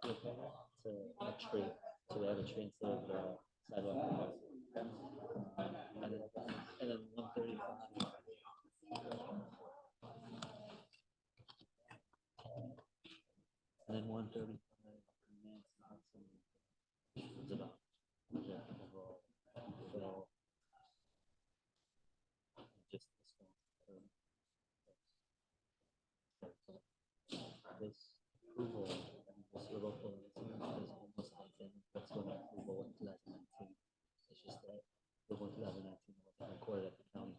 to a tree, so we have a tree instead of the sidewalk. And then 135. And then 135. Overall, just this approval, this local is almost like what's going to approval in 2019. It's just that approval in 2019 was recorded at the county.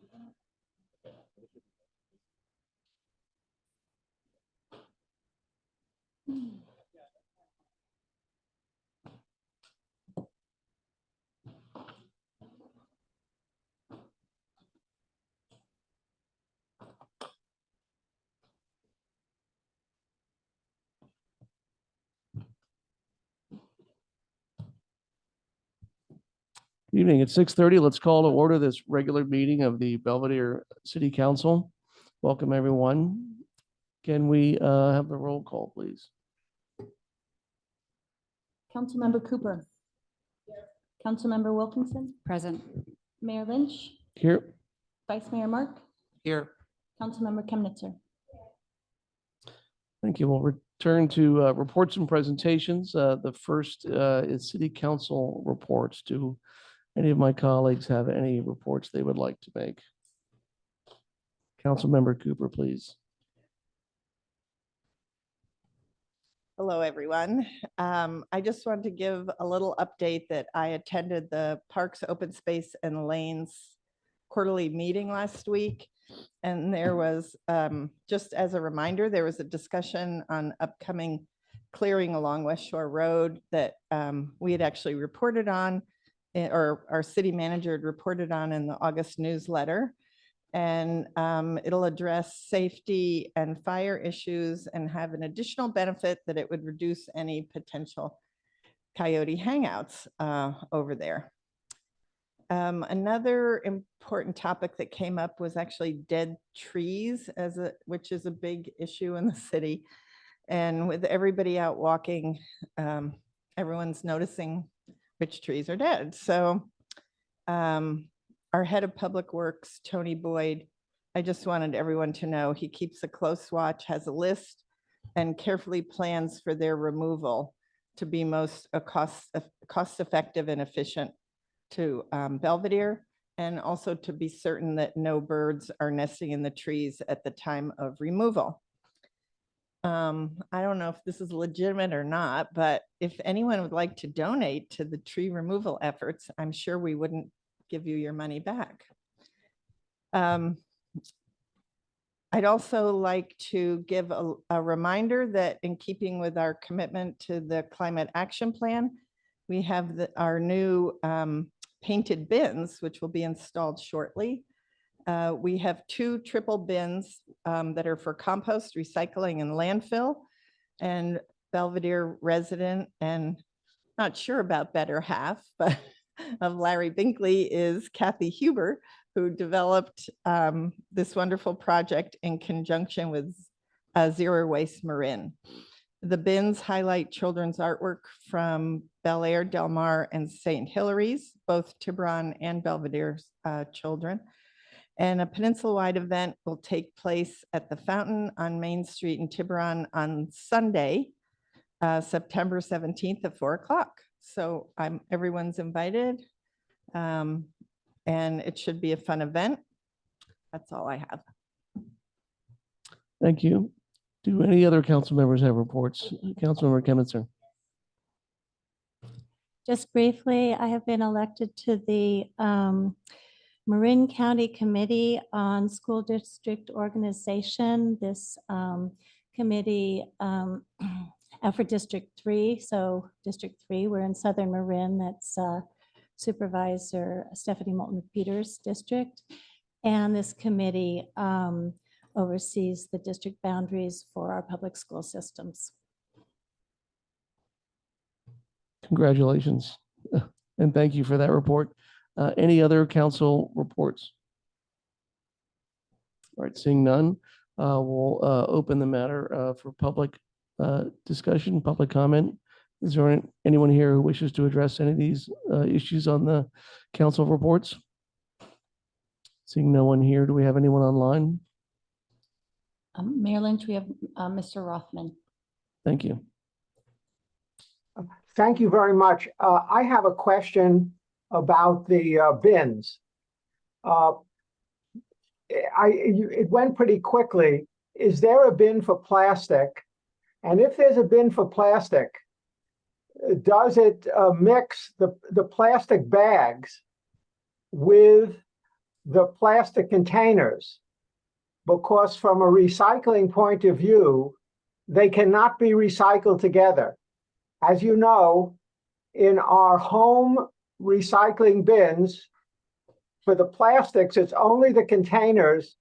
Evening at 6:30. Let's call to order this regular meeting of the Belvedere City Council. Welcome, everyone. Can we have the roll call, please? Councilmember Cooper. Councilmember Wilkinson. Present. Mayor Lynch. Here. Vice Mayor Mark. Here. Councilmember Chemnitzer. Thank you. We'll return to reports and presentations. The first is City Council reports. Do any of my colleagues have any reports they would like to make? Councilmember Cooper, please. Hello, everyone. I just wanted to give a little update that I attended the Parks, Open Space and Lanes quarterly meeting last week. And there was, just as a reminder, there was a discussion on upcoming clearing along West Shore Road that we had actually reported on, or our city manager had reported on in the August newsletter. And it'll address safety and fire issues and have an additional benefit that it would reduce any potential coyote hangouts over there. Another important topic that came up was actually dead trees, which is a big issue in the city. And with everybody out walking, everyone's noticing which trees are dead. So our head of public works, Tony Boyd, I just wanted everyone to know he keeps a close watch, has a list, and carefully plans for their removal to be most cost effective and efficient to Belvedere, and also to be certain that no birds are nesting in the trees at the time of removal. I don't know if this is legitimate or not, but if anyone would like to donate to the tree removal efforts, I'm sure we wouldn't give you your money back. I'd also like to give a reminder that in keeping with our commitment to the Climate Action Plan, we have our new painted bins, which will be installed shortly. We have 2 triple bins that are for compost, recycling, and landfill. And Belvedere resident, and not sure about better half, but of Larry Binkley is Kathy Huber, who developed this wonderful project in conjunction with Zero Waste Marin. The bins highlight children's artwork from Bel Air, Del Mar, and St. Hilary's, both Tiburon and Belvedere's children. And a peninsula-wide event will take place at the Fountain on Main Street in Tiburon on Sunday, September 17th at 4 o'clock. So everyone's invited, and it should be a fun event. That's all I have. Thank you. Do any other council members have reports? Councilmember Chemnitzer. Just briefly, I have been elected to the Marin County Committee on School District Organization. This committee for District 3. So District 3, we're in Southern Marin. That's Supervisor Stephanie Moulton-Peters' district. And this committee oversees the district boundaries for our public school systems. Congratulations. And thank you for that report. Any other council reports? All right, seeing none, we'll open the matter for public discussion, public comment. Is there anyone here who wishes to address any of these issues on the council reports? Seeing no one here, do we have anyone online? Mayor Lynch, we have Mr. Rothman. Thank you. Thank you very much. I have a question about the bins. It went pretty quickly. Is there a bin for plastic? And if there's a bin for plastic, does it mix the plastic bags with the plastic containers? Because from a recycling point of view, they cannot be recycled together. As you know, in our home recycling bins, for the plastics, it's only the containers.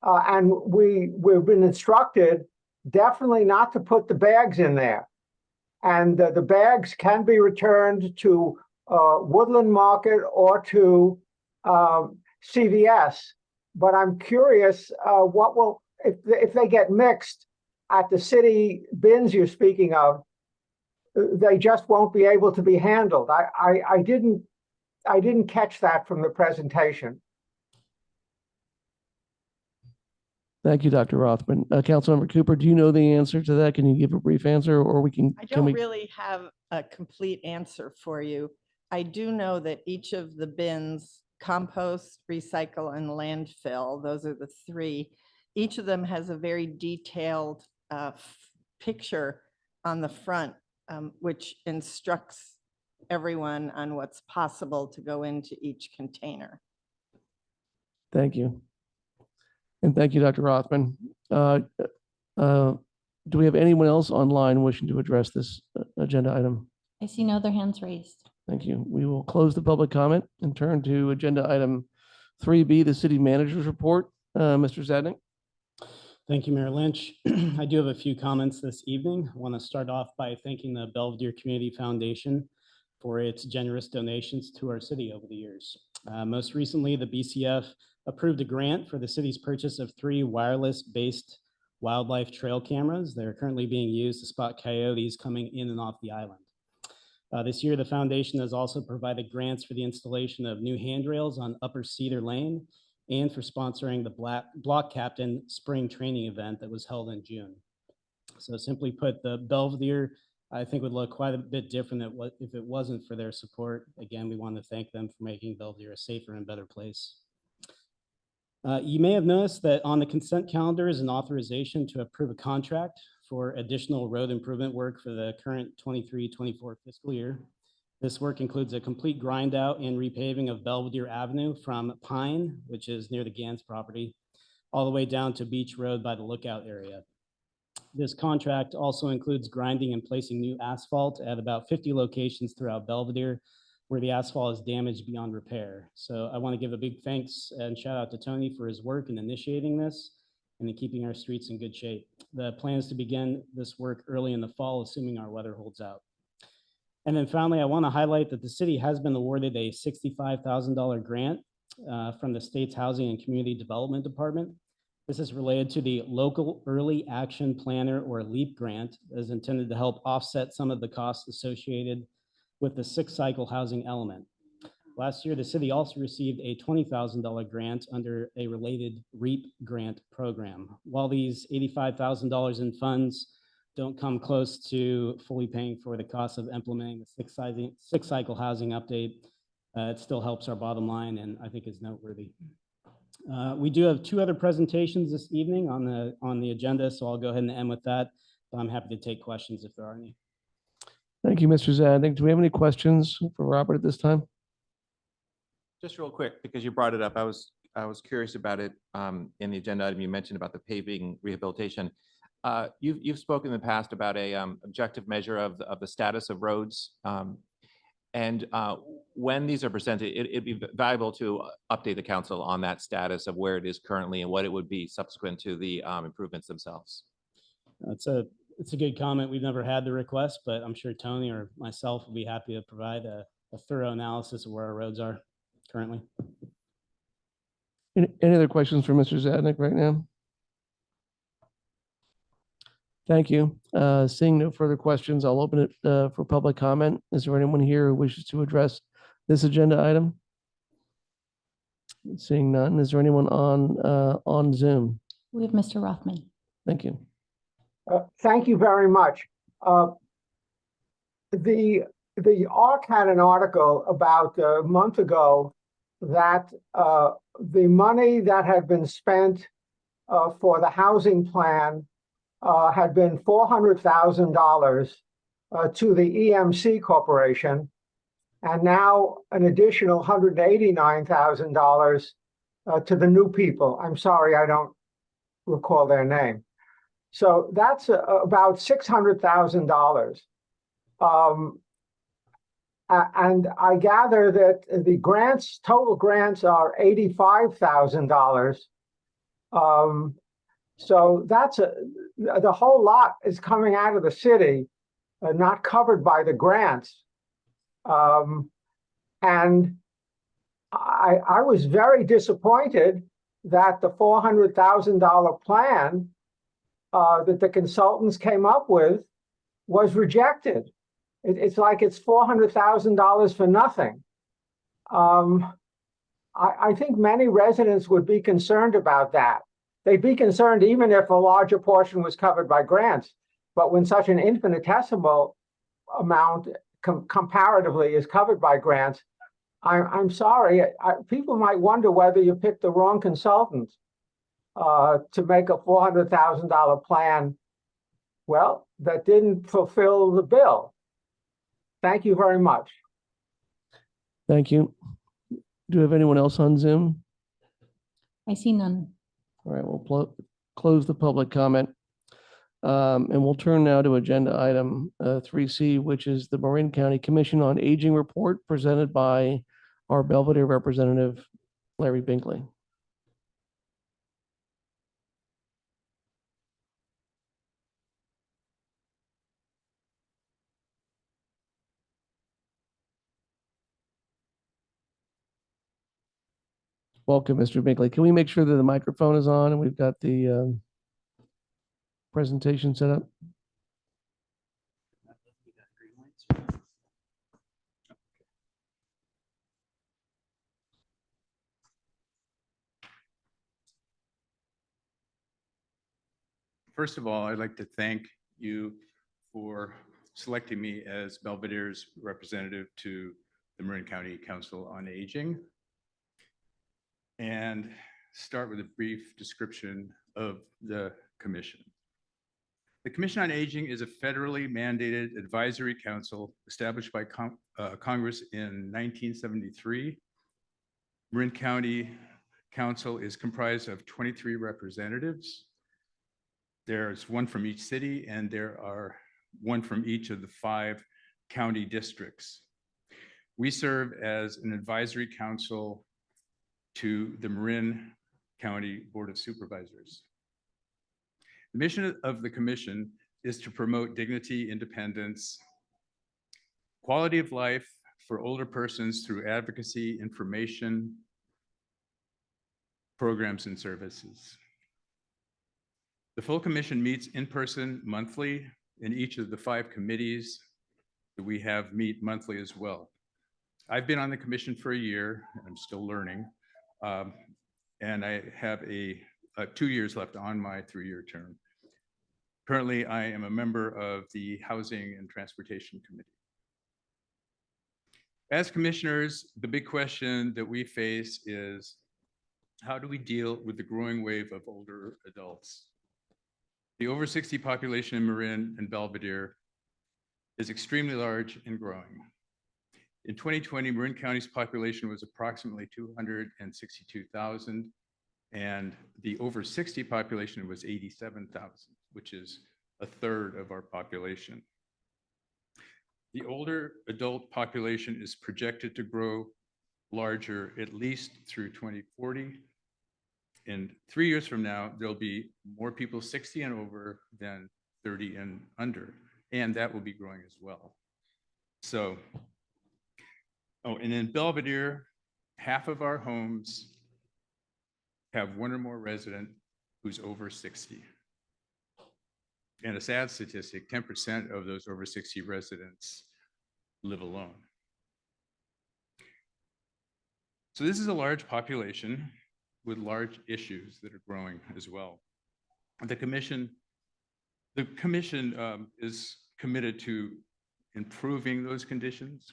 And we've been instructed definitely not to put the bags in there. And the bags can be returned to Woodland Market or to CVS. But I'm curious, what will, if they get mixed at the city bins you're speaking of, they just won't be able to be handled. I didn't catch that from the presentation. Thank you, Dr. Rothman. Councilmember Cooper, do you know the answer to that? Can you give a brief answer, or we can? I can don't we- really have a complete answer for you. I do know that each of the bins, compost, recycle, and landfill, those are the three, each of them has a very detailed picture on the front, which instructs everyone on what's possible to go into each container. Thank you. And thank you, Dr. Rothman. Do we have anyone else online wishing to address this agenda item? I see no other hands raised. Thank you. We will close the public comment and turn to agenda item 3B, the city manager's report. Mr. Zadnik. Thank you, Mayor Lynch. I do have a few comments this evening. I want to start off by thanking the Belvedere Community Foundation for its generous donations to our city over the years. Most recently, the BCF approved a grant for the city's purchase of 3 wireless-based wildlife trail cameras that are currently being used to spot coyotes coming in and off the island. This year, the foundation has also provided grants for the installation of new handrails on Upper Cedar Lane and for sponsoring the Block Captain Spring Training event that was held in June. So simply put, the Belvedere, I think, would look quite a bit different if it wasn't for their support. Again, we want to thank them for making Belvedere a safer and better place. You may have noticed that on the consent calendar is an authorization to approve a contract for additional road improvement work for the current 23-24 fiscal year. This work includes a complete grind out and repaving of Belvedere Avenue from Pine, which is near the Gans property, all the way down to Beach Road by the Lookout area. This contract also includes grinding and placing new asphalt at about 50 locations throughout Belvedere where the asphalt is damaged beyond repair. So I want to give a big thanks and shout out to Tony for his work in initiating this and in keeping our streets in good shape. The plan is to begin this work early in the fall, assuming our weather holds out. And then finally, I want to highlight that the city has been awarded a $65,000 grant from the state's Housing and Community Development Department. This is related to the Local Early Action Planner, or LEAP grant, that is intended to help offset some of the costs associated with the 6-cycle housing element. Last year, the city also received a $20,000 grant under a related REAP grant program. While these $85,000 in funds don't come close to fully paying for the cost of implementing the 6-cycle housing update, it still helps our bottom line and I think is noteworthy. We do have 2 other presentations this evening on the agenda, so I'll go ahead and end with that. But I'm happy to take questions if there are any. Thank you, Mr. Zadnik. Do we have any questions for Robert at this time? Just real quick, because you brought it up, I was curious about it in the agenda item you mentioned about the paving rehabilitation. You've spoken in the past about a objective measure of the status of roads. And when these are presented, it'd be valuable to update the council on that status of where it is currently and what it would be subsequent to the improvements themselves. It's a good comment. We've never had the request, but I'm sure Tony or myself will be happy to provide a thorough analysis of where our roads are currently. Any other questions for Mr. Zadnik right now? Thank you. Seeing no further questions, I'll open it for public comment. Is there anyone here who wishes to address this agenda item? Seeing none, is there anyone on Zoom? We have Mr. Rothman. Thank you. Thank you very much. The ARC had an article about a month ago that the money that had been spent for the housing plan had been $400,000 to the EMC Corporation, and now an additional $189,000 to the new people. I'm sorry, I don't recall their name. So that's about $600,000. And I gather that the grants, total grants, are $85,000. So that's the whole lot is coming out of the city, not covered by the grants. And I was very disappointed that the $400,000 plan that the consultants came up with was rejected. It's like it's $400,000 for nothing. I think many residents would be concerned about that. They'd be concerned even if a larger portion was covered by grants. But when such an infinitesimal amount comparatively is covered by grants, I'm sorry, people might wonder whether you picked the wrong consultant to make a $400,000 plan, well, that didn't fulfill the bill. Thank you very much. Thank you. Do we have anyone else on Zoom? I see none. All right, we'll close the public comment. And we'll turn now to agenda item 3C, which is the Marin County Commission on Aging report presented by our Belvedere representative, Larry Binkley. Welcome, Mr. Binkley. Can we make sure that the microphone is on and we've got the presentation set up? First of all, I'd like to thank you for selecting me as Belvedere's representative to the Marin County Council on Aging, and start with a brief description of the commission. The Commission on Aging is a federally mandated advisory council established by Congress in 1973. Marin County Council is comprised of 23 representatives. There's one from each city, and there are one from each of the 5 county districts. We serve as an advisory council to the Marin County Board of Supervisors. The mission of the commission is to promote dignity, independence, quality of life for older persons through advocacy, information, programs, and services. The full commission meets in person monthly, and each of the 5 committees that we have meet monthly as well. I've been on the commission for a year, and I'm still learning, and I have 2 years left on my 3-year term. Currently, I am a member of the Housing and Transportation Committee. As commissioners, the big question that we face is, how do we deal with the growing wave of older adults? The over 60 population in Marin and Belvedere is extremely large and growing. In 2020, Marin County's population was approximately 262,000, and the over 60 population was 87,000, which is a third of our population. The older adult population is projected to grow larger at least through 2040. And 3 years from now, there'll be more people 60 and over than 30 and under, and that will be growing as well. So, and in Belvedere, half of our homes have one or more resident who's over 60. And a sad statistic, 10% of those over 60 residents live alone. So this is a large population with large issues that are growing as well. The commission is committed to improving those conditions.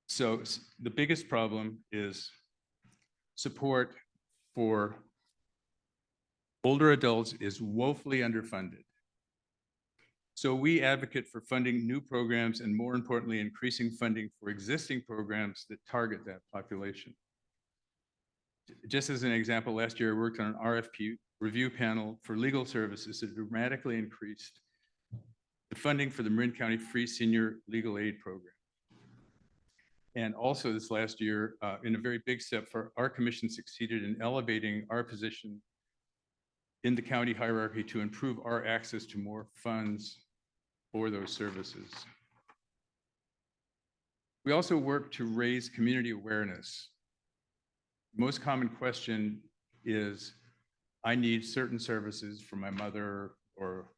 So the biggest problem is support for older adults is woefully underfunded. So we advocate for funding new programs and, more importantly, increasing funding for existing programs that target that population. Just as an example, last year I worked on an RFP review panel for legal services that dramatically increased the funding for the Marin County Free Senior Legal Aid Program. And also this last year, in a very big step, for our commission succeeded in elevating our position in the county hierarchy to improve our access to more funds for those services. We also work to raise community awareness. Most common question is, I need certain services for my mother or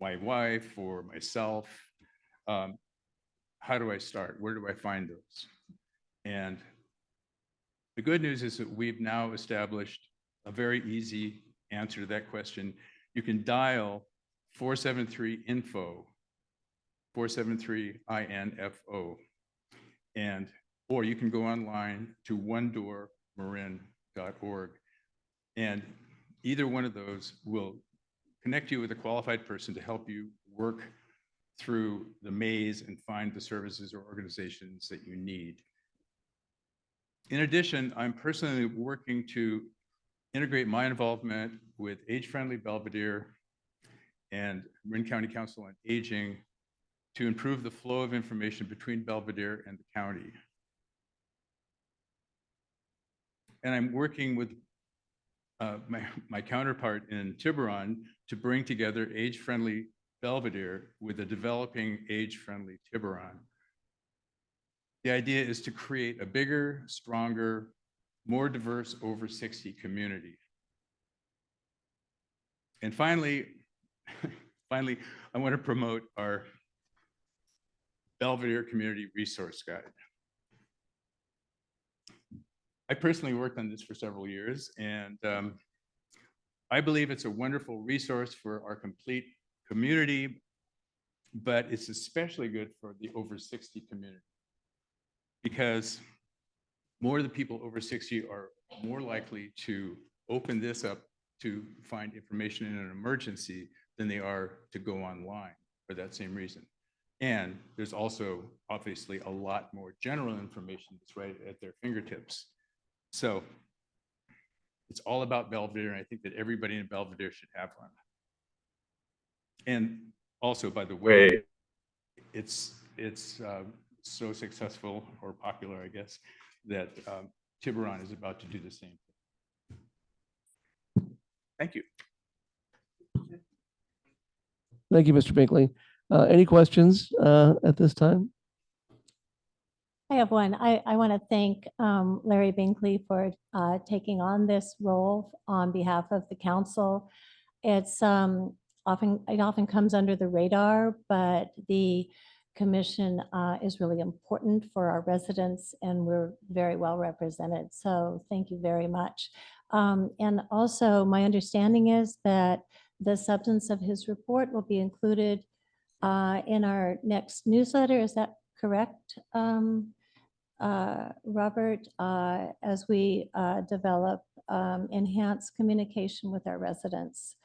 my wife or myself. How do I start? Where do I find those? And the good news is that we've now established a very easy answer to that question. You can dial 473-INFO, 473-INFO, or you can go online to onedoormarin.org, and either one of those will connect you with a qualified person to help you work through the maze and find the services or organizations that you need. In addition, I'm personally working to integrate my involvement with Age Friendly Belvedere and Marin County Council on Aging to improve the flow of information between Belvedere and the county. And I'm working with my counterpart in Tiburon to bring together Age Friendly Belvedere with a developing Age Friendly Tiburon. The idea is to create a bigger, stronger, more diverse over 60 community. And finally, I want to promote our Belvedere Community Resource Guide. I personally worked on this for several years, and I believe it's a wonderful resource for our complete community, but it's especially good for the over 60 community, because more of the people over 60 are more likely to open this up to find information in an emergency than they are to go online for that same reason. And there's also obviously a lot more general information that's right at their fingertips. So it's all about Belvedere, and I think that everybody in Belvedere should have one. And also, by the way, it's so successful or popular, I guess, that Tiburon is about to do the same thing. Thank you. Thank you, Mr. Binkley. Any questions at this time? I have one. I want to thank Larry Binkley for taking on this role on behalf of the council. It's often comes under the radar, but the commission is really important for our residents, and we're very well represented. So thank you very much. And also, my understanding is that the substance of his report will be included in our next newsletter. Is that correct, Robert, as we develop enhanced communication with our residents?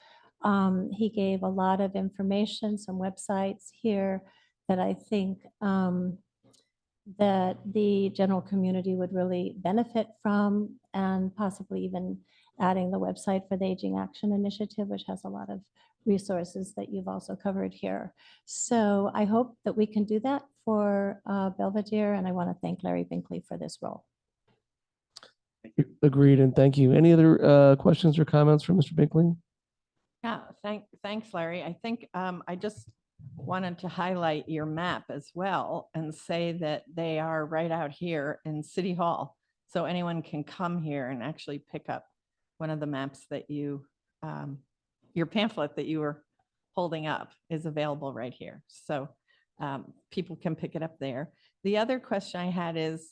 He gave a lot of information, some websites here that I think that the general community would really benefit from, and possibly even adding the website for the Aging Action Initiative, which has a lot of resources that you've also covered here. So I hope that we can do that for Belvedere, and I want to thank Larry Binkley for this role. Agreed, and thank you. Any other questions or comments from Mr. Binkley? Yeah, thanks, Larry. I think I just wanted to highlight your map as well and say that they are right out here in City Hall. So anyone can come here and actually pick up one of the maps that you your pamphlet that you were holding up is available right here. So people can pick it up there. The other question I had is,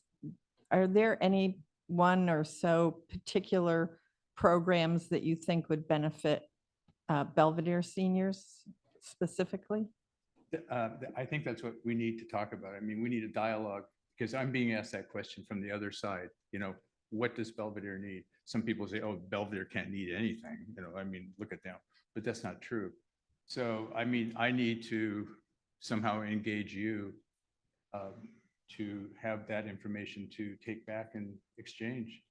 are there any one or so particular programs that you think would benefit Belvedere seniors specifically? I think that's what we need to talk about. I mean, we need a dialogue because I'm being asked that question from the other side. You know, what does Belvedere need? Some people say, oh, Belvedere can't need anything. You know, I mean, look at them, but that's not true. So, I mean, I need to somehow engage you to have that information to take back and exchange.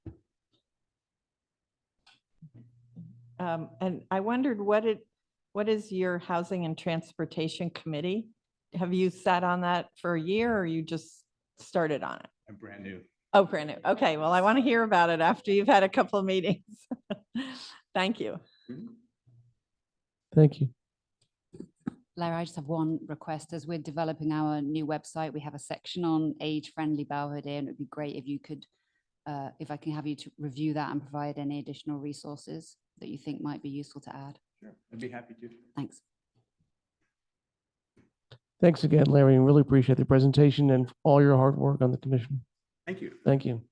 And I wondered what is your Housing and Transportation Committee? Have you sat on that for a year or you just started on it? I'm brand new. Oh, brand new. Okay, well, I want to hear about it after you've had a couple of meetings. Thank you. Thank you. Larry, I just have one request. As we're developing our new website, we have a section on age-friendly Belvedere, and it would be great if you could, if I can have you to review that and provide any additional resources that you think might be useful to add. Sure, I'd be happy to. Thanks. Thanks again, Larry, and really appreciate the presentation and all your hard work on the commission. Thank you. Thank you.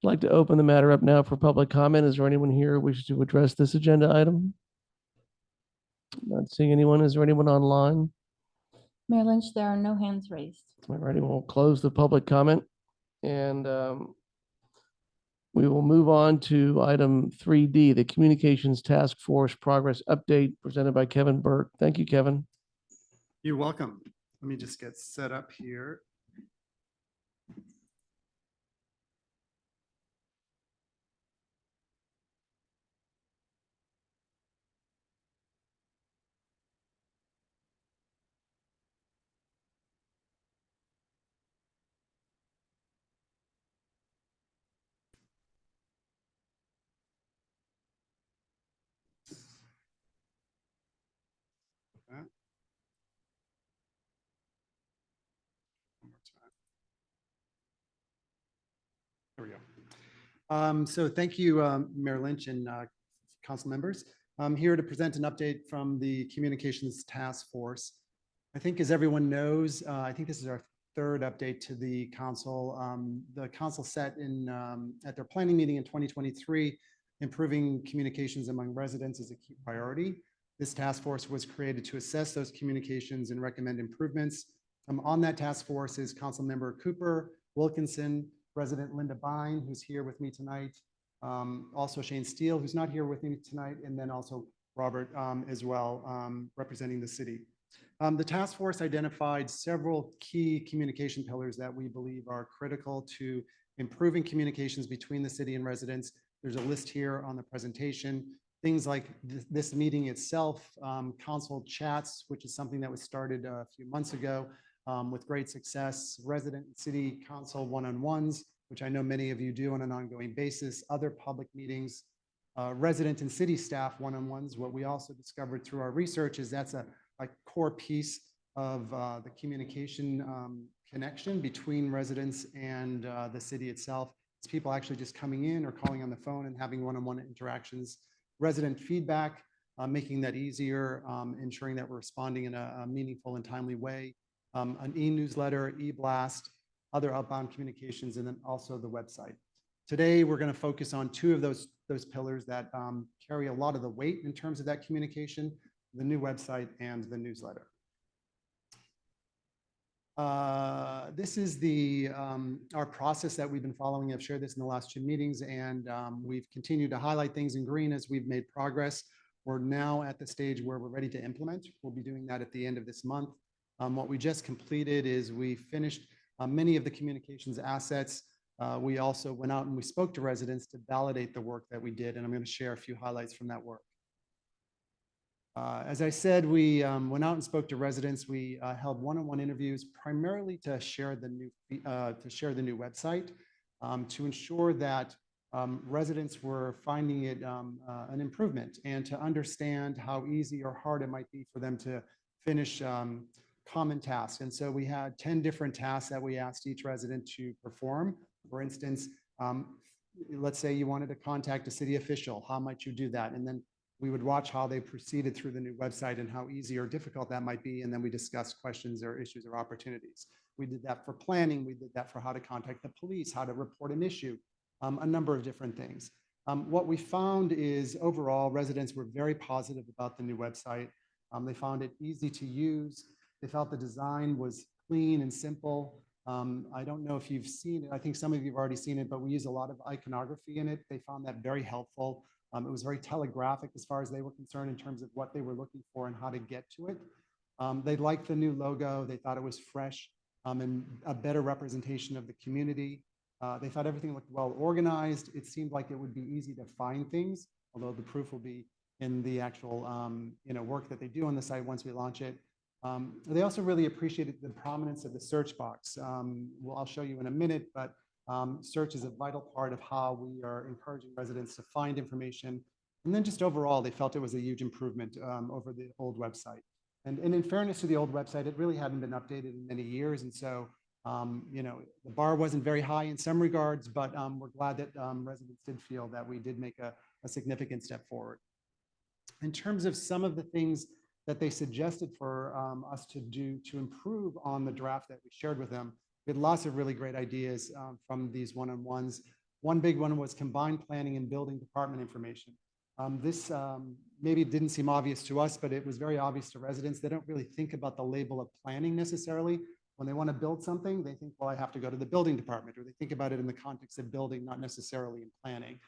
I'd like to open the matter up now for public comment. Is there anyone here who wishes to address this agenda item? Not seeing anyone. Is there anyone online? Mayor Lynch, there are no hands raised. All righty, we'll close the public comment and we will move on to item 3D, the Communications Task Force Progress Update presented by Kevin Burke. Thank you, Kevin. You're welcome. Let me just get set up here. That. One more time. There we go. So thank you, Mayor Lynch and council members. I'm here to present an update from the Communications Task Force. I think as everyone knows, I think this is our third update to the council. The council set in at their planning meeting in 2023, improving communications among residents is a key priority. This task force was created to assess those communications and recommend improvements. On that task force is Council Member Cooper, Wilkinson, Resident Linda Bine, who's here with me tonight. Also Shane Steele, who's not here with me tonight, and then also Robert as well, representing the city. The task force identified several key communication pillars that we believe are critical to improving communications between the city and residents. There's a list here on the presentation. Things like this meeting itself, council chats, which is something that was started a few months ago with great success, resident and city council one-on-ones, which I know many of you do on an ongoing basis, other public meetings, resident and city staff one-on-ones. What we also discovered through our research is that's a core piece of the communication connection between residents and the city itself. It's people actually just coming in or calling on the phone and having one-on-one interactions. Resident feedback, making that easier, ensuring that we're responding in a meaningful and timely way. An e-newsletter, e-blast, other outbound communications, and then also the website. Today, we're going to focus on two of those pillars that carry a lot of the weight in terms of that communication, the new website and the newsletter. This is our process that we've been following. I've shared this in the last two meetings, and we've continued to highlight things in green as we've made progress. We're now at the stage where we're ready to implement. We'll be doing that at the end of this month. What we just completed is we finished many of the communications assets. We also went out and we spoke to residents to validate the work that we did, and I'm going to share a few highlights from that work. As I said, we went out and spoke to residents. We held one-on-one interviews primarily to share the new website, to ensure that residents were finding it an improvement and to understand how easy or hard it might be for them to finish common tasks. And so we had 10 different tasks that we asked each resident to perform. For instance, let's say you wanted to contact a city official, how might you do that? And then we would watch how they proceeded through the new website and how easy or difficult that might be. And then we discuss questions or issues or opportunities. We did that for planning. We did that for how to contact the police, how to report an issue, a number of different things. What we found is overall residents were very positive about the new website. They found it easy to use. They felt the design was clean and simple. I don't know if you've seen it. I think some of you have already seen it, but we use a lot of iconography in it. They found that very helpful. It was very telegraphic as far as they were concerned in terms of what they were looking for and how to get to it. They liked the new logo. They thought it was fresh and a better representation of the community. They thought everything looked well organized. It seemed like it would be easy to find things, although the proof will be in the actual work that they do on the site once we launch it. They also really appreciated the prominence of the search box. I'll show you in a minute, but search is a vital part of how we are encouraging residents to find information. And then just overall, they felt it was a huge improvement over the old website. And in fairness to the old website, it really hadn't been updated in many years. And so, the bar wasn't very high in some regards, but we're glad that residents did feel that we did make a significant step forward. In terms of some of the things that they suggested for us to do to improve on the draft that we shared with them, we had lots of really great ideas from these one-on-ones. One big one was combined planning and building department information. This maybe didn't seem obvious to us, but it was very obvious to residents. They don't really think about the label of planning necessarily. When they want to build something, they think, well, I have to go to the building department, or they think about it in the context of building, not necessarily in planning.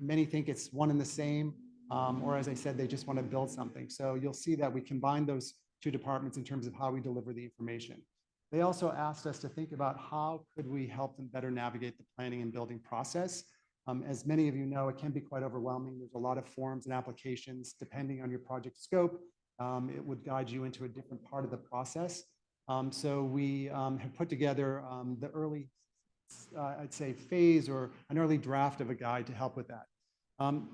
Many think it's one and the same, or as I said, they just want to build something. So you'll see that we combine those two departments in terms of how we deliver the information. They also asked us to think about how could we help them better navigate the planning and building process. As many of you know, it can be quite overwhelming. There's a lot of forms and applications. Depending on your project scope, it would guide you into a different part of the process. So we have put together the early, I'd say, phase or an early draft of a guide to help with that.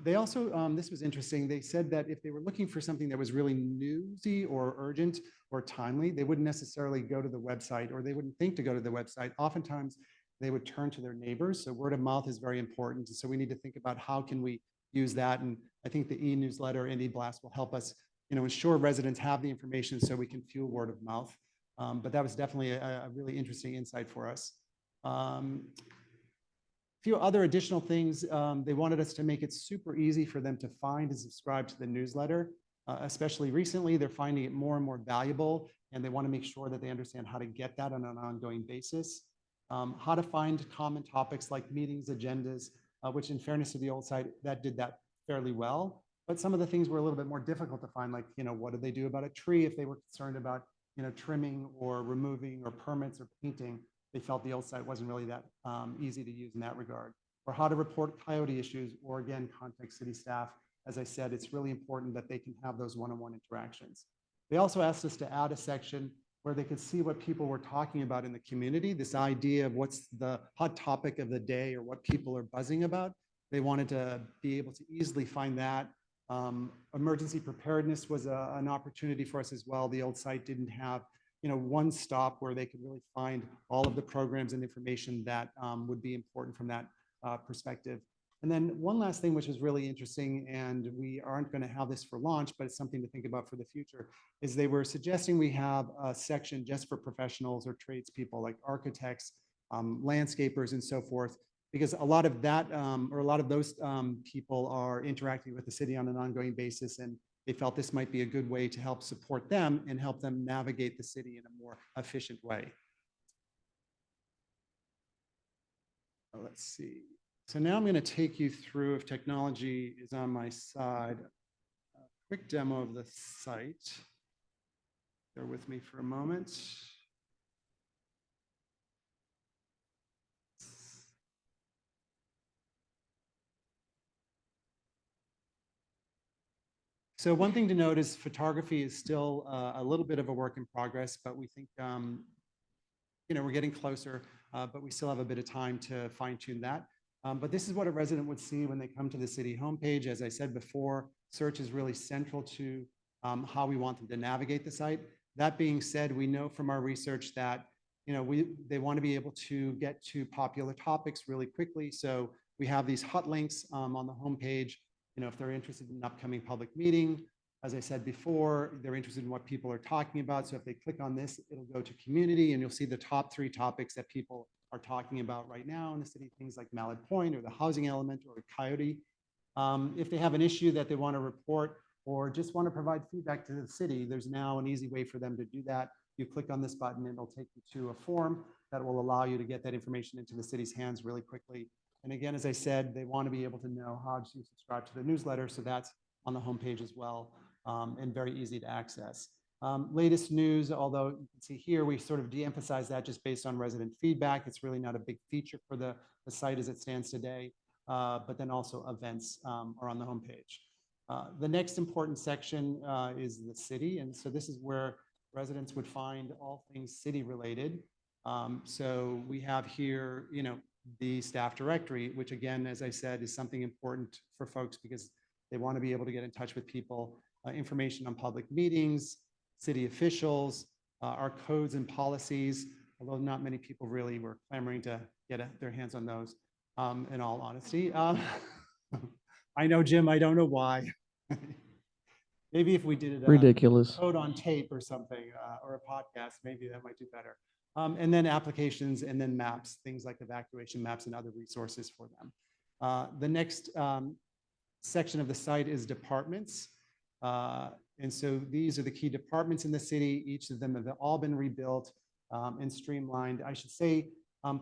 They also, this was interesting, they said that if they were looking for something that was really newsy or urgent or timely, they wouldn't necessarily go to the website, or they wouldn't think to go to the website. Oftentimes, they would turn to their neighbors. So word of mouth is very important. So we need to think about how can we use that. And I think the e-newsletter and e-blast will help us ensure residents have the information so we can fuel word of mouth. But that was definitely a really interesting insight for us. A few other additional things. They wanted us to make it super easy for them to find and subscribe to the newsletter. Especially recently, they're finding it more and more valuable, and they want to make sure that they understand how to get that on an ongoing basis. How to find common topics like meetings, agendas, which in fairness to the old site, that did that fairly well. But some of the things were a little bit more difficult to find, like, what do they do about a tree if they were concerned about trimming or removing or permits or painting. They felt the old site wasn't really that easy to use in that regard. Or how to report coyote issues, or again, contact city staff. As I said, it's really important that they can have those one-on-one interactions. They also asked us to add a section where they could see what people were talking about in the community, this idea of what's the hot topic of the day or what people are buzzing about. They wanted to be able to easily find that. Emergency preparedness was an opportunity for us as well. The old site didn't have one stop where they could really find all of the programs and information that would be important from that perspective. And then one last thing, which was really interesting, and we aren't going to have this for launch, but it's something to think about for the future, is they were suggesting we have a section just for professionals or tradespeople like architects, landscapers, and so forth, because a lot of that, or a lot of those people are interacting with the city on an ongoing basis, and they felt this might be a good way to help support them and help them navigate the city in a more efficient way. Let's see. So now I'm going to take you through, if technology is on my side, a quick demo of the site. Bear with me for a moment. So one thing to note is photography is still a little bit of a work in progress, but we think we're getting closer, but we still have a bit of time to fine tune that. But this is what a resident would see when they come to the city homepage. As I said before, search is really central to how we want them to navigate the site. That being said, we know from our research that they want to be able to get to popular topics really quickly. So we have these hot links on the homepage. You know, if they're interested in an upcoming public meeting, as I said before, they're interested in what people are talking about. So if they click on this, it'll go to community and you'll see the top 3 topics that people are talking about right now in the city, things like Mallard Point or the housing element or Coyote. If they have an issue that they want to report or just want to provide feedback to the city, there's now an easy way for them to do that. You click on this button, and it'll take you to a form that will allow you to get that information into the city's hands really quickly. And again, as I said, they want to be able to know how to subscribe to the newsletter. So that's on the homepage as well, and very easy to access. Latest news, although you can see here, we sort of de-emphasize that just based on resident feedback. It's really not a big feature for the site as it stands today, but then also events are on the homepage. The next important section is the city. And so this is where residents would find all things city related. So we have here, you know, the staff directory, which again, as I said, is something important for folks because they want to be able to get in touch with people, information on public meetings, city officials, our codes and policies, although not many people really were clamoring to get their hands on those, in all honesty. I know, Jim, I don't know why. Maybe if we did it Ridiculous. code on tape or something, or a podcast, maybe that might do better. And then applications and then maps, things like evacuation maps and other resources for them. The next section of the site is departments. And so these are the key departments in the city. Each of them have all been rebuilt and streamlined. I should say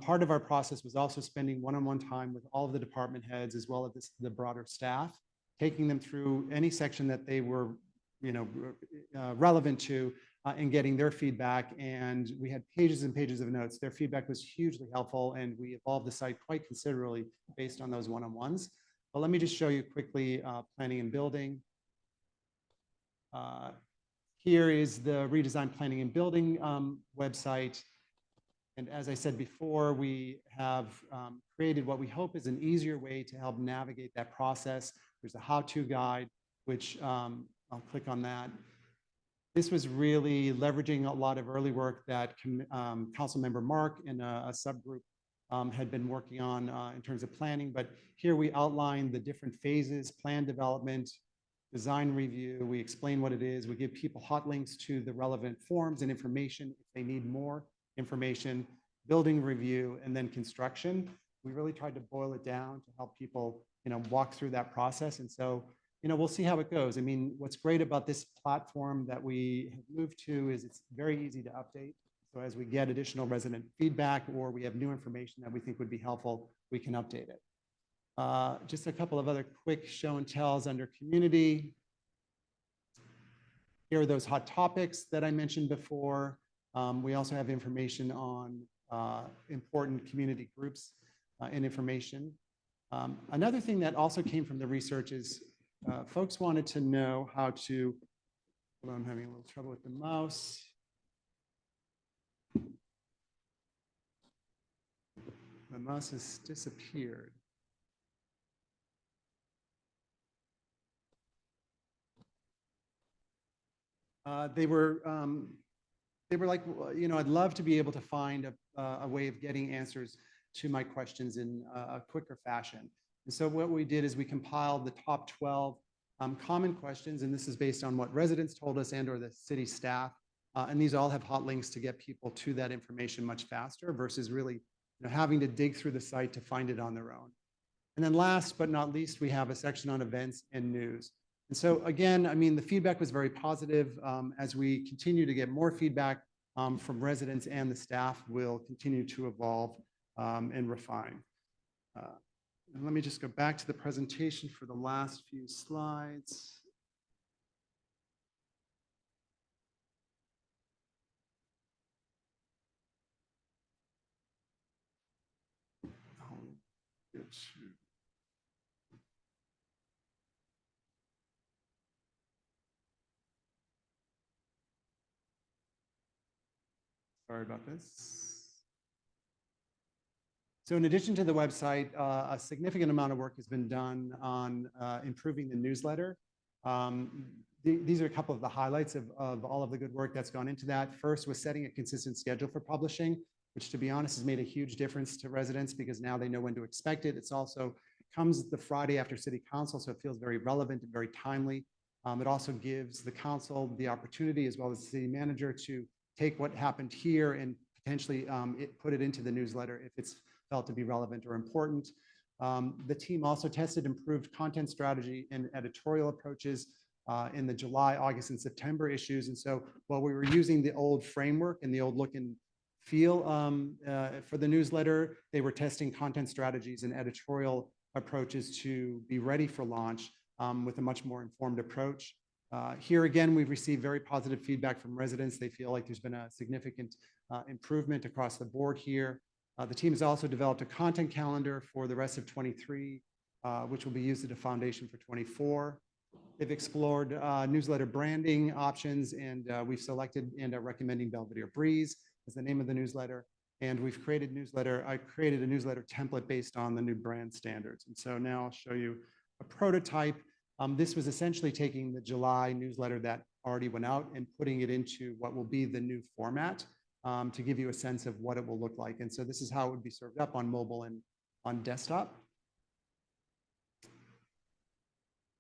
part of our process was also spending one-on-one time with all of the department heads as well as the broader staff, taking them through any section that they were, you know, relevant to and getting their feedback. And we had pages and pages of notes. Their feedback was hugely helpful, and we evolved the site quite considerably based on those one-on-ones. But let me just show you quickly planning and building. Here is the redesigned planning and building website. And as I said before, we have created what we hope is an easier way to help navigate that process. There's a how-to guide, which I'll click on that. This was really leveraging a lot of early work that Councilmember Mark and a subgroup had been working on in terms of planning. But here we outline the different phases: plan development, design review. We explain what it is. We give people hot links to the relevant forms and information if they need more information, building review, and then construction. We really tried to boil it down to help people, you know, walk through that process. And so, you know, we'll see how it goes. I mean, what's great about this platform that we have moved to is it's very easy to update. So as we get additional resident feedback or we have new information that we think would be helpful, we can update it. Just a couple of other quick show and tells under community. Here are those hot topics that I mentioned before. We also have information on important community groups and information. Another thing that also came from the research is folks wanted to know how to, hold on, I'm having a little trouble with the mouse. The mouse has disappeared. They were like, you know, I'd love to be able to find a way of getting answers to my questions in a quicker fashion. And so what we did is we compiled the top 12 common questions, and this is based on what residents told us and or the city staff. And these all have hot links to get people to that information much faster versus really, you know, having to dig through the site to find it on their own. And then last but not least, we have a section on events and news. And so again, I mean, the feedback was very positive. As we continue to get more feedback from residents and the staff, we'll continue to evolve and refine. And let me just go back to the presentation for the last few slides. Sorry about this. So in addition to the website, a significant amount of work has been done on improving the newsletter. These are a couple of the highlights of all of the good work that's gone into that. First was setting a consistent schedule for publishing. which to be honest has made a huge difference to residents because now they know when to expect it. It's also comes the Friday after city council, so it feels very relevant and very timely. It also gives the council the opportunity as well as the city manager to take what happened here and potentially put it into the newsletter if it's felt to be relevant or important. The team also tested improved content strategy and editorial approaches in the July, August, and September issues. And so while we were using the old framework and the old look and feel for the newsletter, they were testing content strategies and editorial approaches to be ready for launch with a much more informed approach. Here again, we've received very positive feedback from residents. They feel like there's been a significant improvement across the board here. The team has also developed a content calendar for the rest of 23, which will be used as a foundation for 24. They've explored newsletter branding options, and we've selected and are recommending Belvedere Breeze as the name of the newsletter. And we've created I created a newsletter template based on the new brand standards. And so now I'll show you a prototype. This was essentially taking the July newsletter that already went out and putting it into what will be the new format to give you a sense of what it will look like. And so this is how it would be served up on mobile and on desktop.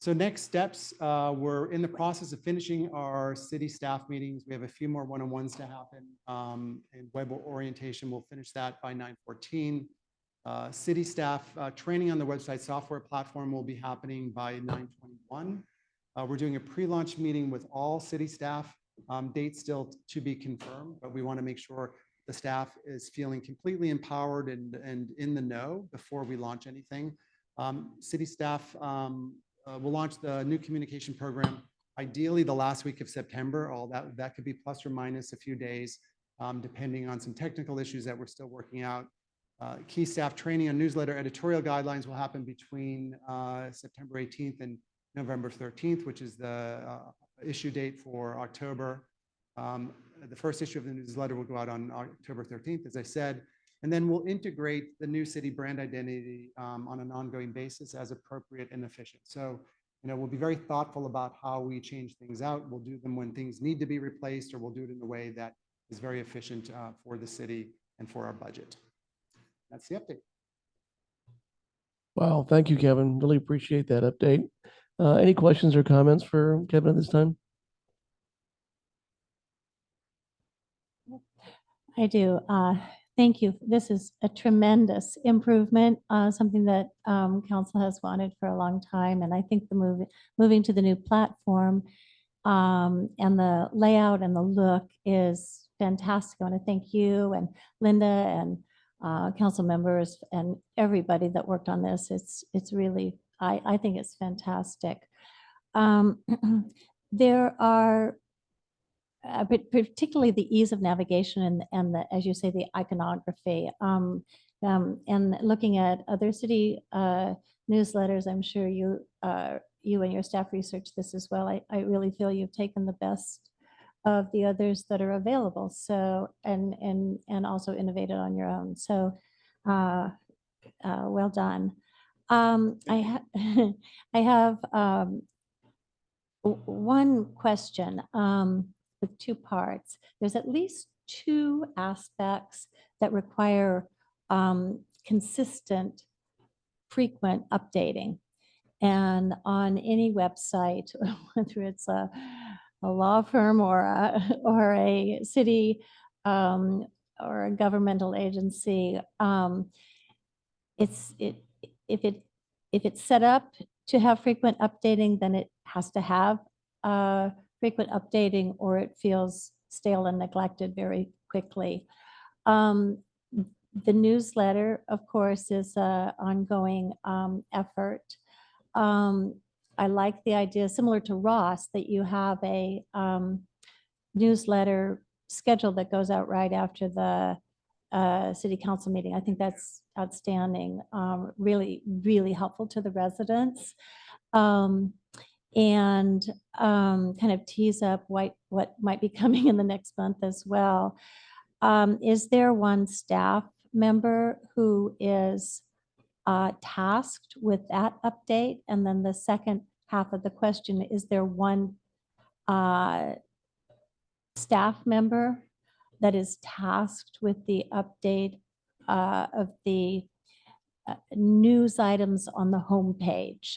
So next steps, we're in the process of finishing our city staff meetings. We have a few more one-on-ones to happen, and web orientation, we'll finish that by 9/14. City staff training on the website software platform will be happening by 9/21. We're doing a pre-launch meeting with all city staff, dates still to be confirmed, but we want to make sure the staff is feeling completely empowered and in the know before we launch anything. City staff will launch the new communication program, ideally the last week of September. All that could be plus or minus a few days, depending on some technical issues that we're still working out. Key staff training on newsletter editorial guidelines will happen between September 18th and November 13th, which is the issue date for October. The first issue of the newsletter will go out on October 13th, as I said, and then we'll integrate the new city brand identity on an ongoing basis as appropriate and efficient. So, we'll be very thoughtful about how we change things out. We'll do them when things need to be replaced, or we'll do it in a way that is very efficient for the city and for our budget. That's the update. Wow, thank you, Kevin. Really appreciate that update. Any questions or comments for Kevin at this time? I do. Thank you. This is a tremendous improvement, something that council has wanted for a long time. And I think the moving to the new platform and the layout and the look is fantastic. I want to thank you and Linda and council members and everybody that worked on this. It's really, I think it's fantastic. There are but particularly the ease of navigation and the, as you say, the iconography. And looking at other city newsletters, I'm sure you and your staff research this as well. I really feel you've taken the best of the others that are available. So and also innovated on your own. So well done. I have one question. With two parts. There's at least two aspects that require consistent, frequent updating. And on any website, whether it's a law firm or a city or a governmental agency, if it's set up to have frequent updating, then it has to have frequent updating, or it feels stale and neglected very quickly. The newsletter, of course, is an ongoing effort. I like the idea, similar to Ross, that you have a newsletter schedule that goes out right after the city council meeting. I think that's outstanding, really, really helpful to the residents. And kind of tease up what might be coming in the next month as well. Is there one staff member who is tasked with that update? And then the second half of the question, is there one staff member that is tasked with the update of the news items on the homepage,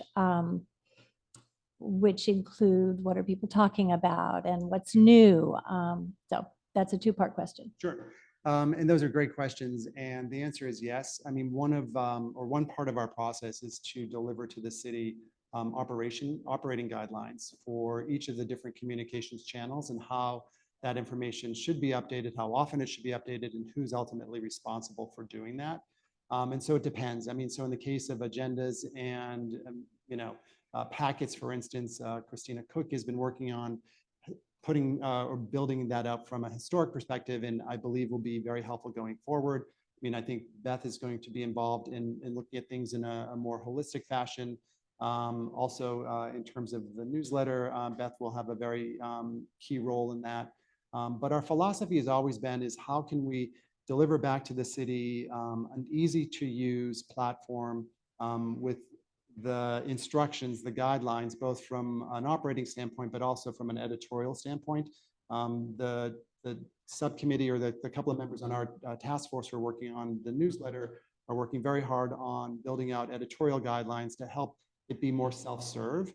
which include what are people talking about and what's new. So that's a two-part question. Sure. And those are great questions. And the answer is yes. I mean, one part of our process is to deliver to the city operating guidelines for each of the different communications channels and how that information should be updated, how often it should be updated, and who's ultimately responsible for doing that. And so it depends. I mean, so in the case of agendas and, packets, for instance, Christina Cook has been working on putting or building that up from a historic perspective, and I believe will be very helpful going forward. I mean, I think Beth is going to be involved in looking at things in a more holistic fashion. Also, in terms of the newsletter, Beth will have a very key role in that. But our philosophy has always been is how can we deliver back to the city an easy to use platform with the instructions, the guidelines, both from an operating standpoint, but also from an editorial standpoint. The subcommittee or the couple of members on our task force who are working on the newsletter are working very hard on building out editorial guidelines to help it be more self-serve.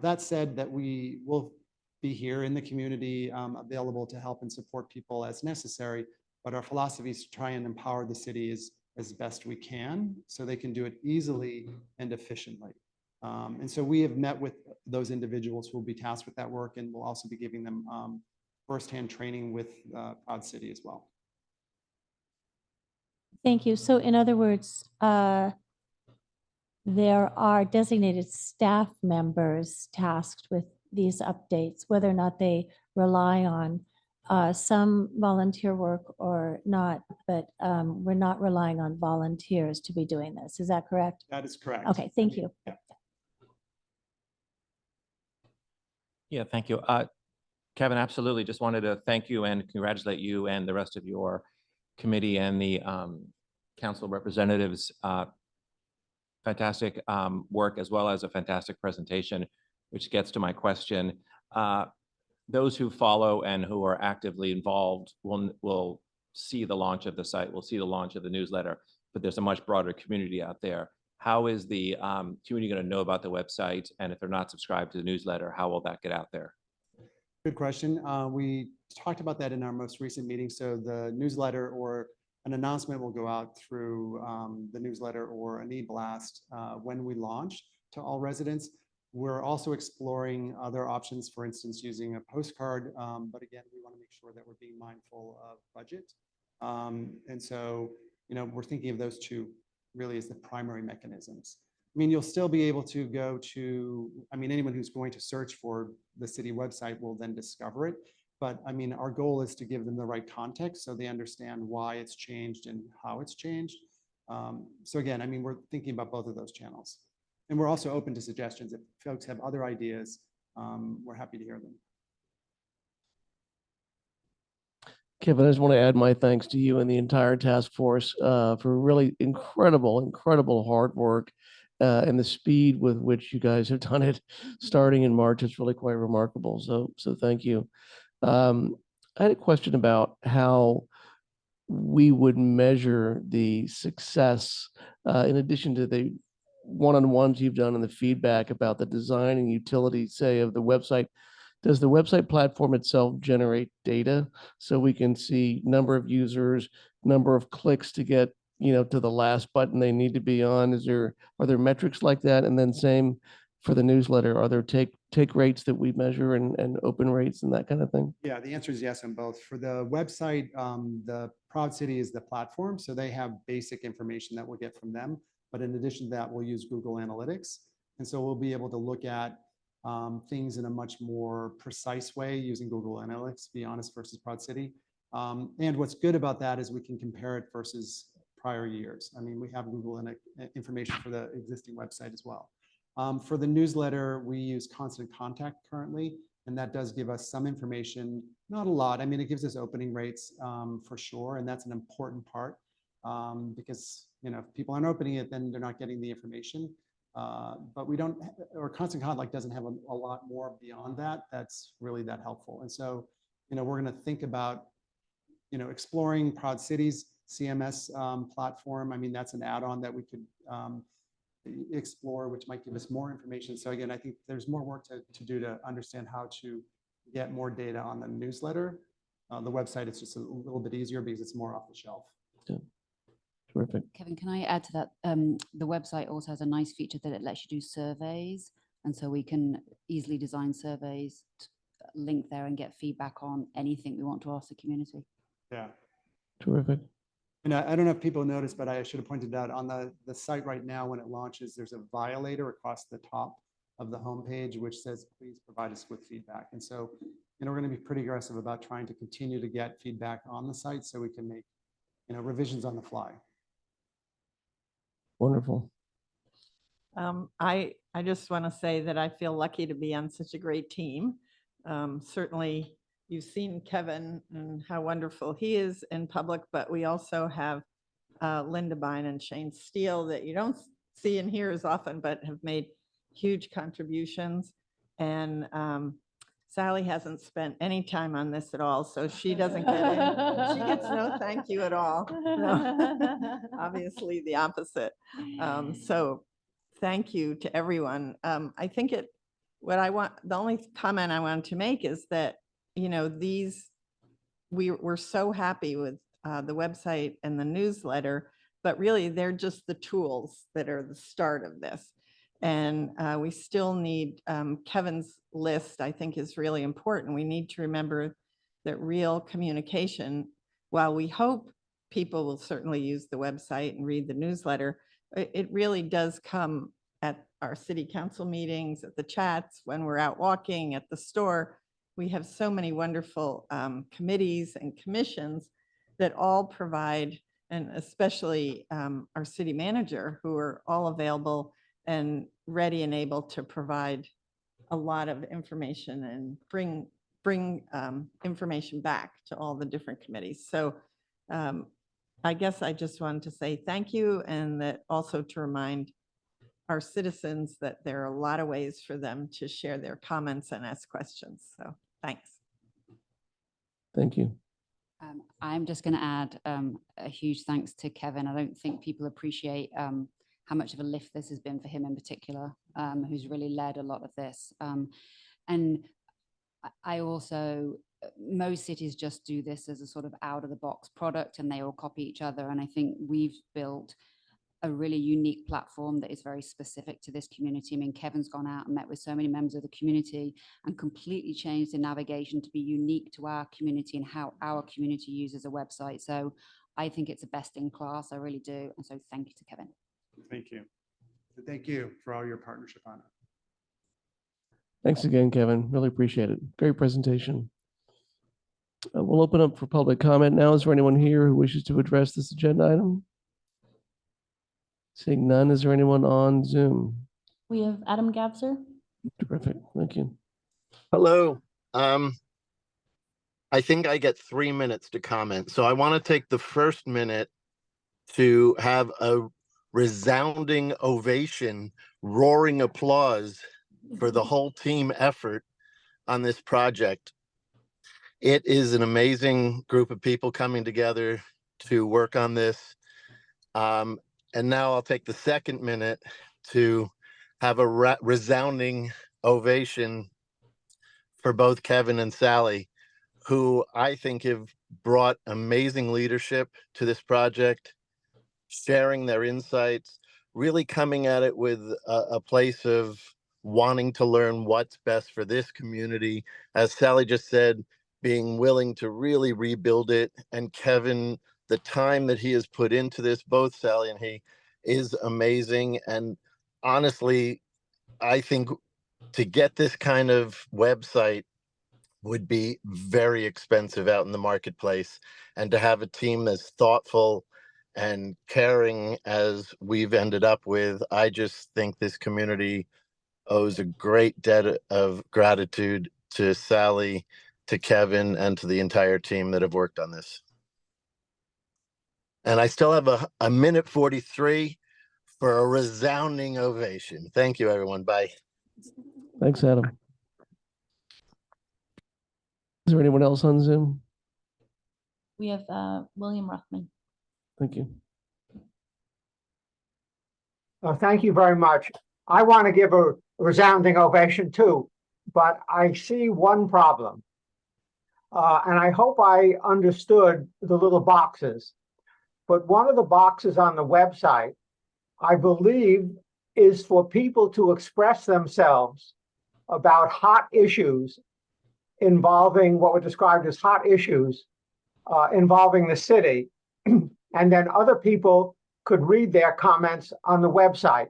That said, that we will be here in the community available to help and support people as necessary, but our philosophy is to try and empower the city as best we can so they can do it easily and efficiently. And so we have met with those individuals who will be tasked with that work, and we'll also be giving them firsthand training with Proud City as well. Thank you. So in other words, there are designated staff members tasked with these updates, whether or not they rely on some volunteer work or not, but we're not relying on volunteers to be doing this. Is that correct? That is correct. Okay, thank you. Yeah. Yeah, thank you. Kevin, absolutely. Just wanted to thank you and congratulate you and the rest of your committee and the council representatives. Fantastic work, as well as a fantastic presentation, which gets to my question. Those who follow and who are actively involved will see the launch of the site, will see the launch of the newsletter, but there's a much broader community out there. How is the community going to know about the website? And if they're not subscribed to the newsletter, how will that get out there? Good question. We talked about that in our most recent meeting. So the newsletter or an announcement will go out through the newsletter or an e-blast when we launch to all residents. We're also exploring other options, for instance, using a postcard. But again, we want to make sure that we're being mindful of budget. And so, we're thinking of those two really as the primary mechanisms. I mean, you'll still be able to go to, anyone who's going to search for the city website will then discover it. But I mean, our goal is to give them the right context so they understand why it's changed and how it's changed. So again, we're thinking about both of those channels. And we're also open to suggestions. If folks have other ideas, we're happy to hear them. Kevin, I just want to add my thanks to you and the entire task force for really incredible hard work and the speed with which you guys have done it starting in March. It's really quite remarkable. So thank you. I had a question about how we would measure the success in addition to the one-on-ones you've done and the feedback about the design and utility, say, of the website. Does the website platform itself generate data so we can see number of users, number of clicks to get, to the last button they need to be on? Are there metrics like that? And then same for the newsletter, are there take rates that we measure and open rates and that kind of thing? Yeah, the answer is yes on both. For the website, the Proud City is the platform. So they have basic information that we'll get from them. But in addition to that, we'll use Google Analytics. And so we'll be able to look at things in a much more precise way using Google Analytics, Be Honest versus Proud City. And what's good about that is we can compare it versus prior years. We have Google information for the existing website as well. For the newsletter, we use Constant Contact currently, and that does give us some information, not a lot. It gives us opening rates for sure, and that's an important part because if people aren't opening it, then they're not getting the information. But we don't, or Constant Contact doesn't have a lot more beyond that. That's really that helpful. And so, we're going to think about, exploring Proud Cities CMS platform. I mean, that's an add-on that we could explore, which might give us more information. So again, I think there's more work to do to understand how to get more data on the newsletter. The website, it's just a little bit easier because it's more off the shelf. Terrific. Kevin, can I add to that? The website also has a nice feature that it lets you do surveys. And so we can easily design surveys, link there and get feedback on anything we want to ask the community. Yeah. Terrific. And I don't know if people noticed, but I should have pointed out on the site right now, when it launches, there's a violator across the top of the homepage, which says, please provide us with feedback. And so, we're going to be pretty aggressive about trying to continue to get feedback on the site so we can make, revisions on the fly. Wonderful. I just want to say that I feel lucky to be on such a great team. Certainly, you've seen Kevin and how wonderful he is in public, but we also have Linda Bine and Shane Steele that you don't see and hear as often, but have made huge contributions. And Sally hasn't spent any time on this at all, so she doesn't get it. She gets no thank you at all. No. Obviously, the opposite. So thank you to everyone. I think the only comment I wanted to make is that, we're so happy with the website and the newsletter, but really they're just the tools that are the start of this. And we still need Kevin's list, I think, is really important. We need to remember that real communication, while we hope people will certainly use the website and read the newsletter, it really does come at our city council meetings, at the chats, when we're out walking, at the store. We have so many wonderful committees and commissions that all provide, and especially our city manager, who are all available and ready and able to provide a lot of information and bring information back to all the different committees. So I guess I just wanted to say thank you, and that also to remind our citizens that there are a lot of ways for them to share their comments and ask questions. So thanks. Thank you. I'm just going to add a huge thanks to Kevin. I don't think people appreciate how much of a lift this has been for him in particular, who's really led a lot of this. And I also, most cities just do this as a sort of out of the box product and they all copy each other. And I think we've built a really unique platform that is very specific to this community. I mean, Kevin's gone out and met with so many members of the community and completely changed the navigation to be unique to our community and how our community uses a website. So I think it's a best in class. I really do. And so thank you to Kevin. Thank you. Thank you for all your partnership on it. Thanks again, Kevin. Really appreciate it. Great presentation. We'll open up for public comment now. Is there anyone here who wishes to address this agenda item? Seeing none, is there anyone on Zoom? We have Adam Gabser. Terrific. Thank you. Hello. I think I get 3 minutes to comment. So I want to take the first minute to have a resounding ovation, roaring applause for the whole team effort on this project. It is an amazing group of people coming together to work on this. And now I'll take the second minute to have a resounding ovation for both Kevin and Sally, who I think have brought amazing leadership to this project, sharing their insights, really coming at it with a place of wanting to learn what's best for this community. As Sally just said, being willing to really rebuild it. And Kevin, the time that he has put into this, both Sally and he, is amazing. And honestly, I think to get this kind of website would be very expensive out in the marketplace. And to have a team as thoughtful and caring as we've ended up with, I just think this community owes a great debt of gratitude to Sally, to Kevin, and to the entire team that have worked on this. And I still have a minute 43 for a resounding ovation. Thank you, everyone. Bye. Thanks, Adam. Is there anyone else on Zoom? We have William Ruffman. Thank you. Thank you very much. I want to give a resounding ovation too, but I see one problem. And I hope I understood the little boxes. But one of the boxes on the website, I believe, is for people to express themselves about hot issues involving what were described as hot issues involving the city. And then other people could read their comments on the website.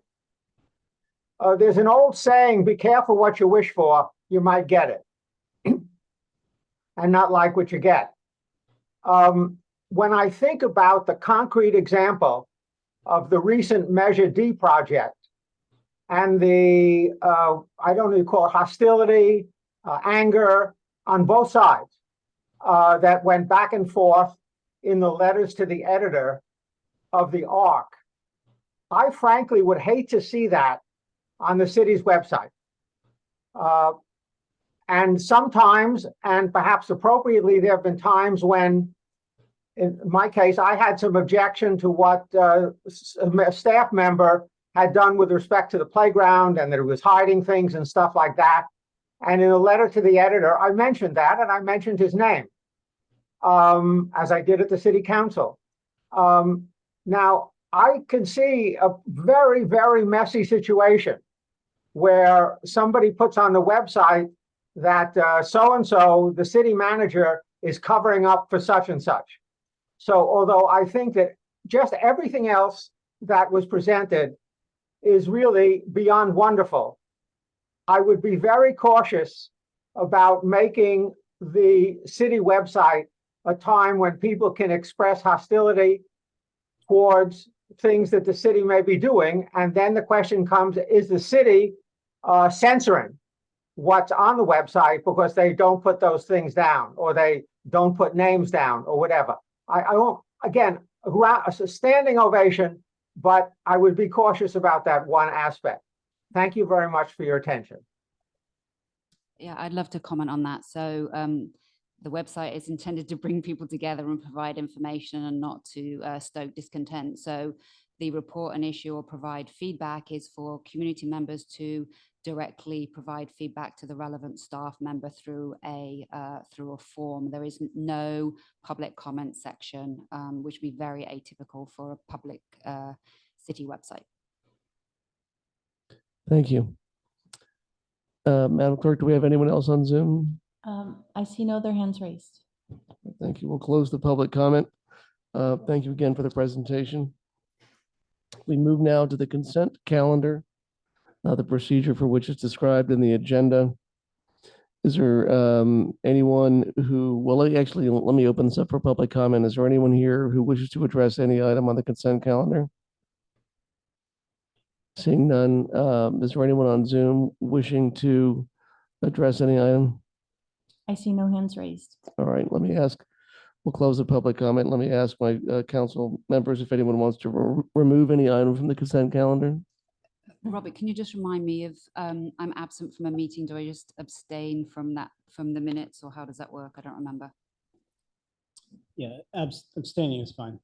There's an old saying, be careful what you wish for, you might get it. And not like what you get. When I think about the concrete example of the recent Measure D project and the, I don't even call it hostility, anger on both sides that went back and forth in the letters to the editor of the ARC, I frankly would hate to see that on the city's website. And sometimes, and perhaps appropriately, there have been times when, in my case, I had some objection to what a staff member had done with respect to the playground and that it was hiding things and stuff like that. And in a letter to the editor, I mentioned that, and I mentioned his name, as I did at the city council. Now, I can see a very, very messy situation where somebody puts on the website that so-and-so, the city manager, is covering up for such and such. So although I think that just everything else that was presented is really beyond wonderful, I would be very cautious about making the city website a time when people can express hostility towards things that the city may be doing. And then the question comes, is the city censoring what's on the website because they don't put those things down or they don't put names down or whatever? I won't, again, a standing ovation, but I would be cautious about that one aspect. Thank you very much for your attention. Yeah, I'd love to comment on that. So the website is intended to bring people together and provide information and not to stoke discontent. So the report and issue or provide feedback is for community members to directly provide feedback to the relevant staff member through a form. There is no public comment section, which would be very atypical for a public city website. Thank you. Madam Clerk, do we have anyone else on Zoom? I see no other hands raised. Thank you. We'll close the public comment. Thank you again for the presentation. We move now to the consent calendar, the procedure for which is described in the agenda. Is there anyone who, well, actually, let me open this up for public comment. Is there anyone here who wishes to address any item on the consent calendar? Seeing none, is there anyone on Zoom wishing to address any item? I see no hands raised. All right, let me ask, we'll close the public comment. Let me ask my council members if anyone wants to remove any item from the consent calendar. Robert, can you just remind me if I'm absent from a meeting, do I just abstain from the minutes, or how does that work? I don't remember. Yeah, abstaining is fine.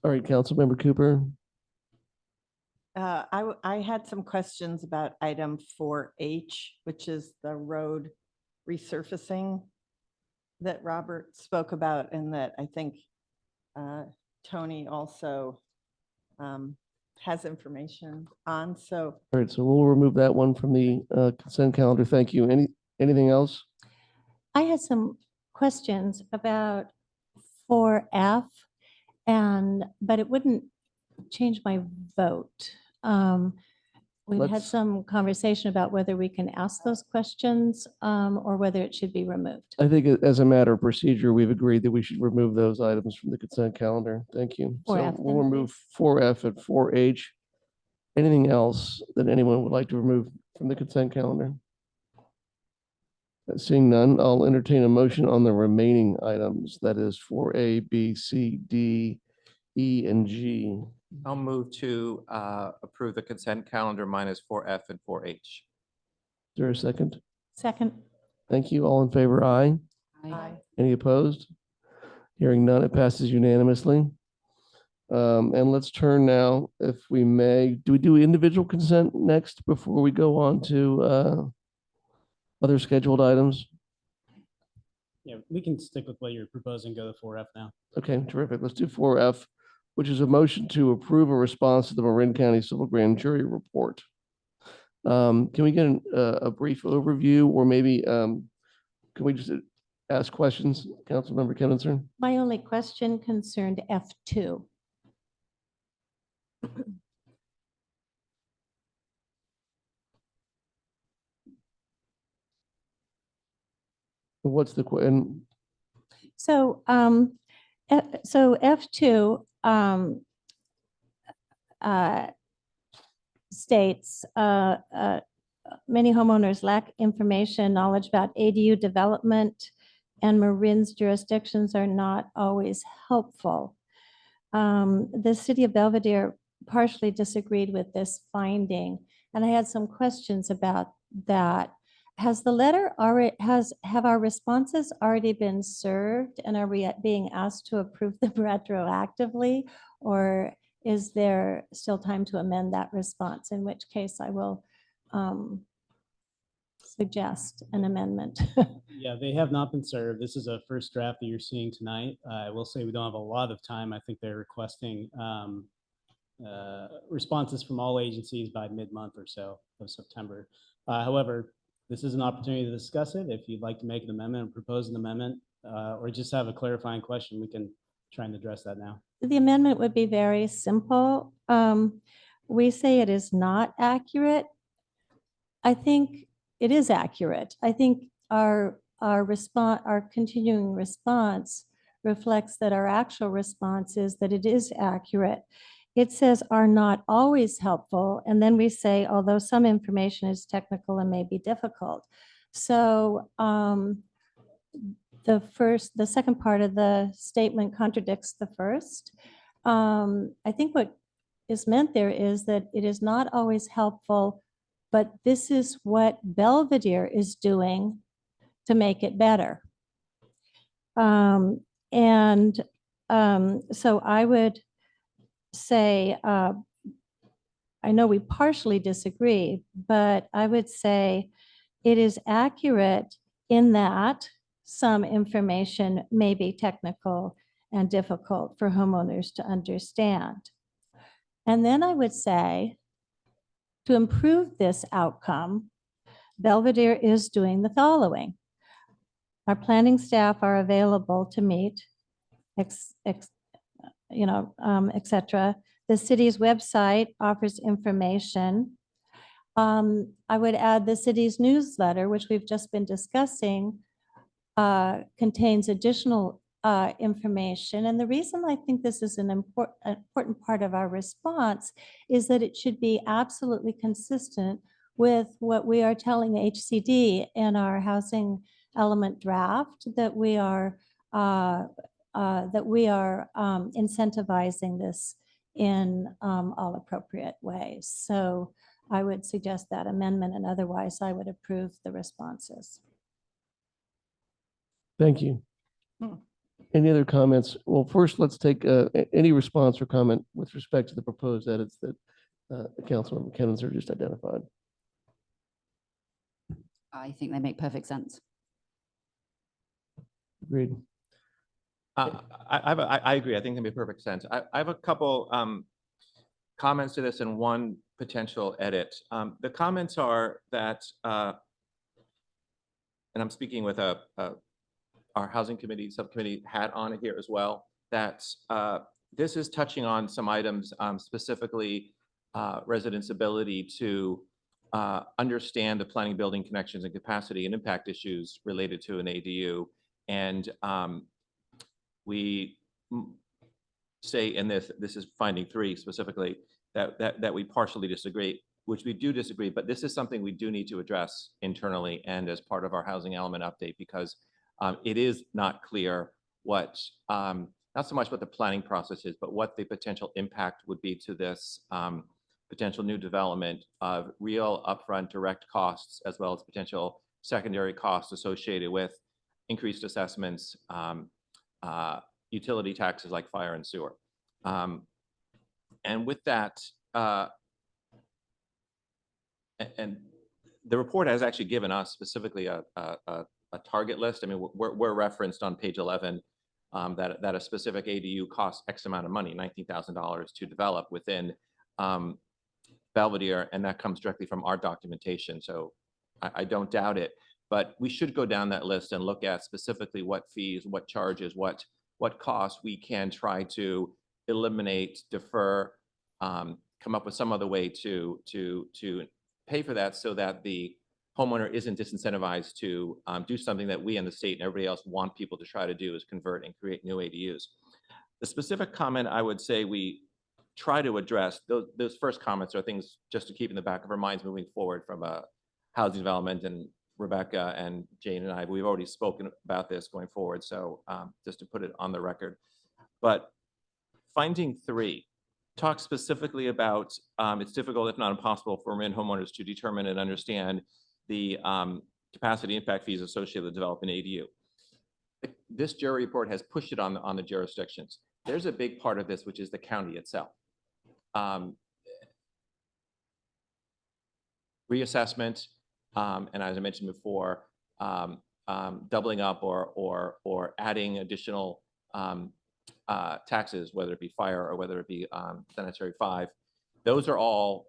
All right, Councilmember Cooper. I had some questions about item 4H, which is the road resurfacing that Robert spoke about and that I think Tony also has information on. So, All right, so we'll remove that one from the consent calendar. Thank you. Anything else? I had some questions about 4F, but it wouldn't change my vote. We've had Let's- some conversation about whether we can ask those questions or whether it should be removed. I think as a matter of procedure, we've agreed that we should remove those items from the consent calendar. Thank you. So 4F we'll then, remove 4F and 4H. Anything else that anyone would like to remove from the consent calendar? Seeing none, I'll entertain a motion on the remaining items. That is 4A, B, C, D, E, and G. I'll move to approve the consent calendar minus 4F and 4H. Is there a second? Second, Thank you. All in favor, aye. Aye. Any opposed? Hearing none, it passes unanimously. And let's turn now, if we may, do we do individual consent next before we go on to other scheduled items? Yeah, we can stick with what you're proposing, go to 4F now. Okay, terrific. Let's do 4F, which is a motion to approve a response to the Marin County Civil Grand Jury Report. Can we get a brief overview, or maybe can we just ask questions, Councilmember Kevin? My only question concerned F2. What's the question? So, so F2 states many homeowners lack information, knowledge about ADU development, and Marin's jurisdictions are not always helpful. The city of Belvedere partially disagreed with this finding, and I had some questions about that. Has the letter already, have our responses already been served, and are we being asked to approve them retroactively? Or is there still time to amend that response? In which case I will suggest an amendment. Yeah, they have not been served. This is a first draft that you're seeing tonight. I will say we don't have a lot of time. I think they're requesting responses from all agencies by mid-month or so of September. However, this is an opportunity to discuss it. If you'd like to make an amendment or propose an amendment, or just have a clarifying question, we can try and address that now. The amendment would be very simple. We say it is not accurate. I think it is accurate. I think our response, our continuing response reflects that our actual response is that it is accurate. It says are not always helpful. And then we say, although some information is technical and may be difficult. So the second part of the statement contradicts the first. I think what is meant there is that it is not always helpful, but this is what Belvedere is doing to make it better. So I would say, I know we partially disagree, but I would say it is accurate in that some information may be technical and difficult for homeowners to understand. And then I would say, to improve this outcome, Belvedere is doing the following. Our planning staff are available to meet, et cetera. The city's website offers information. I would add the city's newsletter, which we've just been discussing, contains additional information. And the reason I think this is an important part of our response is that it should be absolutely consistent with what we are telling HCD in our housing element draft, that we are incentivizing this in all appropriate ways. So I would suggest that amendment, and otherwise I would approve the responses. Thank you. Any other comments? Well, first, let's take any response or comment with respect to the proposed edits that Councilmember Kevin just identified. I think they make perfect sense. Agreed. I agree. I think they make perfect sense. I have a couple comments to this and one potential edit. The comments are that, and I'm speaking with our housing committee subcommittee hat on here as well, that this is touching on some items, specifically residents' ability to understand the planning, building connections and capacity and impact issues related to an ADU. And we say in this is finding 3 specifically, that we partially disagree, which we do disagree, but this is something we do need to address internally and as part of our housing element update, because it is not clear what, not so much what the planning process is, but what the potential impact would be to this potential new development of real upfront direct costs, as well as potential secondary costs associated with increased assessments, utility taxes like fire and sewer. And with that, and the report has actually given us specifically a target list. I mean, we're referenced on page 11 that a specific ADU costs X amount of money, $19,000 to develop within Belvedere, and that comes directly from our documentation. So I don't doubt it, but we should go down that list and look at specifically what fees, what charges, what costs we can try to eliminate, defer, come up with some other way to pay for that so that the homeowner isn't disincentivized to do something that we in the state and everybody else want people to try to do, is convert and create new ADUs. The specific comment I would say we try to address, those first comments are things just to keep in the back of our minds moving forward from a housing development, and Rebecca and Jane and I, we've already spoken about this going forward. So just to put it on the record. But finding 3 talks specifically about it's difficult, if not impossible, for Marin homeowners to determine and understand the capacity impact fees associated with developing an ADU. This jury report has pushed it on the jurisdictions. There's a big part of this, which is the county itself. Reassessment, and as I mentioned before, doubling up or adding additional taxes, whether it be fire or whether it be sanitary 5, those are all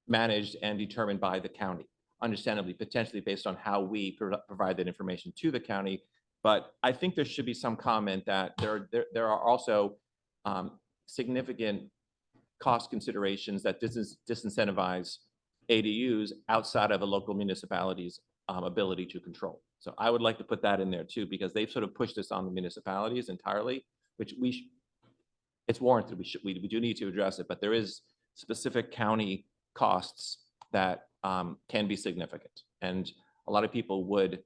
managed and determined by the county, understandably, potentially based on how we provide that information to the county. But I think there should be some comment that there are also significant cost considerations that disincentivize ADUs outside of a local municipality's ability to control. So I would like to put that in there too, because they've sort of pushed this on the municipalities entirely, which it's warranted. We do need to address it, but there is specific county costs that can be significant. And a lot of people would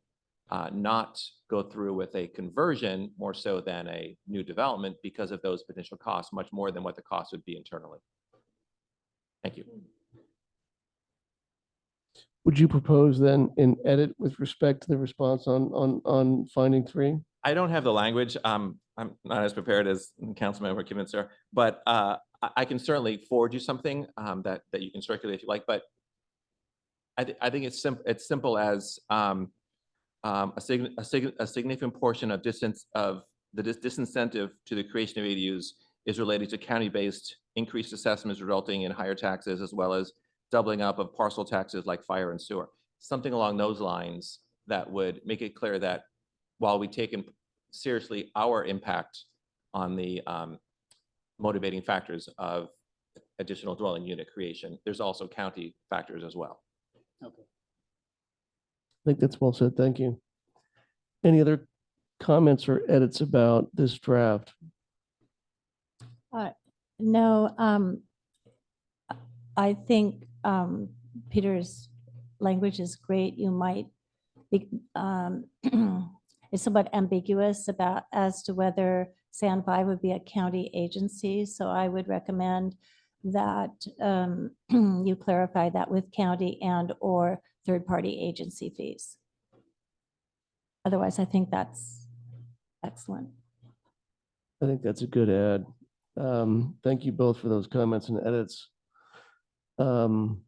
not go through with a conversion more so than a new development because of those potential costs, much more than what the cost would be internally. Thank you. Would you propose then an edit with respect to the response on finding 3? I don't have the language. I'm not as prepared as Councilmember Kivitz, but I can certainly forward you something that you can circulate if you like. But I think it's simple as a significant portion of the disincentive to the creation of ADUs is related to county-based increased assessments resulting in higher taxes, as well as doubling up of parcel taxes like fire and sewer. Something along those lines that would make it clear that while we take seriously our impact on the motivating factors of additional dwelling unit creation, there's also county factors as well. Okay. I think that's well said. Thank you. Any other comments or edits about this draft? No, I think Peter's language is great. You might be, it's somewhat ambiguous as to whether SAN 5 would be a county agency. So I would recommend that you clarify that with county and or third-party agency fees. Otherwise, I think that's excellent. I think that's a good add. Thank you both for those comments and edits. I'm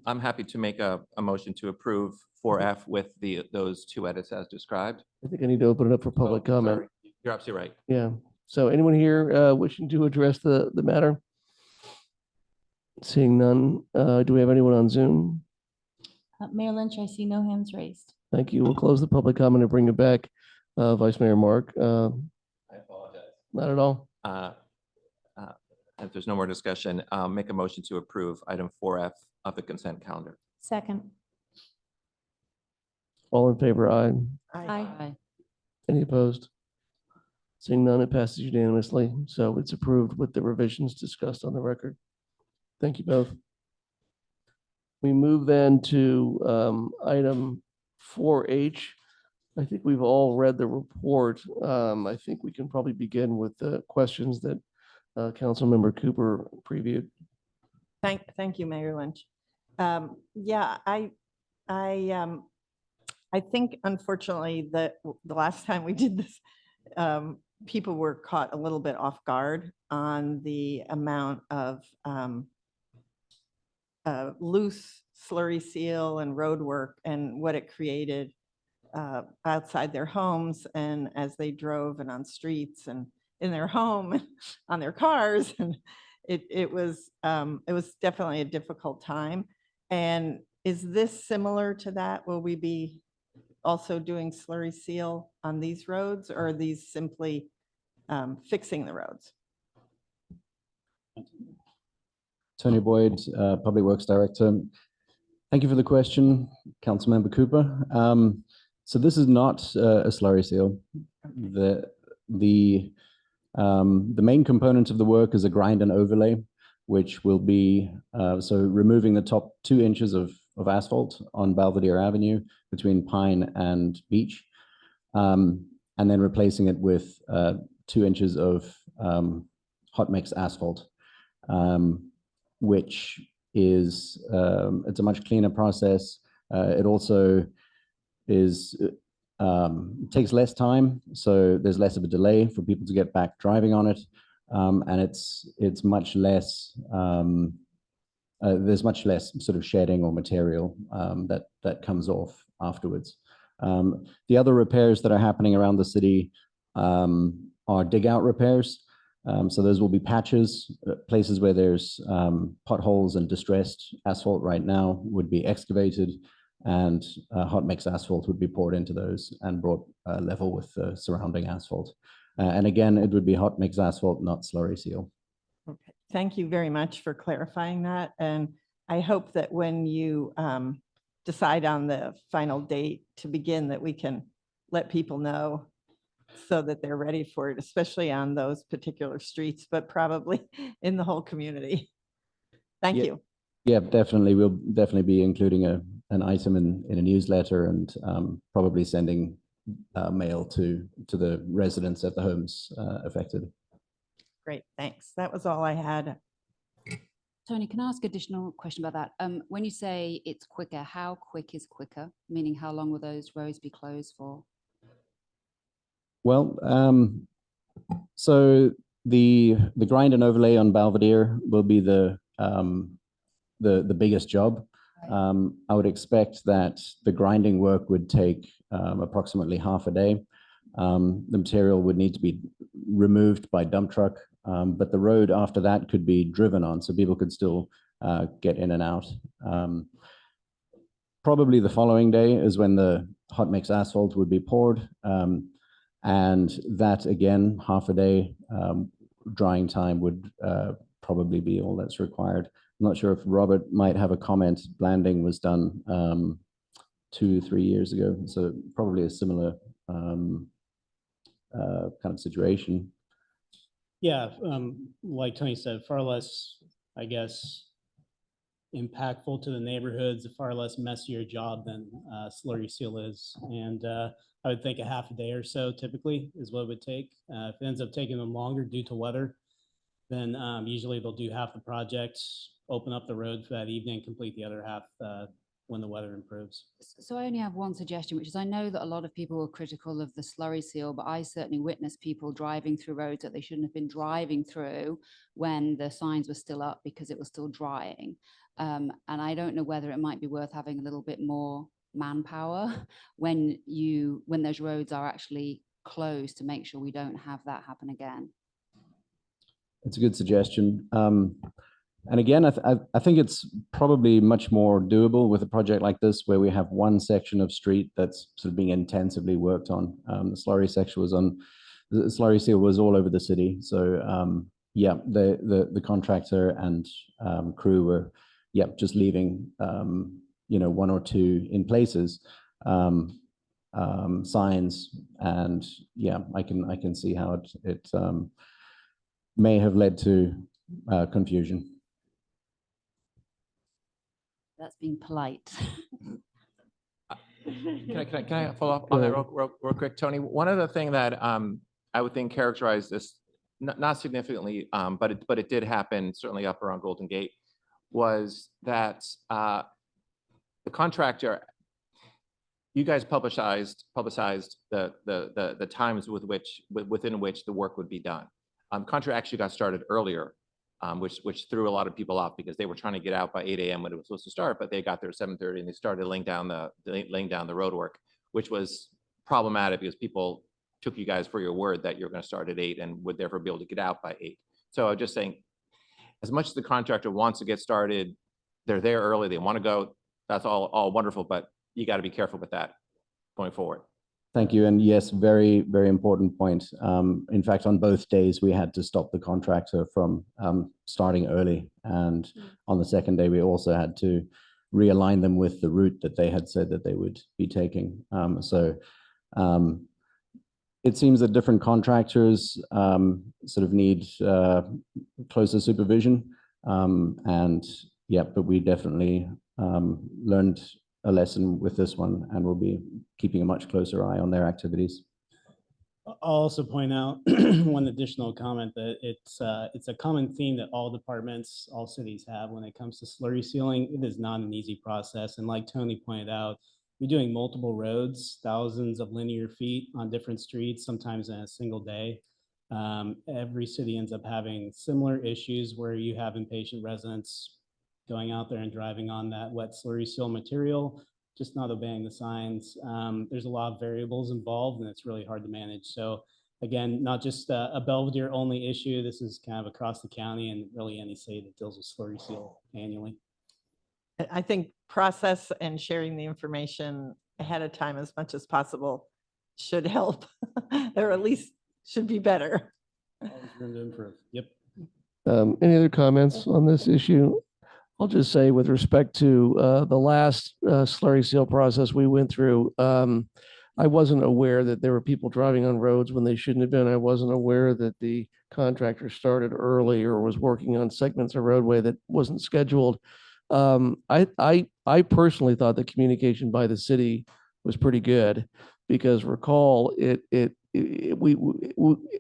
happy to make a motion to approve 4F with those 2 edits as described. I think I need to open it up for public comment. Sorry. You're absolutely right. Yeah. So anyone here wishing to address the matter? Seeing none, do we have anyone on Zoom? Mayor Lynch, I see no hands raised. Thank you. We'll close the public comment and bring it back. Vice Mayor Mark. I apologize. Not at all. If there's no more discussion, make a motion to approve item 4F of the consent calendar. Second. All in favor, aye. Aye. Any opposed? Seeing none, it passes unanimously. So it's approved with the revisions discussed on the record. Thank you both. We move then to item 4H. I think we've all read the report. I think we can probably begin with the questions that Councilmember Cooper previewed. Thank you, Mayor Lynch. Yeah, I think unfortunately that the last time we did this, people were caught a little bit off guard on the amount of loose slurry seal and road work and what it created outside their homes and as they drove and on streets and in their home, on their cars. And it was definitely a difficult time. And is this similar to that? Will we be also doing slurry seal on these roads, or are these simply fixing the roads? Tony Boyd, Public Works Director. Thank you for the question, Councilmember Cooper. So this is not a slurry seal. The main component of the work is a grind and overlay, which will be so removing the top 2 inches of asphalt on Belvedere Avenue between Pine and Beach, and then replacing it with 2 inches of hot mix asphalt, which is it's a much cleaner process. It also is takes less time, so there's less of a delay for people to get back driving on it, and it's much less. There's much less sort of shedding or material that comes off afterwards. The other repairs that are happening around the city are dig out repairs. So those will be patches, places where there's potholes and distressed asphalt right now would be excavated, and hot mix asphalt would be poured into those and brought level with the surrounding asphalt. And again, it would be hot mix asphalt, not slurry seal. Okay, thank you very much for clarifying that. And I hope that when you decide on the final date to begin, that we can let people know so that they're ready for it, especially on those particular streets, but probably in the whole community. Thank you. Yeah, definitely. We'll definitely be including an item in a newsletter, and probably sending mail to the residents at the homes affected. Great, thanks. That was all I had. Tony, can I ask additional question about that? When you say it's quicker, how quick is quicker? Meaning how long will those roads be closed for? Well, so the grind and overlay on Belvedere will be the biggest job. I would expect that the grinding work would take approximately half a day. The material would need to be removed by dump truck, but the road after that could be driven on, so people could still get in and out. Probably the following day is when the hot mix asphalt would be poured, and that again, half a day drying time would probably be all that's required. I'm not sure if Robert might have a comment. Blanding was done 2-3 years ago, so probably a similar kind of situation. Yeah, like Tony said, far less, I guess, impactful to the neighborhoods, a far less messier job than slurry seal is. And I would think a half a day or so typically is what it would take. If it ends up taking them longer due to weather, then usually they'll do half the project, open up the road for that evening, complete the other half when the weather improves. So I only have one suggestion, which is I know that a lot of people were critical of the slurry seal, but I certainly witnessed people driving through roads that they shouldn't have been driving through when the signs were still up because it was still drying. And I don't know whether it might be worth having a little bit more manpower when those roads are actually closed to make sure we don't have that happen again. It's a good suggestion. And again, I think it's probably much more doable with a project like this, where we have one section of street that's sort of being intensively worked on. The slurry section was on, the slurry seal was all over the city. So yeah, the contractor and crew were, yeah, just leaving, one or two in places, signs, and yeah, I can see how it may have led to confusion. That's being polite. Can I follow up on that real quick, Tony? One other thing that I would think characterized this, not significantly, but it did happen certainly up around Golden Gate, was that the contractor, you guys publicized the times within which the work would be done. Contract actually got started earlier, which threw a lot of people off because they were trying to get out by 8 a.m. when it was supposed to start, but they got there at 7:30 and they started laying down the road work, which was problematic because people took you guys for your word that you're going to start at 8 and would therefore be able to get out by 8. So I'm just saying, as much as the contractor wants to get started, they're there early, they want to go, that's all wonderful, but you got to be careful with that going forward. Thank you. And yes, very, very important point. In fact, on both days, we had to stop the contractor from starting early. And on the second day, we also had to realign them with the route that they had said that they would be taking. It seems that different contractors sort of need closer supervision. But we definitely learned a lesson with this one, and we'll be keeping a much closer eye on their activities. I'll also point out one additional comment that it's a common theme that all departments, all cities have when it comes to slurry sealing. It is not an easy process. And like Tony pointed out, you're doing multiple roads, thousands of linear feet on different streets, sometimes in a single day. Every city ends up having similar issues where you have impatient residents going out there and driving on that wet slurry seal material, just not obeying the signs. There's a lot of variables involved and it's really hard to manage. So again, not just a Belvedere only issue, this is kind of across the county and really any city that deals with slurry seal annually. I think process and sharing the information ahead of time as much as possible should help, or at least should be better. Always room to improve. Yep. Any other comments on this issue? I'll just say with respect to the last slurry seal process we went through, I wasn't aware that there were people driving on roads when they shouldn't have been. I wasn't aware that the contractor started early or was working on segments of roadway that wasn't scheduled. I personally thought the communication by the city was pretty good because recall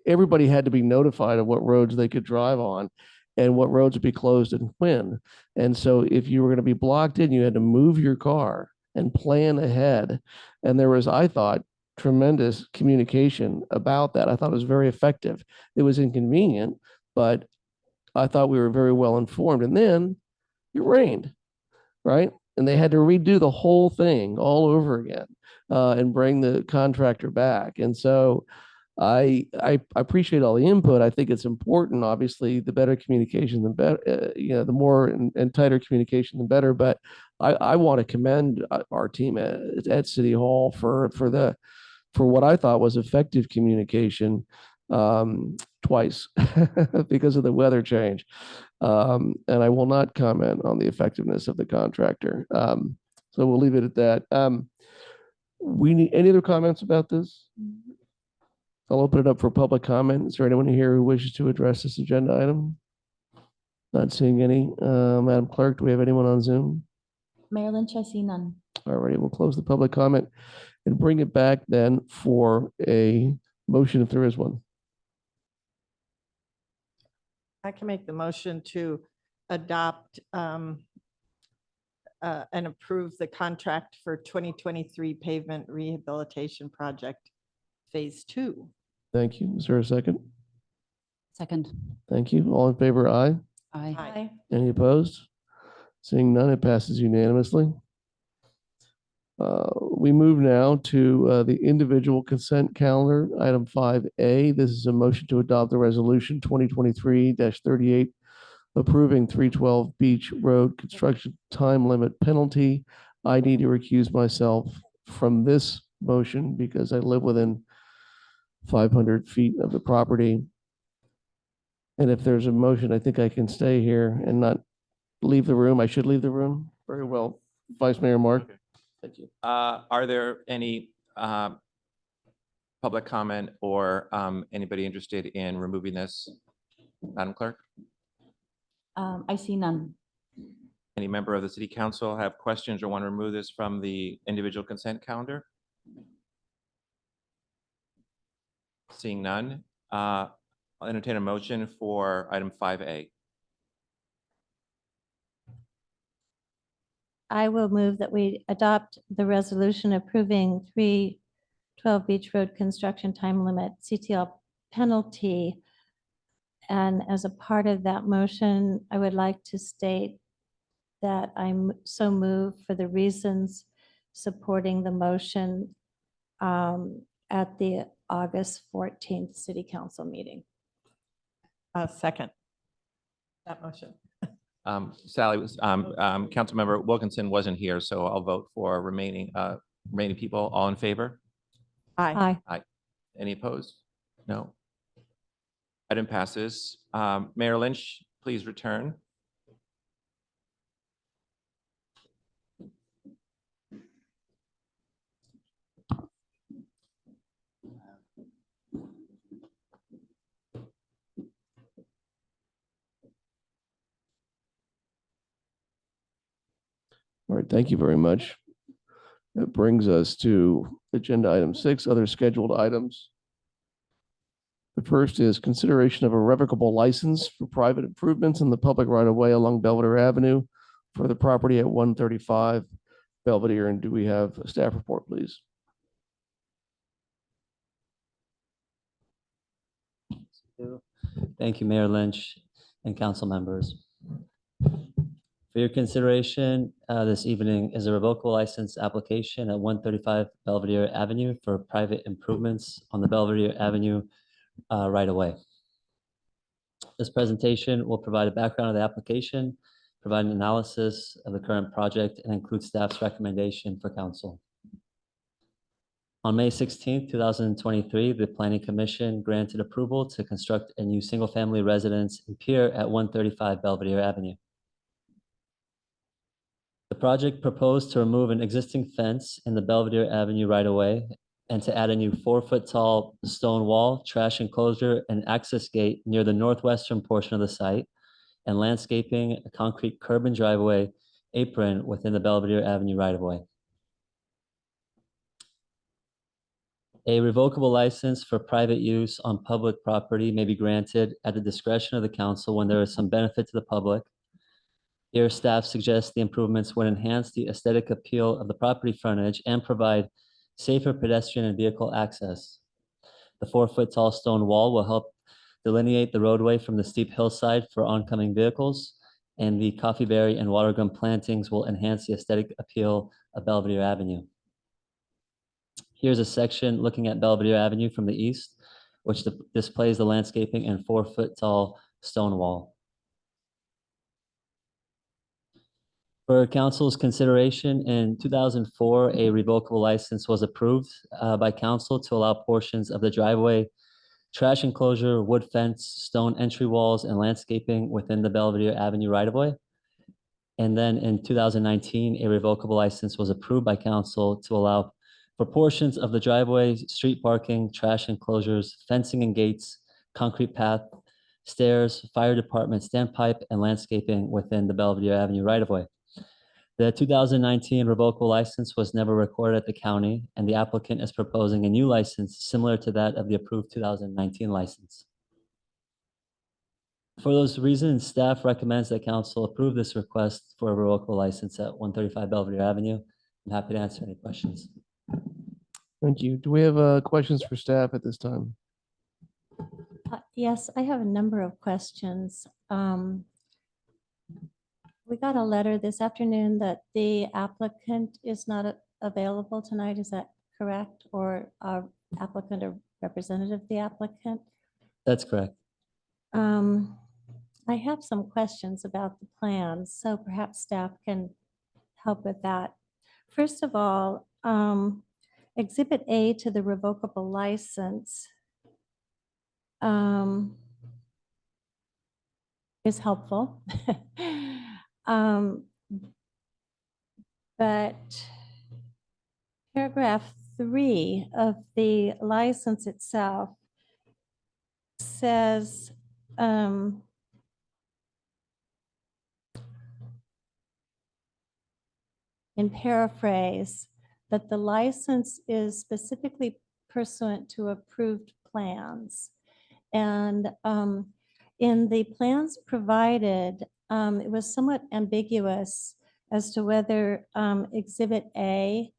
everybody had to be notified of what roads they could drive on and what roads would be closed and when. And so if you were going to be blocked in, you had to move your car and plan ahead. And there was, I thought, tremendous communication about that. I thought it was very effective. It was inconvenient, but I thought we were very well informed. And then it rained, right? And they had to redo the whole thing all over again and bring the contractor back. And so I appreciate all the input. I think it's important. Obviously, the better communication, the better. The more and tighter communication, the better. But I want to commend our team at City Hall for what I thought was effective communication twice because of the weather change. And I will not comment on the effectiveness of the contractor. So we'll leave it at that. We need any other comments about this? I'll open it up for public comment. Is there anyone here who wishes to address this agenda item? Not seeing any. Madam Clerk, do we have anyone on Zoom? Mayor Lynch, I see none. All righty, we'll close the public comment and bring it back then for a motion if there is one. I can make the motion to adopt and approve the contract for 2023 pavement rehabilitation project phase 2. Thank you. Is there a second? Second. Thank you. All in favor, aye. Aye. Any opposed? Seeing none, it passes unanimously. We move now to the individual consent calendar, item 5A. This is a motion to adopt the resolution 2023-38 approving 312 Beach Road construction time limit penalty. I need to recuse myself from this motion because I live within 500 feet of the property. And if there's a motion, I think I can stay here and not leave the room. I should leave the room. Very well. Vice Mayor Mark. Okay. Thank you. Are there any public comment or anybody interested in removing this? Madam Clerk? I see none. Any member of the City Council have questions or want to remove this from the individual consent calendar? Seeing none, I'll entertain a motion for item 5A. I will move that we adopt the resolution approving 312 Beach Road construction time limit CTL penalty. And as a part of that motion, I would like to state that I'm so moved for the reasons supporting the motion at the August 14th City Council meeting. Second. That motion. Sally was, Councilmember Wilkinson wasn't here, so I'll vote for remaining people. All in favor? Aye. Aye. Any opposed? No. Item passes. Mayor Lynch, please return. All right, thank you very much. That brings us to agenda item 6, other scheduled items. The first is consideration of a revocable license for private improvements in the public right-of-way along Belvedere Avenue for the property at 135 Belvedere. And do we have a staff report, please? Thank you, Mayor Lynch and council members. For your consideration this evening is a revocable license application at 135 Belvedere Avenue for private improvements on the Belvedere Avenue right away. This presentation will provide a background of the application, provide an analysis of the current project, and include staff's recommendation for council. On May 16th, 2023, the Planning Commission granted approval to construct a new single-family residence and pier at 135 Belvedere Avenue. The project proposed to remove an existing fence in the Belvedere Avenue right-of-way and to add a new 4-foot-tall stone wall, trash enclosure, and access gate near the northwestern portion of the site, and landscaping, a concrete curb and driveway apron within the Belvedere Avenue right-of-way. A revocable license for private use on public property may be granted at the discretion of the council when there is some benefit to the public. Here, staff suggests the improvements would enhance the aesthetic appeal of the property frontage and provide safer pedestrian and vehicle access. The 4-foot-tall stone wall will help delineate the roadway from the steep hillside for oncoming vehicles, and the coffeeberry and watergum plantings will enhance the aesthetic appeal of Belvedere Avenue. Here's a section looking at Belvedere Avenue from the east, which displays the landscaping and 4-foot-tall stone wall. For council's consideration, in 2004, a revocable license was approved by council to allow portions of the driveway, trash enclosure, wood fence, stone entry walls, and landscaping within the Belvedere Avenue right-of-way. And then in 2019, a revocable license was approved by council to allow for portions of the driveway, street parking, trash enclosures, fencing and gates, concrete path, stairs, fire department standpipe, and landscaping within the Belvedere Avenue right-of-way. The 2019 revocable license was never recorded at the county, and the applicant is proposing a new license similar to that of the approved 2019 license. For those reasons, staff recommends that council approve this request for a revocable license at 135 Belvedere Avenue. I'm happy to answer any questions. Thank you. Do we have questions for staff at this time? Yes, I have a number of questions. We got a letter this afternoon that the applicant is not available tonight. Is that correct? Or applicant or representative of the applicant? That's correct. I have some questions about the plans, so perhaps staff can help with that. First of all, Exhibit A to the revocable license is helpful. But paragraph 3 of the license itself says in paraphrase that the license is specifically pursuant to approved plans. And in the plans provided, it was somewhat ambiguous as to whether Exhibit A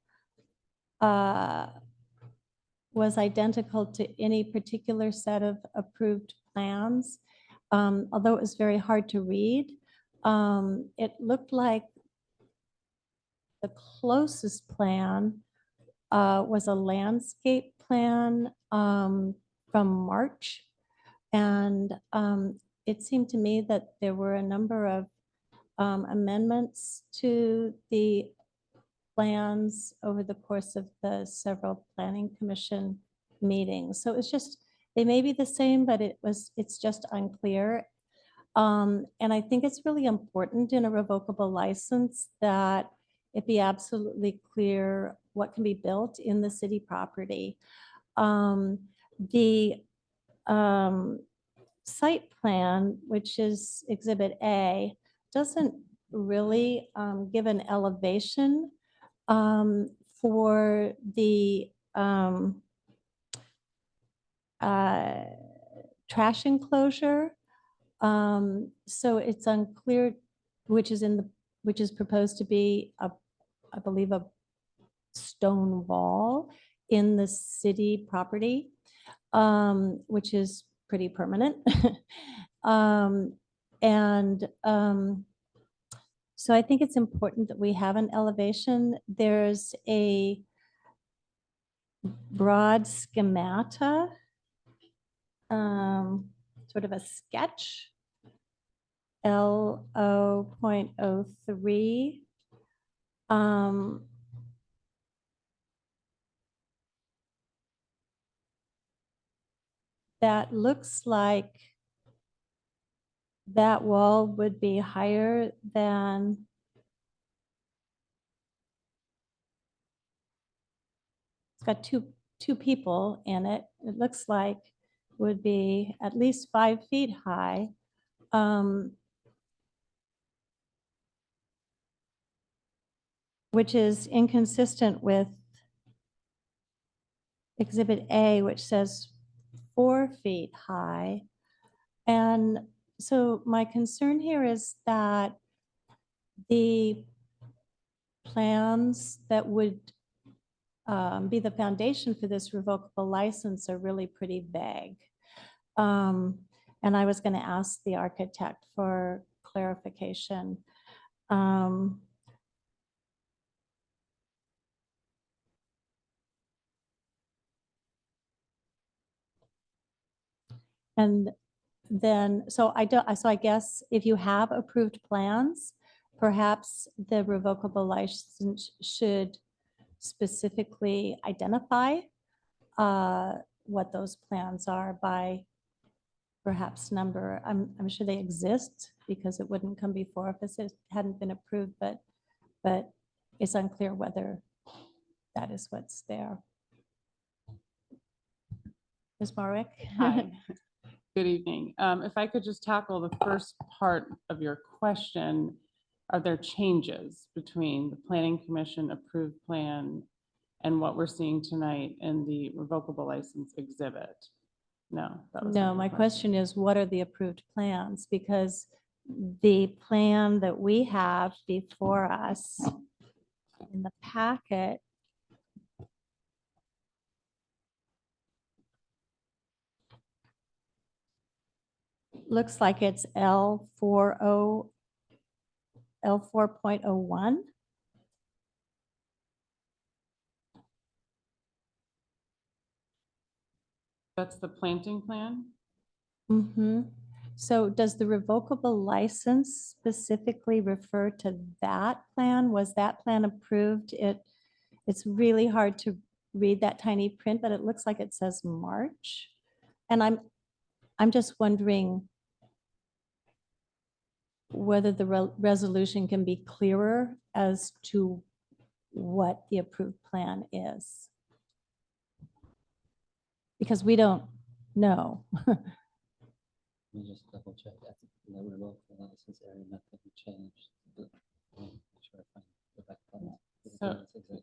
was identical to any particular set of approved plans. Although it was very hard to read, it looked like the closest plan was a landscape plan from March. And it seemed to me that there were a number of amendments to the plans over the course of the several planning commission meetings. So it's just, they may be the same, but it's just unclear. And I think it's really important in a revocable license that it be absolutely clear what can be built in the city property. The site plan, which is Exhibit A, doesn't really give an elevation for the trash enclosure. So it's unclear which is proposed to be I believe a stone wall in the city property, which is pretty permanent. So I think it's important that we have an elevation. There's a broad schemata, sort of a sketch, LO.03. That looks like that wall would be higher than it's got two people in it. It looks like would be at least 5 feet high. Which is inconsistent with Exhibit A, which says 4 feet high. And so my concern here is that the plans that would be the foundation for this revocable license are really pretty vague. And I was going to ask the architect for clarification. And then, so I guess if you have approved plans, perhaps the revocable license should specifically identify what those plans are by perhaps number. I'm sure they exist because it wouldn't come before if it hadn't been approved, but it's unclear whether that is what's there. Ms. Marwick? Hi. Good evening. If I could just tackle the first part of your question, are there changes between the Planning Commission approved plan and what we're seeing tonight in the revocable license exhibit? No. That was No, my question is, what are the approved plans? Because the plan that we have before us in the packet looks like it's L4.01. That's the planting plan? Mm-hmm. So does the revocable license specifically refer to that plan? Was that plan approved? It's really hard to read that tiny print, but it looks like it says March. And I'm just wondering whether the resolution can be clearer as to what the approved plan is. Because we don't know. Let me just double check. I think the revocable license area method changed. But I'll make sure I find the back button. It's exactly the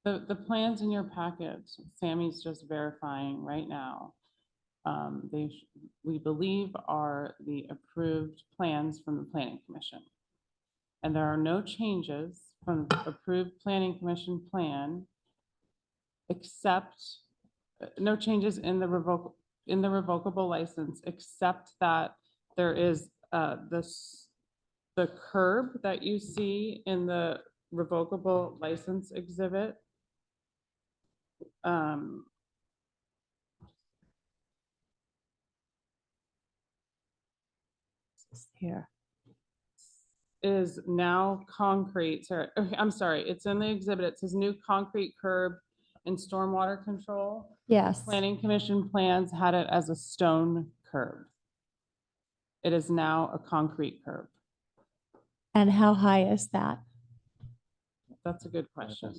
same. The plans in your packet, Sammy's just verifying right now. We believe are the approved plans from the Planning Commission. and there are no changes from the approved planning commission plan, except, no changes in the revocable license, except that there is the curb that you see in the revocable license exhibit. Here. Is now concrete, sorry, okay, I'm sorry, it's in the exhibit, it says new concrete curb and stormwater control. Yes. Planning commission plans had it as a stone curb. It is now a concrete curb. And how high is that? That's a good question.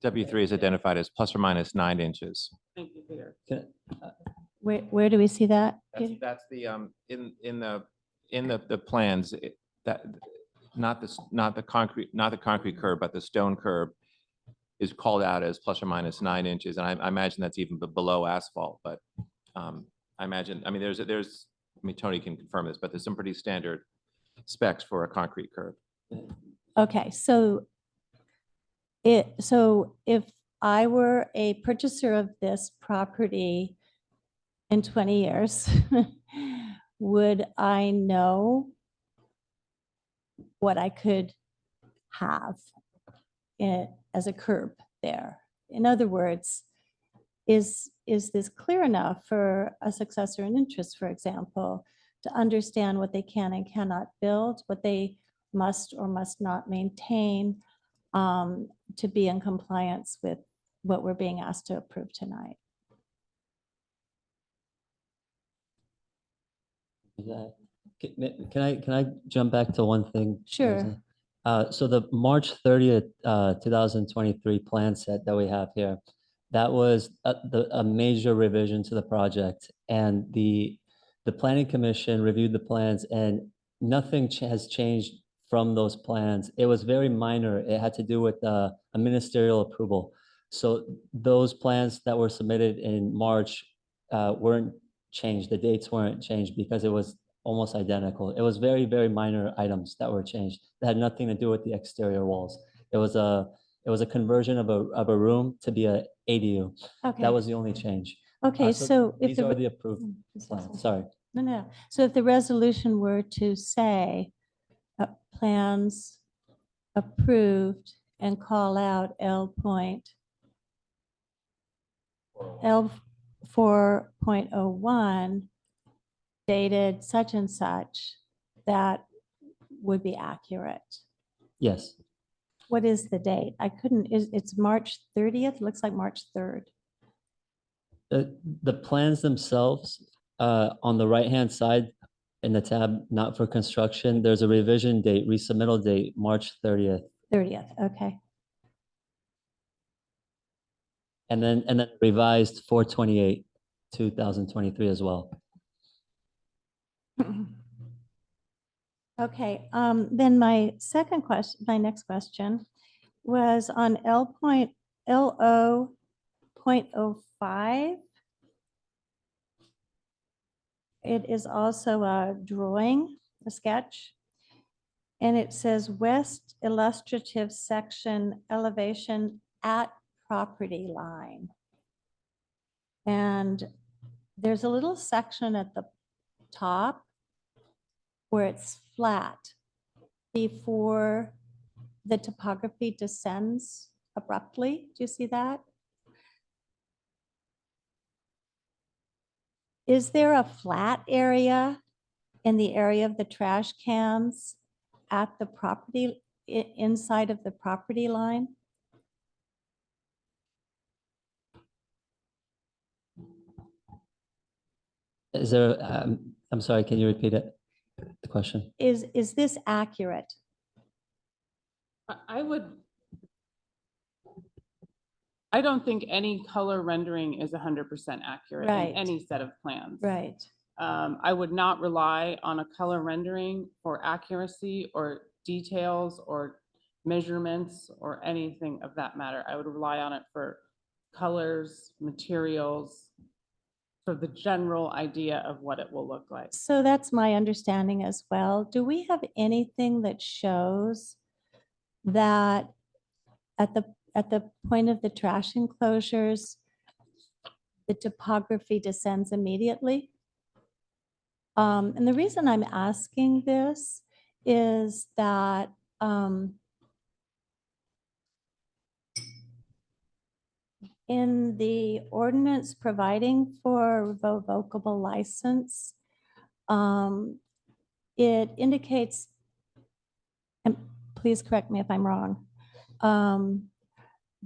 W3 is identified as plus or minus 9 inches. Thank you, Peter. Where do we see that? Peter? That's the, in the plans, that, not the concrete curb, but the stone curb is called out as plus or minus 9 inches. And I imagine that's even below asphalt, but I imagine, I mean, Tony can confirm this, but there's some pretty standard specs for a concrete curb. Okay, so if I were a purchaser of this property in 20 years, would I know what I could have as a curb there? In other words, is this clear enough for a successor in interest, for example, to understand what they can and cannot build, what they must or must not maintain, to be in compliance with what we're being asked to approve tonight? Can I jump back to one thing? Sure. Rosie? So the March 30th, 2023 plan set that we have here, that was a major revision to the project, and the planning commission reviewed the plans, and nothing has changed from those plans. It was very minor. It had to do with a ministerial approval. So those plans that were submitted in March weren't changed. The dates weren't changed because it was almost identical. It was very, very minor items that were changed. That had nothing to do with the exterior walls. It was a conversion of a room to be a ADU. Okay. That was the only change. Okay, so if These the are the approved plans. Sorry. No. So if the resolution were to say plans approved and call out L 4.01 dated such and such, that would be accurate. Yes. What is the date? I couldn't, it's March 30th? Looks like March 3rd. The plans themselves, on the right-hand side in the tab, not for construction, there's a revision date, resubmittal date, March 30th. 30th, okay. And then revised 4/28, 2023 as well. Okay, then my next question was on LO.05. It is also a drawing, a sketch, and it says west illustrative section elevation at property line. And there's a little section at the top where it's flat before the topography descends abruptly. Do you see that? Is there a flat area in the area of the trash cans at the property, inside of the property line? Is there, I'm sorry, can you repeat it? The question? Is this accurate? I don't think any color rendering is 100% accurate Right. in any set of plans. Right. I would not rely on a color rendering for accuracy or details or measurements or anything of that matter. I would rely on it for colors, materials, sort of the general idea of what it will look like. So that's my understanding as well. Do we have anything that shows that at the point of the trash enclosures, the topography descends immediately? And the reason I'm asking this is that in the ordinance providing for revocable license, it indicates, and please correct me if I'm wrong,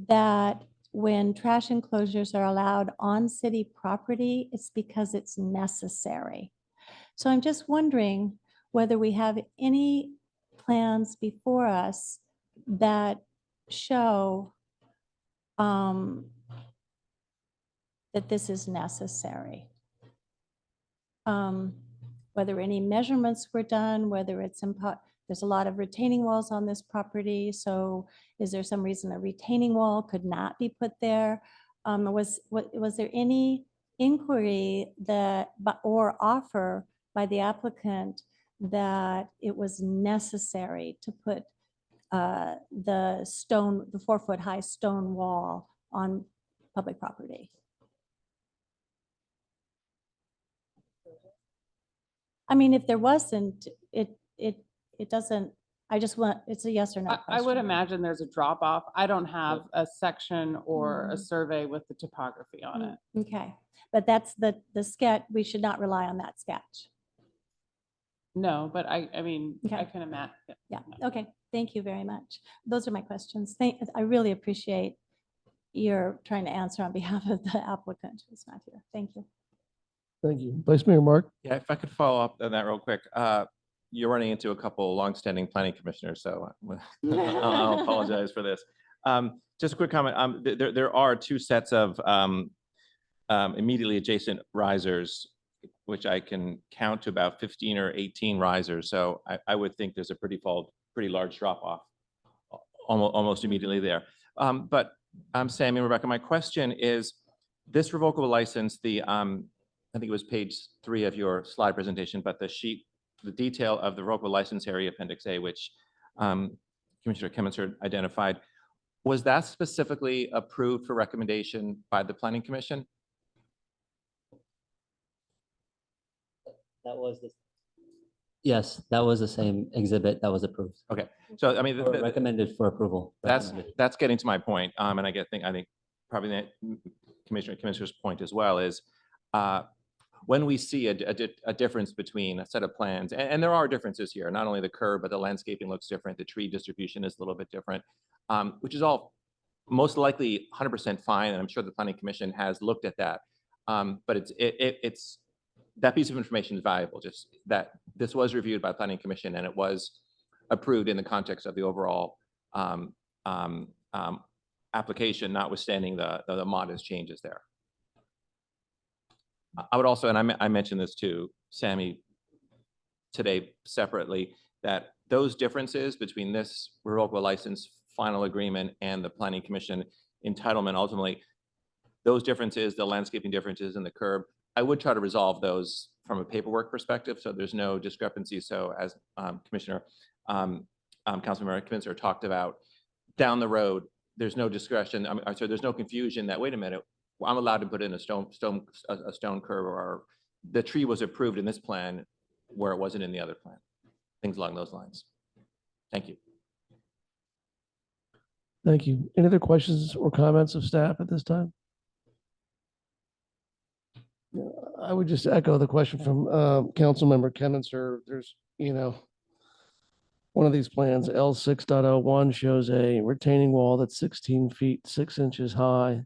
that when trash enclosures are allowed on city property, it's because it's necessary. So I'm just wondering whether we have any plans before us that show that this is necessary. Whether any measurements were done, whether it's there's a lot of retaining walls on this property. So is there some reason a retaining wall could not be put there? Was there any inquiry that, or offer by the applicant that it was necessary to put the 4-foot high stone wall on public property? I mean, if there wasn't, it doesn't, I just want, it's a yes or no I would question. imagine there's a drop off. I don't have a section or a survey with the topography on it. Okay, but that's the sketch. We should not rely on that sketch. No, but I mean, I Okay. can imagine. Yeah, okay, thank you very much. Those are my questions. I really appreciate your trying to answer on behalf of the applicant who's not here. Thank you. Thank you. Vice Mayor Mark? Yeah, if I could follow up on that real quick. You're running into a couple longstanding planning commissioners, so I'll apologize for this. Just a quick comment. There are two sets of immediately adjacent risers, which I can count to about 15 or 18 risers. So I would think there's a pretty large drop off almost immediately there. But Sammy and Rebecca, my question is, this revocable license, I think it was page 3 of your slide presentation, but the detail of the revocable license area, Appendix A, which Commissioner Kemminster identified, was that specifically approved for recommendation by the Planning Commission? That was yes, that was the same exhibit that was approved. Okay, so I mean, Or recommended for approval. Recommended. that's getting to my point, and I think probably the Commissioner Kemminster's point as well is when we see a difference between a set of plans, and there are differences here, not only the curb, but the landscaping looks different, the tree distribution is a little bit different, which is all most likely 100% fine, and I'm sure the Planning Commission has looked at that. But it's that piece of information is valuable, just that this was reviewed by Planning Commission and it was approved in the context of the overall application, notwithstanding the modest changes there. I would also, and I mentioned this to Sammy today separately, that those differences between this revocable license final agreement and the Planning Commission entitlement, ultimately, those differences, the landscaping differences in the curb, I would try to resolve those from a paperwork perspective, so there's no discrepancy. So as Councilmember Kemminster talked about, down the road, there's no discretion. So there's no confusion that, wait a minute, I'm allowed to put in a stone curb, or the tree was approved in this plan where it wasn't in the other plan. Things along those lines. Thank you. Thank you. Any other questions or comments of staff at this time? I would just echo the question from Councilmember Kemminster. There's, one of these plans, L 6.01, shows a retaining wall that's 16 feet, 6 inches high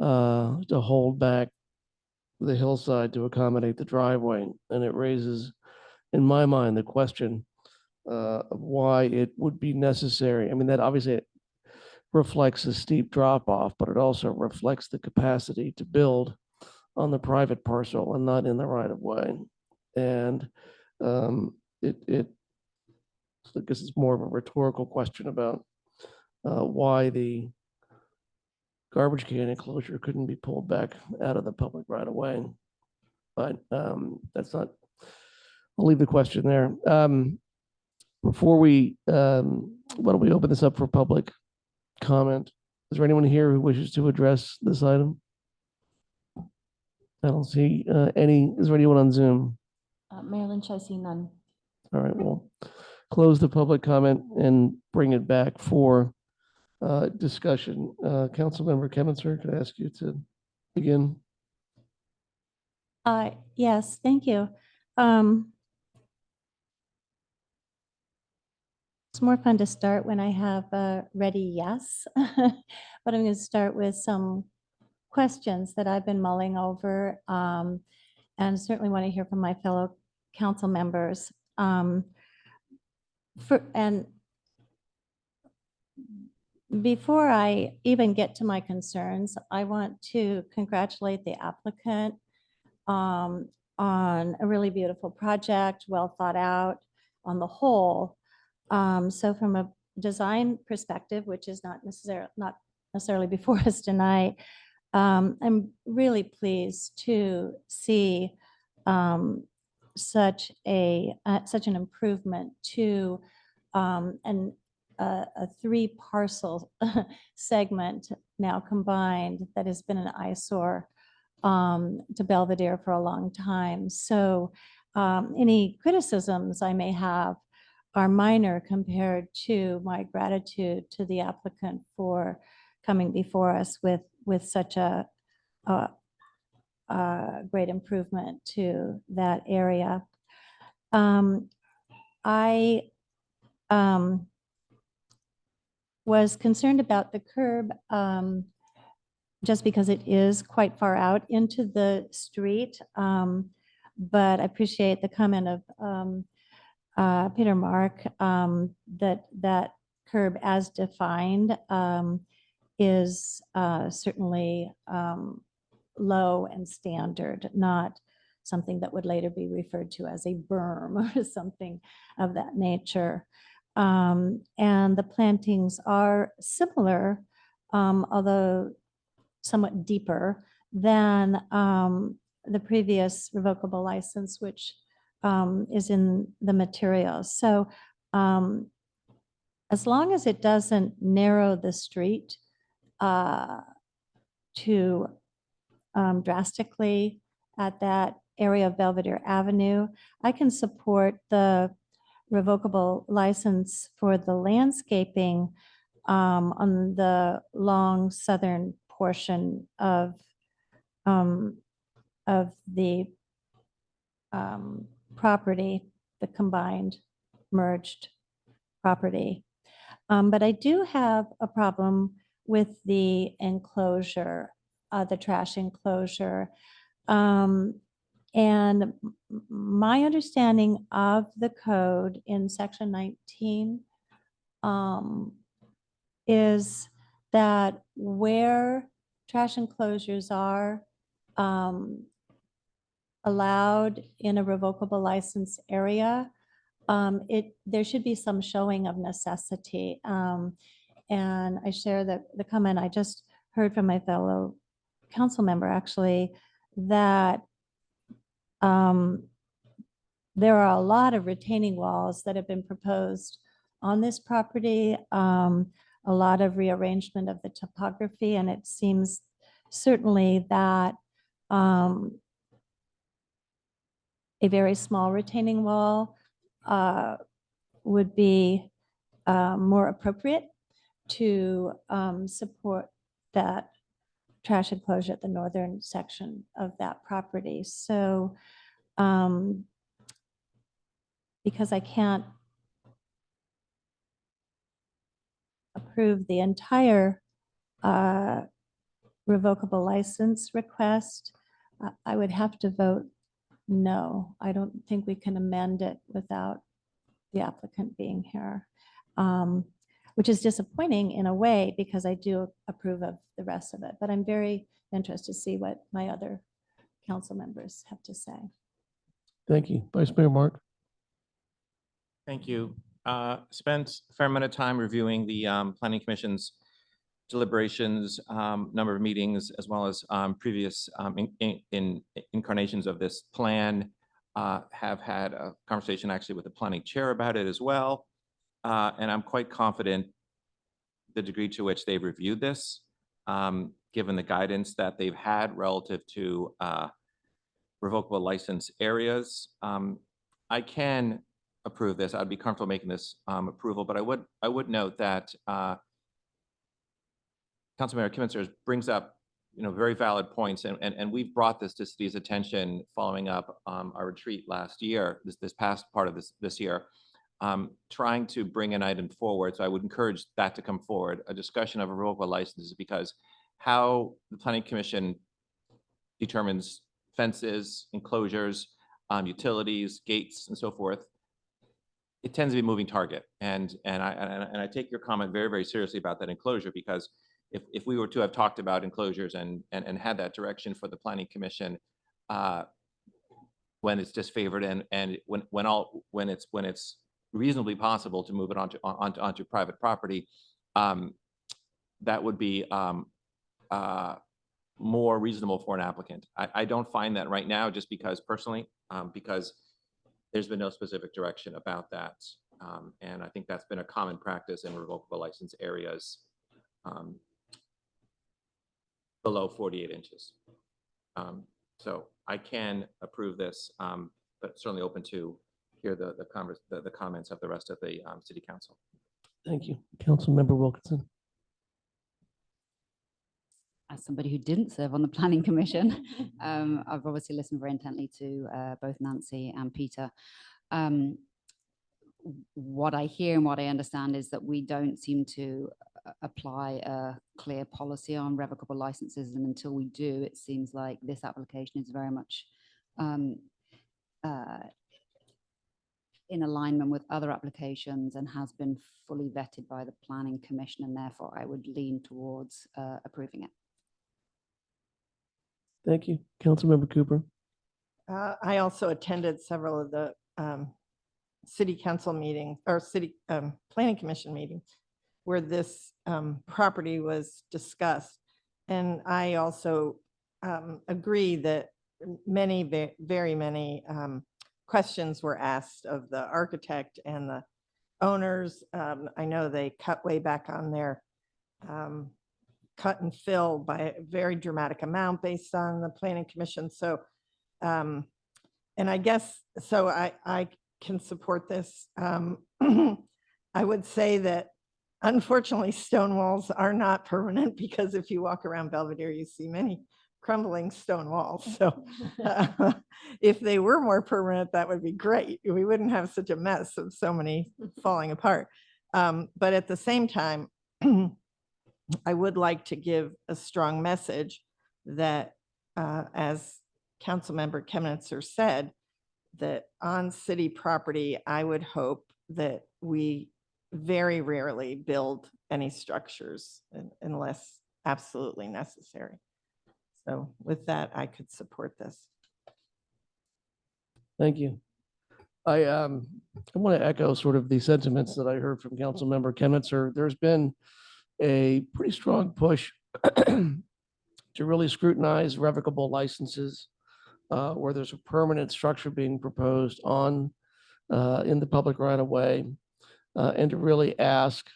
to hold back the hillside to accommodate the driveway. And it raises, in my mind, the question of why it would be necessary. I mean, that obviously reflects a steep drop off, but it also reflects the capacity to build on the private parcel and not in the right of way. And I guess it's more of a rhetorical question about why the garbage can enclosure couldn't be pulled back out of the public right of way. But that's not, I'll leave the question there. Before we, why don't we open this up for public comment? Is there anyone here who wishes to address this item? I don't see any. Is there anyone on Zoom? Mayor Lynch, I see none. All right, we'll close the public comment and bring it back for discussion. Councilmember Kevin, could I ask you to begin? Yes, thank you. It's more fun to start when I have a ready yes, but I'm going to start with some questions that I've been mulling over, and certainly want to hear from my fellow council members. Before I even get to my concerns, I want to congratulate the applicant on a really beautiful project, well thought out on the whole. So from a design perspective, which is not necessarily before us tonight, I'm really pleased to see such an improvement to a 3-parcel segment now combined that has been an eyesore to Belvedere for a long time. So any criticisms I may have are minor compared to my gratitude to the applicant for coming before us with such a great improvement to that area. I was concerned about the curb just because it is quite far out into the street. But I appreciate the comment of Peter Mark that curb as defined is certainly low and standard, not something that would later be referred to as a berm or something of that nature. And the plantings are similar, although somewhat deeper than the previous revocable license, which is in the materials. So as long as it doesn't narrow the street to drastically at that area of Belvedere Avenue, I can support the revocable license for the landscaping on the long southern portion of the property, the combined merged property. But I do have a problem with the enclosure, the trash enclosure. And my understanding of the code in section 19 is that where trash enclosures are allowed in a revocable license area, there should be some showing of necessity. And I share the comment I just heard from my fellow council member, actually, that there are a lot of retaining walls that have been proposed on this property, a lot of rearrangement of the topography, and it seems certainly that a very small retaining wall would be more appropriate to support that trash enclosure at the northern section of that property. So because I can't approve the entire revocable license request, I would have to vote no. I don't think we can amend it without the applicant being here, which is disappointing in a way because I do approve of the rest of it. But I'm very interested to see what my other council members have to say. Thank you. Vice Mayor Mark. Thank you. Spent a fair amount of time reviewing the Planning Commission's deliberations, number of meetings, as well as previous incarnations of this plan. Have had a conversation actually with the planning chair about it as well. And I'm quite confident the degree to which they've reviewed this, given the guidance that they've had relative to revocable license areas. I can approve this. I'd be comfortable making this approval, but I would note that Councilmember Kimitzer brings up, very valid points, and we've brought this to city's attention following up our retreat last year, this past part of this year, trying to bring an item forward. So I would encourage that to come forward, a discussion of revocable licenses, because how the Planning Commission determines fences, enclosures, utilities, gates, and so forth, it tends to be a moving target. And I take your comment very, very seriously about that enclosure, because if we were to have talked about enclosures and had that direction for the Planning Commission, when it's disfavored and when it's reasonably possible to move it onto private property, that would be more reasonable for an applicant. I don't find that right now, just because personally, because there's been no specific direction about that. And I think that's been a common practice in revocable license areas below 48 inches. So I can approve this, but certainly open to hear the comments of the rest of the city council. Thank you. Councilmember Wilkinson. As somebody who didn't serve on the planning commission, I've obviously listened very intently to both Nancy and Peter. What I hear and what I understand is that we don't seem to apply a clear policy on revocable licenses, and until we do, it seems like this application is very much in alignment with other applications and has been fully vetted by the planning commission, and therefore I would lean towards approving it. Thank you. Councilmember Cooper. I also attended several of the city council meetings or city planning commission meetings where this property was discussed. And I also agree that very many questions were asked of the architect and the owners. I know they cut way back on their cut and fill by a very dramatic amount based on the planning commission. So, and I guess, so I can support this. I would say that unfortunately stone walls are not permanent, because if you walk around Belvedere, you see many crumbling stone walls. So if they were more permanent, that would be great. We wouldn't have such a mess of so many falling apart. But at the same time, I would like to give a strong message that, as Councilmember Kimitzer said, that on city property, I would hope that we very rarely build any structures unless absolutely necessary. So with that, I could support this. Thank you. I want to echo sort of the sentiments that I heard from Councilmember Kimitzer. There's been a pretty strong push to really scrutinize revocable licenses where there's a permanent structure being proposed on in the public right of way, and to really ask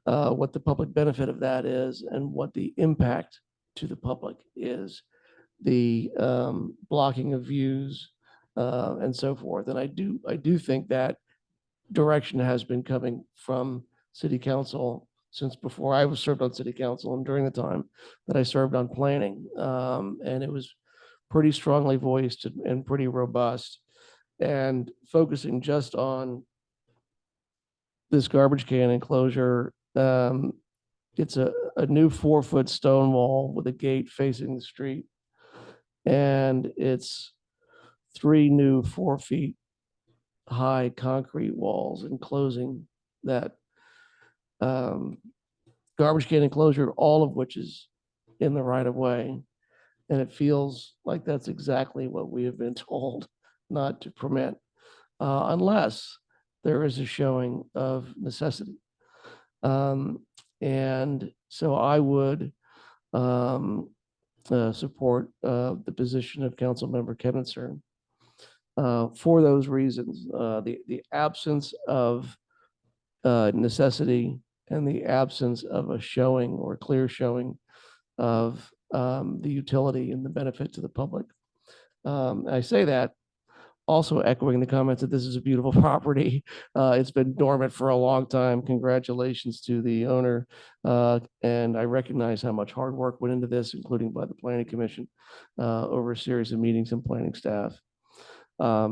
what the public benefit of that is and what the impact to the public is, the blocking of views and so forth. And I do think that direction has been coming from city council since before I was served on city council and during the time that I served on planning. And it was pretty strongly voiced and pretty robust, and focusing just on this garbage can enclosure. It's a new 4-foot stone wall with a gate facing the street. And it's 3 new 4 feet high concrete walls enclosing that garbage can enclosure, all of which is in the right of way. And it feels like that's exactly what we have been told not to permit, unless there is a showing of necessity. And So I would support the position of Councilmember Kevin for those reasons. The absence of necessity and the absence of a showing or clear showing of the utility and the benefit to the public. I say that also echoing the comments that this is a beautiful property. It's been dormant for a long time. Congratulations to the owner. And I recognize how much hard work went into this, including by the Planning Commission over a series of meetings and planning staff. I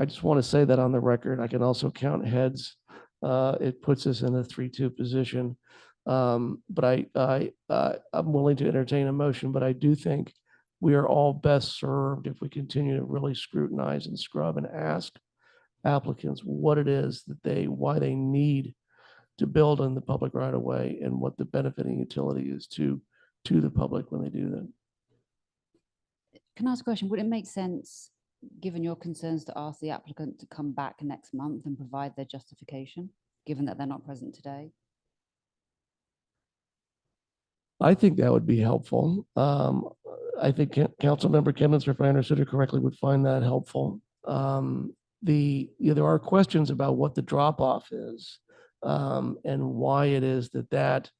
just want to say that on the record. I can also count heads. It puts us in a 3-2 position. But I'm willing to entertain a motion, but I do think we are all best served if we continue to really scrutinize and scrub and ask applicants what it is that why they need to build on the public right of way and what the benefiting utility is to the public when they do that. Can I ask a question? Would it make sense, given your concerns, to ask the applicant to come back next month and provide their justification, given that they're not present today? I think that would be helpful. I think Councilmember Kemmons, if I understood it correctly, would find that helpful. There are questions about what the drop off is and why it is that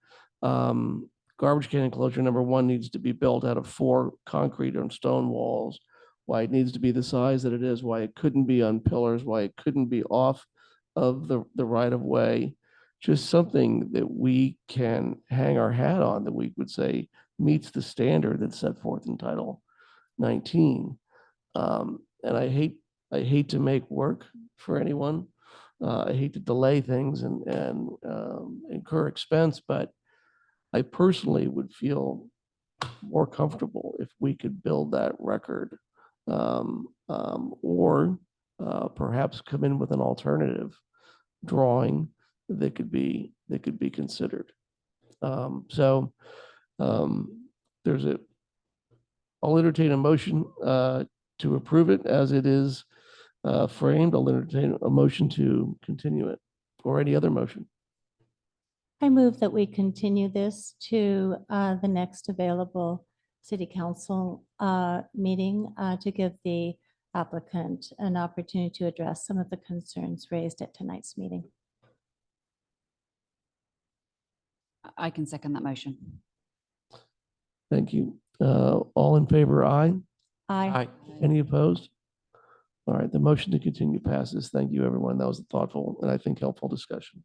garbage can enclosure number 1 needs to be built out of 4 concrete and stone walls, why it needs to be the size that it is, why it couldn't be on pillars, why it couldn't be off of the right of way. Just something that we can hang our hat on, that we would say meets the standard that's set forth in Title 19. And I hate to make work for anyone. I hate to delay things and incur expense, but I personally would feel more comfortable if we could build that record, or perhaps come in with an alternative drawing that could be considered. I'll entertain a motion to approve it as it is framed. I'll entertain a motion to continue it, or any other motion. I move that we continue this to the next available city council meeting to give the applicant an opportunity to address some of the concerns raised at tonight's meeting. I can second that motion. Thank you. All in favor, aye. Aye. Any opposed? All right, the motion to continue passes. Thank you, everyone. That was a thoughtful and I think helpful discussion.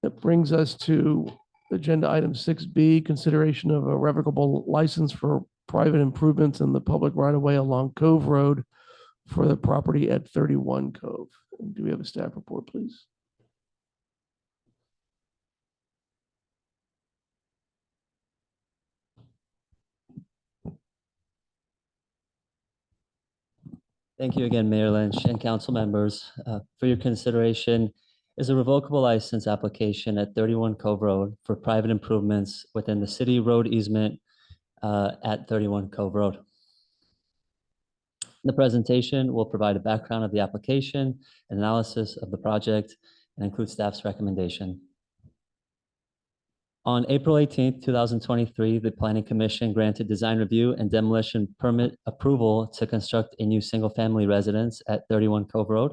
That brings us to agenda item 6B, consideration of a revocable license for private improvements in the public right of way along Cove Road for the property at 31 Cove. Do we have a staff report, please? Thank you again, Mayor Lynch and council members. For your consideration is a revocable license application at 31 Cove Road for private improvements within the city road easement at 31 Cove Road. The presentation will provide a background of the application, analysis of the project, and include staff's recommendation. On April 18th, 2023, the Planning Commission granted design review and demolition permit approval to construct a new single-family residence at 31 Cove Road.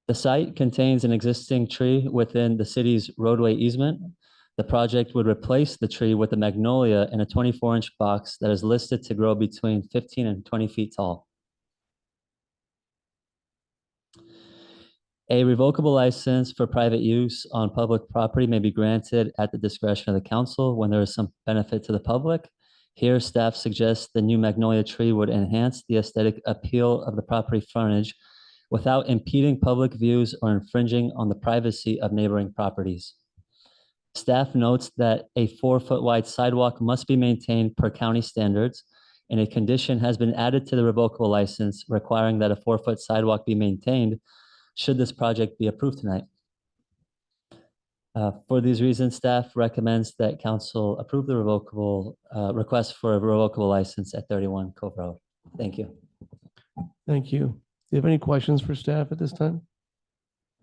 The site contains an existing tree within the city's roadway easement. The project would replace the tree with a magnolia in a 24-inch box that is listed to grow between 15 and 20 feet tall. A revocable license for private use on public property may be granted at the discretion of the council when there is some benefit to the public. Here, staff suggests the new magnolia tree would enhance the aesthetic appeal of the property frontage without impeding public views or infringing on the privacy of neighboring properties. Staff notes that a 4-foot wide sidewalk must be maintained per county standards, and a condition has been added to the revocable license requiring that a 4-foot sidewalk be maintained should this project be approved tonight. For these reasons, staff recommends that council approve the revocable request for a revocable license at 31 Cove Road. Thank you. Thank you. Do you have any questions for staff at this time?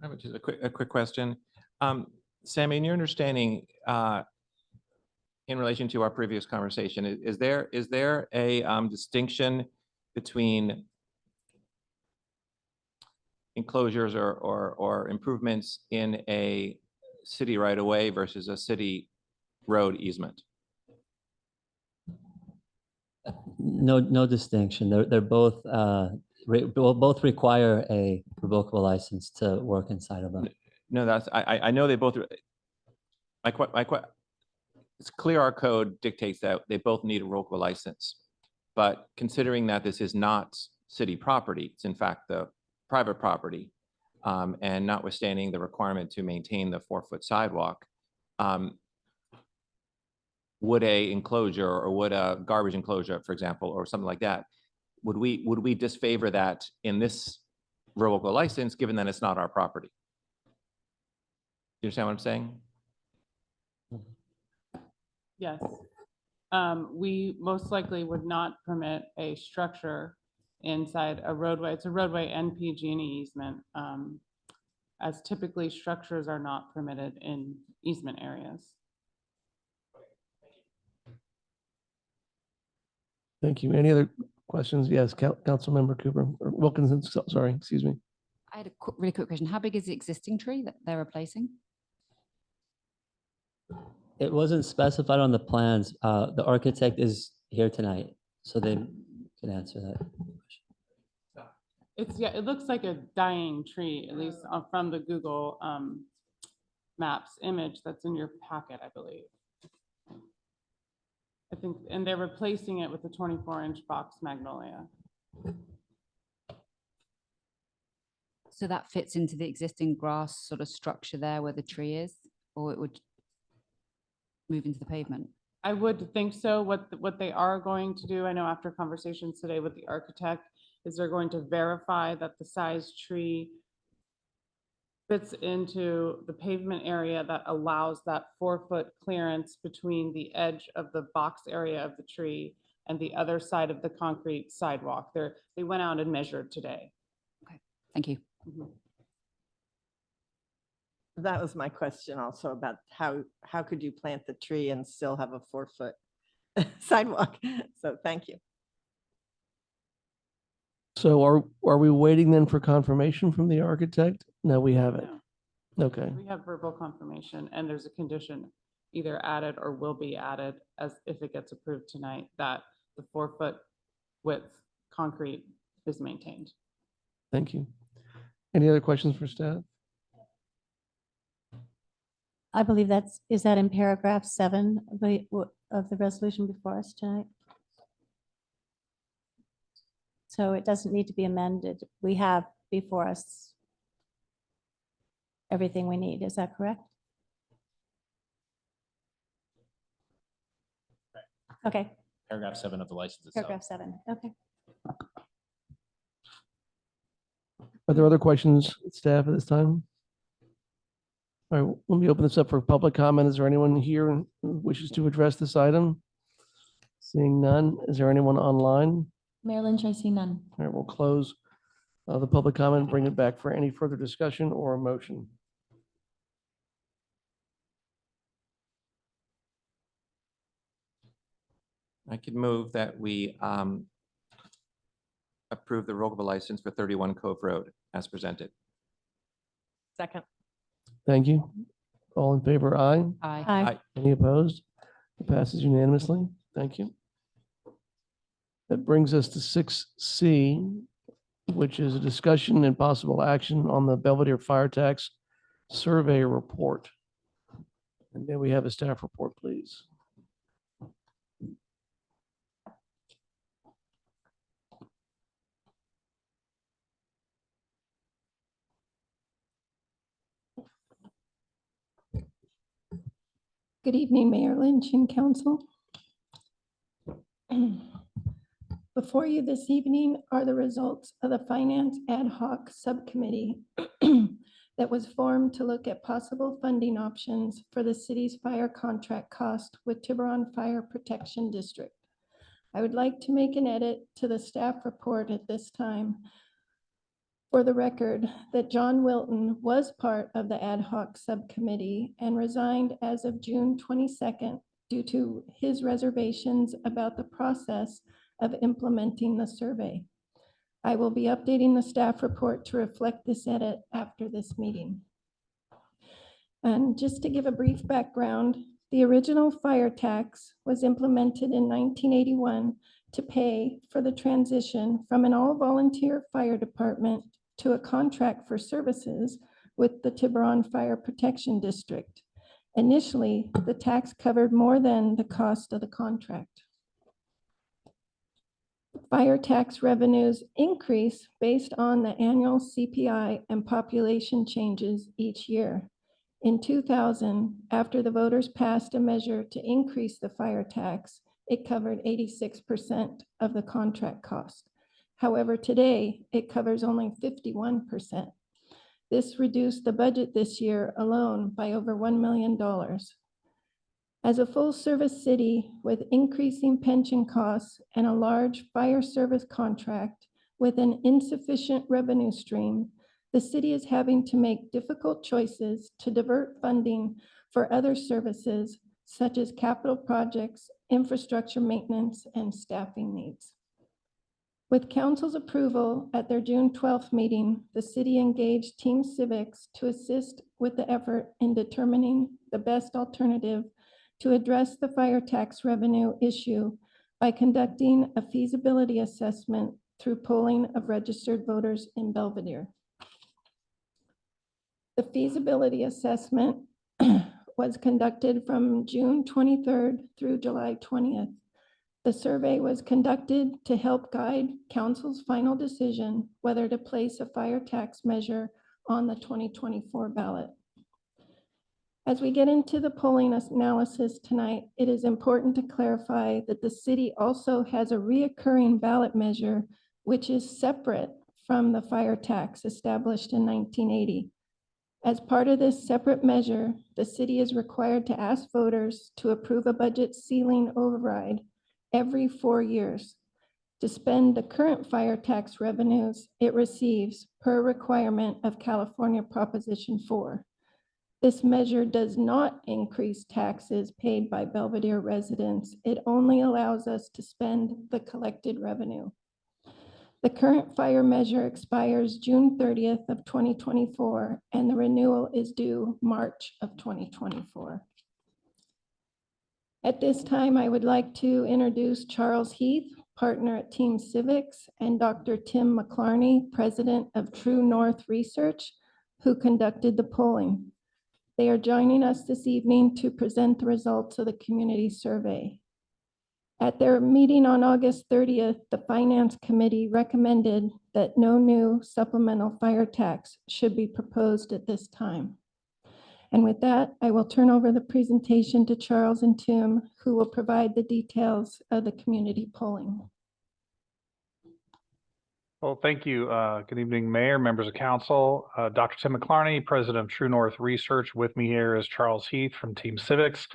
I have just a quick question. Sammy, in your understanding, in relation to our previous conversation, is there a distinction between enclosures or improvements in a city right of way versus a city road easement? No distinction. They're both, both require a revocable license to work inside of them. No, I know they both, it's clear our code dictates that they both need a revocable license. But considering that this is not city property, it's in fact the private property, and notwithstanding the requirement to maintain the 4-foot sidewalk, would a enclosure or would a garbage enclosure, for example, or something like that, would we disfavor that in this revocable license, given that it's not our property? You understand what I'm saying? Yes. We most likely would not permit a structure inside a roadway. It's a roadway and PG&E easement, as typically structures are not permitted in easement areas. Thank you. Any other questions? Yes, Councilmember Cooper, or Wilkinson, sorry, excuse me. I had a really quick question. How big is the existing tree that they're replacing? It wasn't specified on the plans. The architect is here tonight, so they can answer that. Yeah, it looks like a dying tree, at least from the Google Maps image that's in your packet, I believe. I think, and they're replacing it with a 24-inch box magnolia. So that fits into the existing grass sort of structure there where the tree is, or it would move into the pavement? I would think so. What they are going to do, I know after conversations today with the architect, is they're going to verify that the size tree fits into the pavement area that allows that 4-foot clearance between the edge of the box area of the tree and the other side of the concrete sidewalk. They went out and measured today. Okay, thank you. Mhm. That was my question also about how could you plant the tree and still have a 4-foot sidewalk? So thank you. So are we waiting then for confirmation from the architect? No, we haven't. No. Okay, We have verbal confirmation, and there's a condition either added or will be added as if it gets approved tonight, that the 4-foot width concrete is maintained. thank you. Any other questions for staff? I believe is that in paragraph 7 of the resolution before us tonight? So it doesn't need to be amended. We have before us everything we need. Is that correct? Okay, Paragraph 7 of the license itself. paragraph 7. Okay. Are there other questions, staff, at this time? All right, let me open this up for public comment. Is there anyone here who wishes to address this item? Seeing none, is there anyone online? Mayor Lynch, I see none. All right, we'll close the public comment and bring it back for any further discussion or a motion. I could move that we approve the revocable license for 31 Cove Road as presented. Second. Thank you. All in favor, aye. Aye. Aye. Any opposed? It passes unanimously. Thank you. That brings us to 6C, which is a discussion and possible action on the Belvedere Fire Tax Survey Report. And then we have a staff report, please. Good evening, Mayor Lynch and council. Before you this evening are the results of the Finance Ad Hoc Subcommittee that was formed to look at possible funding options for the city's fire contract cost with Tiburon Fire Protection District. I would like to make an edit to the staff report at this time. For the record, that John Wilton was part of the ad hoc subcommittee and resigned as of June 22nd due to his reservations about the process of implementing the survey. I will be updating the staff report to reflect this edit after this meeting. And just to give a brief background, the original fire tax was implemented in 1981 to pay for the transition from an all-volunteer fire department to a contract for services with the Tiburon Fire Protection District. Initially, the tax covered more than the cost of the contract. Fire tax revenues increase based on the annual CPI and population changes each year. In 2000, after the voters passed a measure to increase the fire tax, it covered 86% of the contract cost. However, today it covers only 51%. This reduced the budget this year alone by over $1 million. As a full-service city with increasing pension costs and a large fire service contract with an insufficient revenue stream, the city is having to make difficult choices to divert funding for other services such as capital projects, infrastructure maintenance, and staffing needs. With council's approval at their June 12th meeting, the city engaged Team Civics to assist with the effort in determining the best alternative to address the fire tax revenue issue by conducting a feasibility assessment through polling of registered voters in Belvedere. The feasibility assessment was conducted from June 23rd through July 20th. The survey was conducted to help guide council's final decision whether to place a fire tax measure on the 2024 ballot. As we get into the polling analysis tonight, it is important to clarify that the city also has a reoccurring ballot measure, which is separate from the fire tax established in 1980. As part of this separate measure, the city is required to ask voters to approve a budget ceiling override every 4 years to spend the current fire tax revenues it receives per requirement of California Proposition 4. This measure does not increase taxes paid by Belvedere residents. It only allows us to spend the collected revenue. The current fire measure expires June 30th of 2024, and the renewal is due March of 2024. At this time, I would like to introduce Charles Heath, partner at Team Civics, and Dr. Tim McClarney, president of True North Research, who conducted the polling. They are joining us this evening to present the results of the community survey. At their meeting on August 30th, the Finance Committee recommended that no new supplemental fire tax should be proposed at this time. And with that, I will turn over the presentation to Charles and Tim, who will provide the details of the community polling. Well, thank you. Good evening, Mayor, members of council. Dr. Tim McClarney, president of True North Research. With me here is Charles Heath from Team Civics.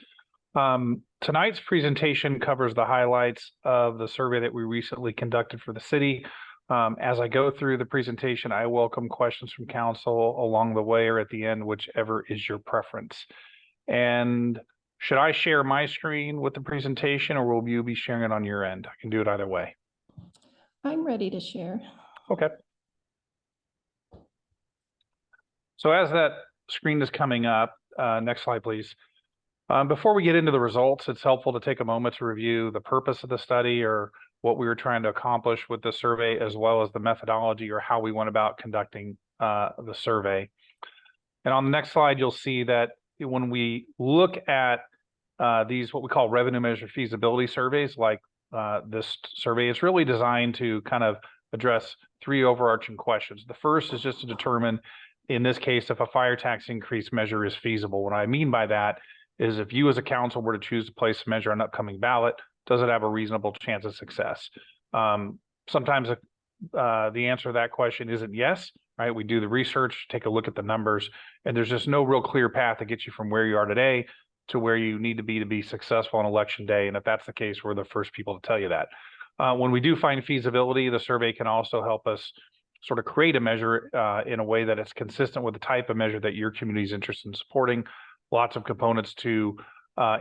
Tonight's presentation covers the highlights of the survey that we recently conducted for the city. As I go through the presentation, I welcome questions from council along the way or at the end, whichever is your preference. And should I share my screen with the presentation, or will you be sharing it on your end? I can do it either way. I'm ready to share. Okay. So as that screen is coming up, next slide, please. Before we get into the results, it's helpful to take a moment to review the purpose of the study, or what we were trying to accomplish with the survey, as well as the methodology or how we went about conducting the survey. And on the next slide, you'll see that when we look at these, what we call revenue measure feasibility surveys, like this survey, it's really designed to kind of address three overarching questions. The first is just to determine, in this case, if a fire tax increase measure is feasible. What I mean by that is, if you as a council were to choose to place a measure on an upcoming ballot, does it have a reasonable chance of success? Sometimes the answer to that question isn't yes, right? We do the research, take a look at the numbers, and there's just no real clear path to get you from where you are today to where you need to be successful on election day. And if that's the case, we're the first people to tell you that. When we do find feasibility, the survey can also help us sort of create a measure in a way that it's consistent with the type of measure that your community is interested in supporting. Lots of components to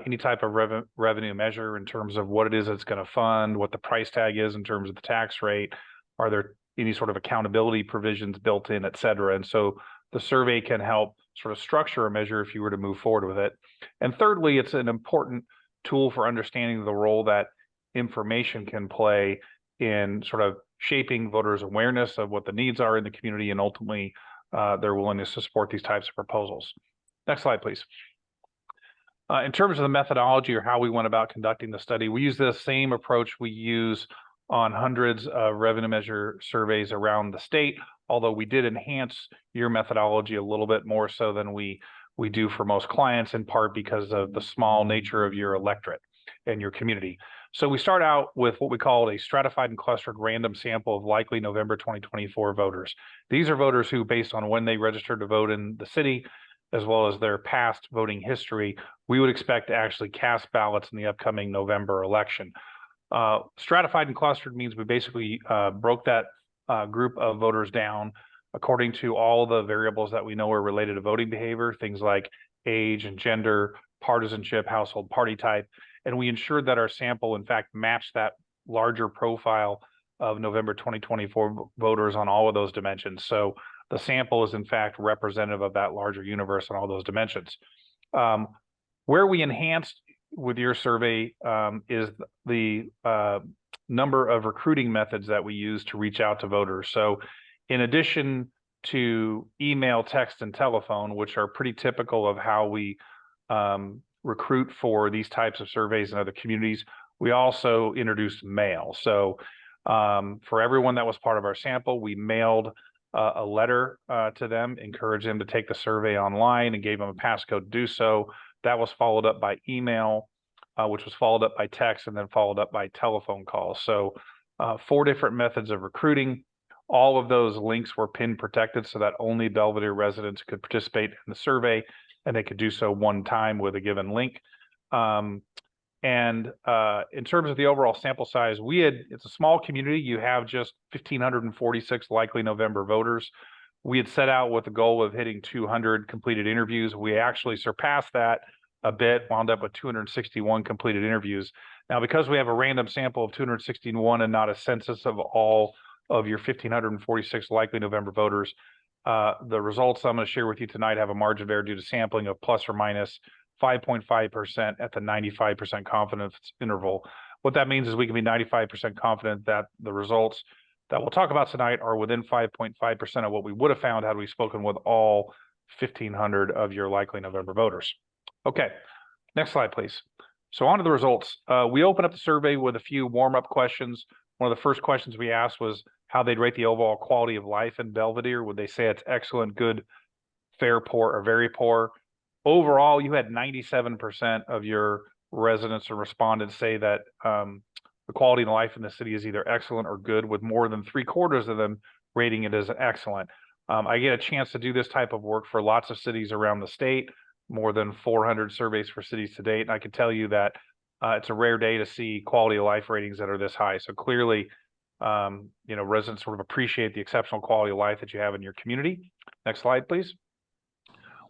any type of revenue measure in terms of what it is it's going to fund, what the price tag is in terms of the tax rate, are there any sort of accountability provisions built in, et cetera. And so the survey can help sort of structure a measure if you were to move forward with it. And thirdly, it's an important tool for understanding the role that information can play in sort of shaping voters' awareness of what the needs are in the community and ultimately their willingness to support these types of proposals. Next slide, please. In terms of the methodology or how we went about conducting the study, we use the same approach we use on hundreds of revenue measure surveys around the state, although we did enhance your methodology a little bit more so than we do for most clients, in part because of the small nature of your electorate and your community. So we start out with what we call a stratified and clustered random sample of likely November 2024 voters. These are voters who, based on when they registered to vote in the city, as well as their past voting history, we would expect to actually cast ballots in the upcoming November election. Stratified and clustered means we basically broke that group of voters down according to all the variables that we know are related to voting behavior, things like age and gender, partisanship, household party type, and we ensured that our sample, in fact, matched that larger profile of November 2024 voters on all of those dimensions. So the sample is, in fact, representative of that larger universe on all those dimensions. Where we enhanced with your survey is the number of recruiting methods that we use to reach out to voters. So in addition to email, text, and telephone, which are pretty typical of how we recruit for these types of surveys in other communities, we also introduced mail. So for everyone that was part of our sample, we mailed a letter to them, encouraged them to take the survey online and gave them a passcode to do so. That was followed up by email, which was followed up by text, and then followed up by telephone calls. So 4 different methods of recruiting. All of those links were PIN protected so that only Belvedere residents could participate in the survey, and they could do so one time with a given link. In terms of the overall sample size, it's a small community. You have just 1,546 likely November voters. We had set out with a goal of hitting 200 completed interviews. We actually surpassed that a bit, wound up with 261 completed interviews. Now, because we have a random sample of 261 and not a census of all of your 1,546 likely November voters, the results I'm going to share with you tonight have a margin of error due to sampling of plus or minus 5.5% at the 95% confidence interval. What that means is we can be 95% confident that the results that we'll talk about tonight are within 5.5% of what we would have found had we spoken with all 1,500 of your likely November voters. Okay, next slide, please. So on to the results. We opened up the survey with a few warm-up questions. One of the first questions we asked was how they'd rate the overall quality of life in Belvedere. Would they say it's excellent, good, fair, poor, or very poor? Overall, you had 97% of your residents or respondents say that the quality of life in the city is either excellent or good, with more than 3/4 of them rating it as excellent. I get a chance to do this type of work for lots of cities around the state, more than 400 surveys for cities to date. And I can tell you that it's a rare day to see quality of life ratings that are this high. So clearly, residents sort of appreciate the exceptional quality of life that you have in your community. Next slide, please.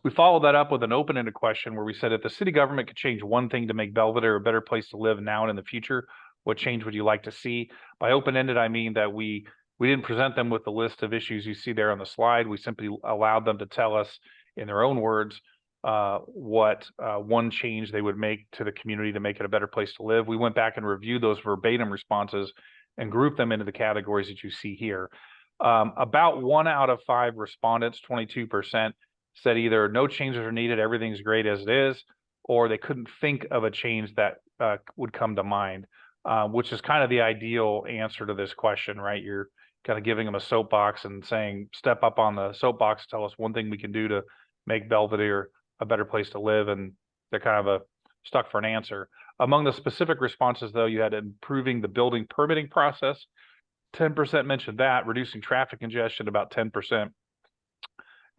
We followed that up with an open-ended question where we said, if the city government could change one thing to make Belvedere a better place to live now and in the future, what change would you like to see? By open-ended, I mean that we didn't present them with the list of issues you see there on the slide. We simply allowed them to tell us in their own words what one change they would make to the community to make it a better place to live. We went back and reviewed those verbatim responses and grouped them into the categories that you see here. About 1 out of 5 respondents, 22%, said either no changes are needed, everything's great as it is, or they couldn't think of a change that would come to mind, which is kind of the ideal answer to this question, right? You're kind of giving them a soapbox and saying, step up on the soapbox, tell us one thing we can do to make Belvedere a better place to live, and they're kind of stuck for an answer. Among the specific responses, though, you had improving the building permitting process. 10% mentioned that, reducing traffic congestion, about 10%.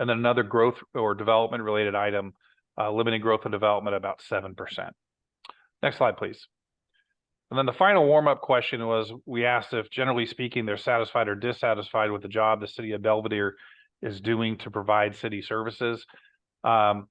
And then another growth or development related item, limiting growth and development, about 7%. Next slide, please. And then the final warm-up question was, we asked if generally speaking, they're satisfied or dissatisfied with the job the city of Belvedere is doing to provide city services.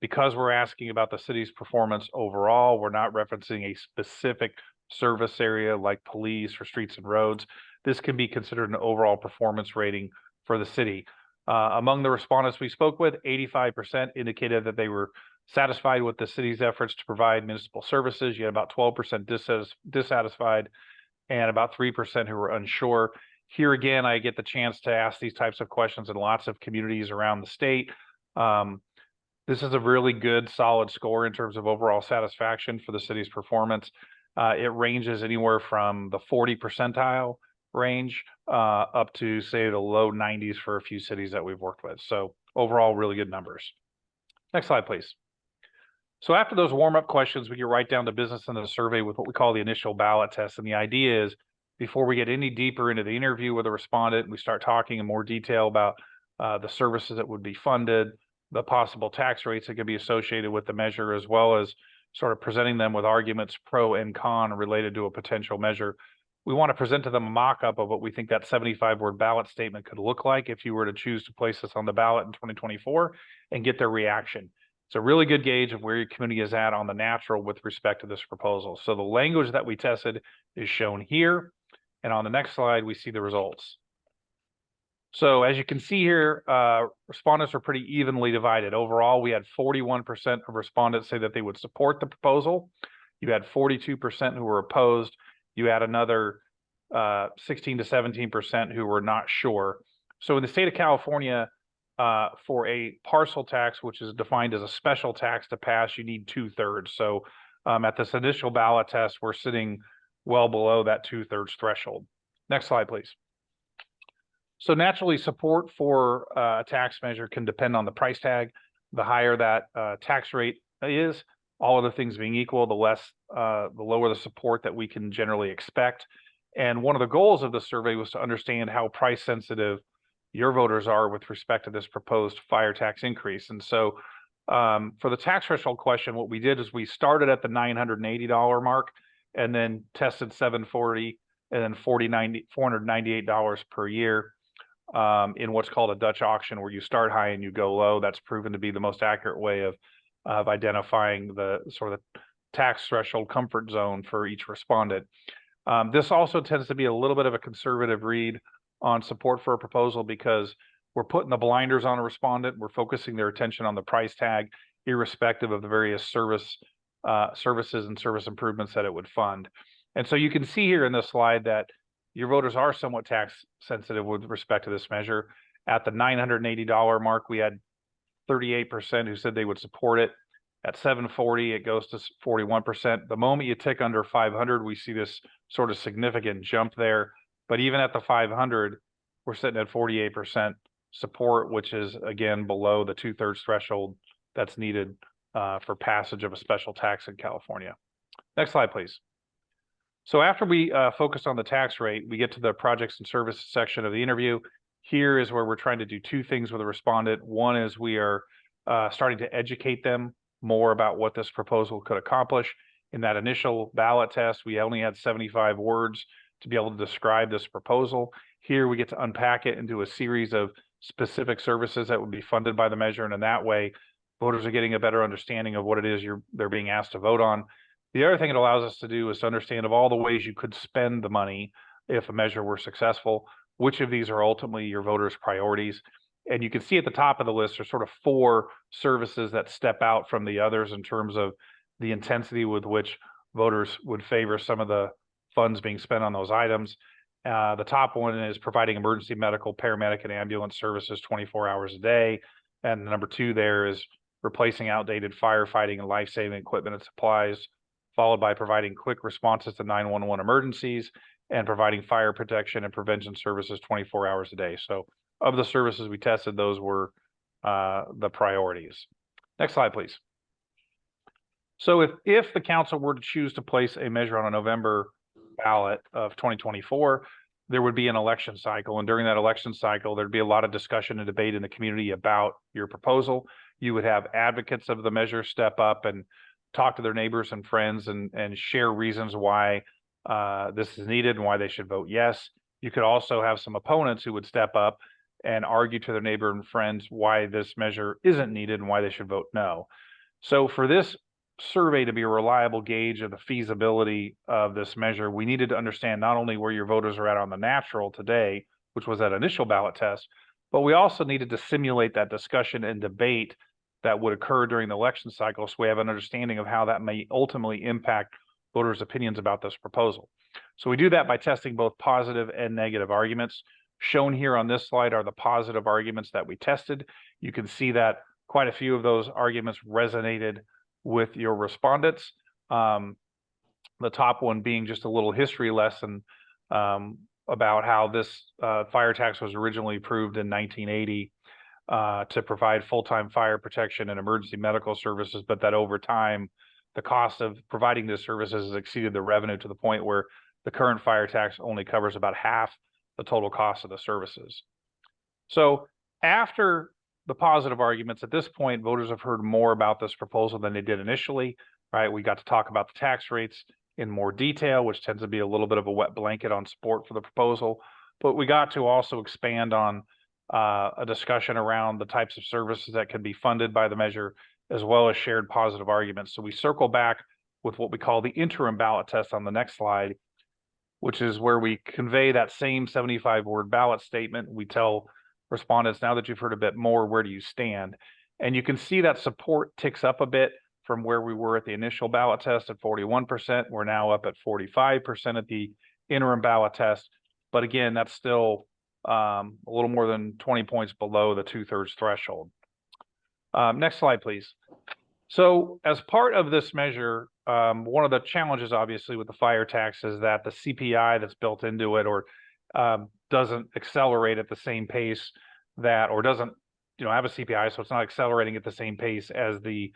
Because we're asking about the city's performance overall, we're not referencing a specific service area like police or streets and roads. This can be considered an overall performance rating for the city. Among the respondents we spoke with, 85% indicated that they were satisfied with the city's efforts to provide municipal services. You had about 12% dissatisfied and about 3% who were unsure. Here again, I get the chance to ask these types of questions in lots of communities around the state. This is a really good, solid score in terms of overall satisfaction for the city's performance. It ranges anywhere from the 40 percentile range up to, say, the low 90s for a few cities that we've worked with. So overall, really good numbers. Next slide, please. So after those warm-up questions, we get right down to business in the survey with what we call the initial ballot test. And the idea is, before we get any deeper into the interview with a respondent, we start talking in more detail about the services that would be funded, the possible tax rates that could be associated with the measure, as well as sort of presenting them with arguments pro and con related to a potential measure. We want to present to them a mock-up of what we think that 75-word ballot statement could look like if you were to choose to place this on the ballot in 2024 and get their reaction. It's a really good gauge of where your community is at on the natural with respect to this proposal. So the language that we tested is shown here. And on the next slide, we see the results. So as you can see here, respondents are pretty evenly divided. Overall, we had 41% of respondents say that they would support the proposal. You had 42% who were opposed. You had another 16 to 17% who were not sure. So in the state of California, for a parcel tax, which is defined as a special tax to pass, you need 2/3. So at this initial ballot test, we're sitting well below that 2/3 threshold. Next slide, please. So naturally, support for a tax measure can depend on the price tag. The higher that tax rate is, all other things being equal, the lower the support that we can generally expect. And one of the goals of the survey was to understand how price sensitive your voters are with respect to this proposed fire tax increase. And so for the tax threshold question, what we did is we started at the $980 mark and then tested $740 and then $498 per year in what's called a Dutch auction, where you start high and you go low. That's proven to be the most accurate way of identifying the sort of tax threshold comfort zone for each respondent. This also tends to be a little bit of a conservative read on support for a proposal because we're putting the blinders on a respondent. We're focusing their attention on the price tag, irrespective of the various services and service improvements that it would fund. And so you can see here in this slide that your voters are somewhat tax sensitive with respect to this measure. At the $980 mark, we had 38% who said they would support it. At $740, it goes to 41%. The moment you tick under 500, we see this sort of significant jump there. But even at the 500, we're sitting at 48% support, which is, again, below the 2/3 threshold that's needed for passage of a special tax in California. Next slide, please. So after we focus on the tax rate, we get to the projects and services section of the interview. Here is where we're trying to do two things with a respondent. One is we are starting to educate them more about what this proposal could accomplish. In that initial ballot test, we only had 75 words to be able to describe this proposal. Here we get to unpack it into a series of specific services that would be funded by the measure, and in that way, voters are getting a better understanding of what it is they're being asked to vote on. The other thing it allows us to do is to understand of all the ways you could spend the money if a measure were successful, which of these are ultimately your voters' priorities. And you can see at the top of the list, there's sort of 4 services that step out from the others in terms of the intensity with which voters would favor some of the funds being spent on those items. The top one is providing emergency medical, paramedic, and ambulance services 24 hours a day. And number 2 there is replacing outdated firefighting and life-saving equipment and supplies, followed by providing quick responses to 911 emergencies and providing fire protection and prevention services 24 hours a day. So of the services we tested, those were the priorities. Next slide, please. So if the council were to choose to place a measure on a November ballot of 2024, there would be an election cycle. And during that election cycle, there'd be a lot of discussion and debate in the community about your proposal. You would have advocates of the measure step up and talk to their neighbors and friends and share reasons why this is needed and why they should vote yes. You could also have some opponents who would step up and argue to their neighbor and friends why this measure isn't needed and why they should vote no. So for this survey to be a reliable gauge of the feasibility of this measure, we needed to understand not only where your voters are at on the natural today, which was that initial ballot test, but we also needed to simulate that discussion and debate that would occur during the election cycle, so we have an understanding of how that may ultimately impact voters' opinions about this proposal. So we do that by testing both positive and negative arguments. Shown here on this slide are the positive arguments that we tested. You can see that quite a few of those arguments resonated with your respondents. The top one being just a little history lesson about how this fire tax was originally approved in 1980 to provide full-time fire protection and emergency medical services, but that over time, the cost of providing these services has exceeded the revenue to the point where the current fire tax only covers about half the total cost of the services. So after the positive arguments, at this point, voters have heard more about this proposal than they did initially, right? We got to talk about the tax rates in more detail, which tends to be a little bit of a wet blanket on support for the proposal, but we got to also expand on a discussion around the types of services that can be funded by the measure, as well as shared positive arguments. So we circle back with what we call the interim ballot test on the next slide, which is where we convey that same 75-word ballot statement. We tell respondents, now that you've heard a bit more, where do you stand? And you can see that support ticks up a bit from where we were at the initial ballot test at 41%. We're now up at 45% at the interim ballot test. But again, that's still a little more than 20 points below the 2/3 threshold. Next slide, please. So as part of this measure, one of the challenges, obviously, with the fire tax is that the CPI that's built into it or doesn't accelerate at the same pace that, or doesn't, have a CPI, so it's not accelerating at the same pace as the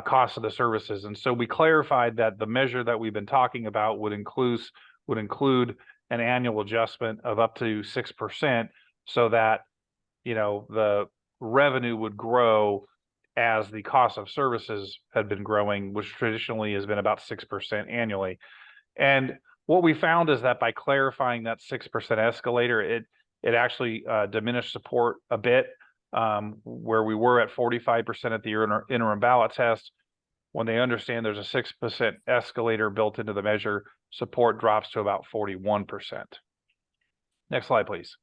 cost of the services. And so we clarified that the measure that we've been talking about would include an annual adjustment of up to 6%, so that the revenue would grow as the cost of services had been growing, which traditionally has been about 6% annually. And what we found is that by clarifying that 6% escalator, it actually diminished support a bit, where we were at 45% at the interim ballot test. When they understand there's a 6% escalator built into the measure, support drops to about 41%. Next slide, please.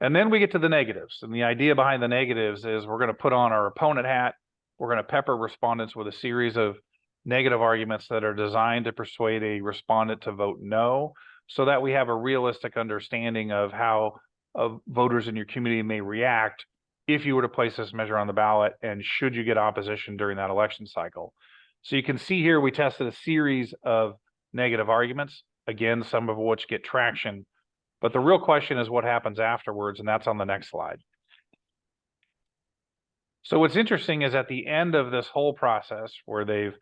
And then we get to the negatives. And the idea behind the negatives is we're going to put on our opponent hat. We're going to pepper respondents with a series of negative arguments that are designed to persuade a respondent to vote no, so that we have a realistic understanding of how voters in your community may react if you were to place this measure on the ballot and should you get opposition during that election cycle. So you can see here we tested a series of negative arguments, again, some of which get traction. But the real question is what happens afterwards, and that's on the next slide. So what's interesting is at the end of this whole process, where they've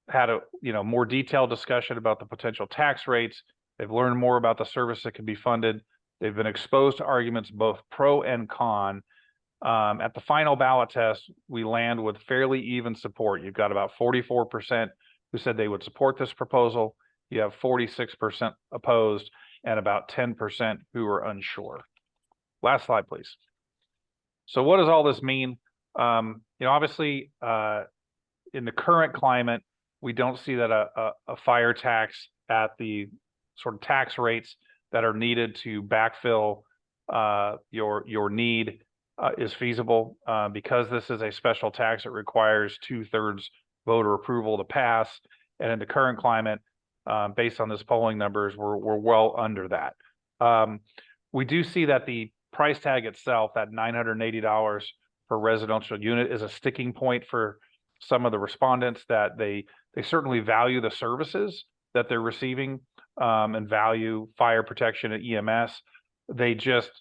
had a more detailed discussion about the potential tax rates, they've learned more about the service that can be funded, they've been exposed to arguments both pro and con. At the final ballot test, we land with fairly even support. You've got about 44% who said they would support this proposal. You have 46% opposed and about 10% who are unsure. Last slide, please. So what does all this mean? Obviously, in the current climate, we don't see that a fire tax at the sort of tax rates that are needed to backfill your need is feasible. Because this is a special tax, it requires 2/3 voter approval to pass. And in the current climate, based on this polling numbers, we're well under that. We do see that the price tag itself, that $980 per residential unit, is a sticking point for some of the respondents, that they certainly value the services that they're receiving and value fire protection at EMS. They just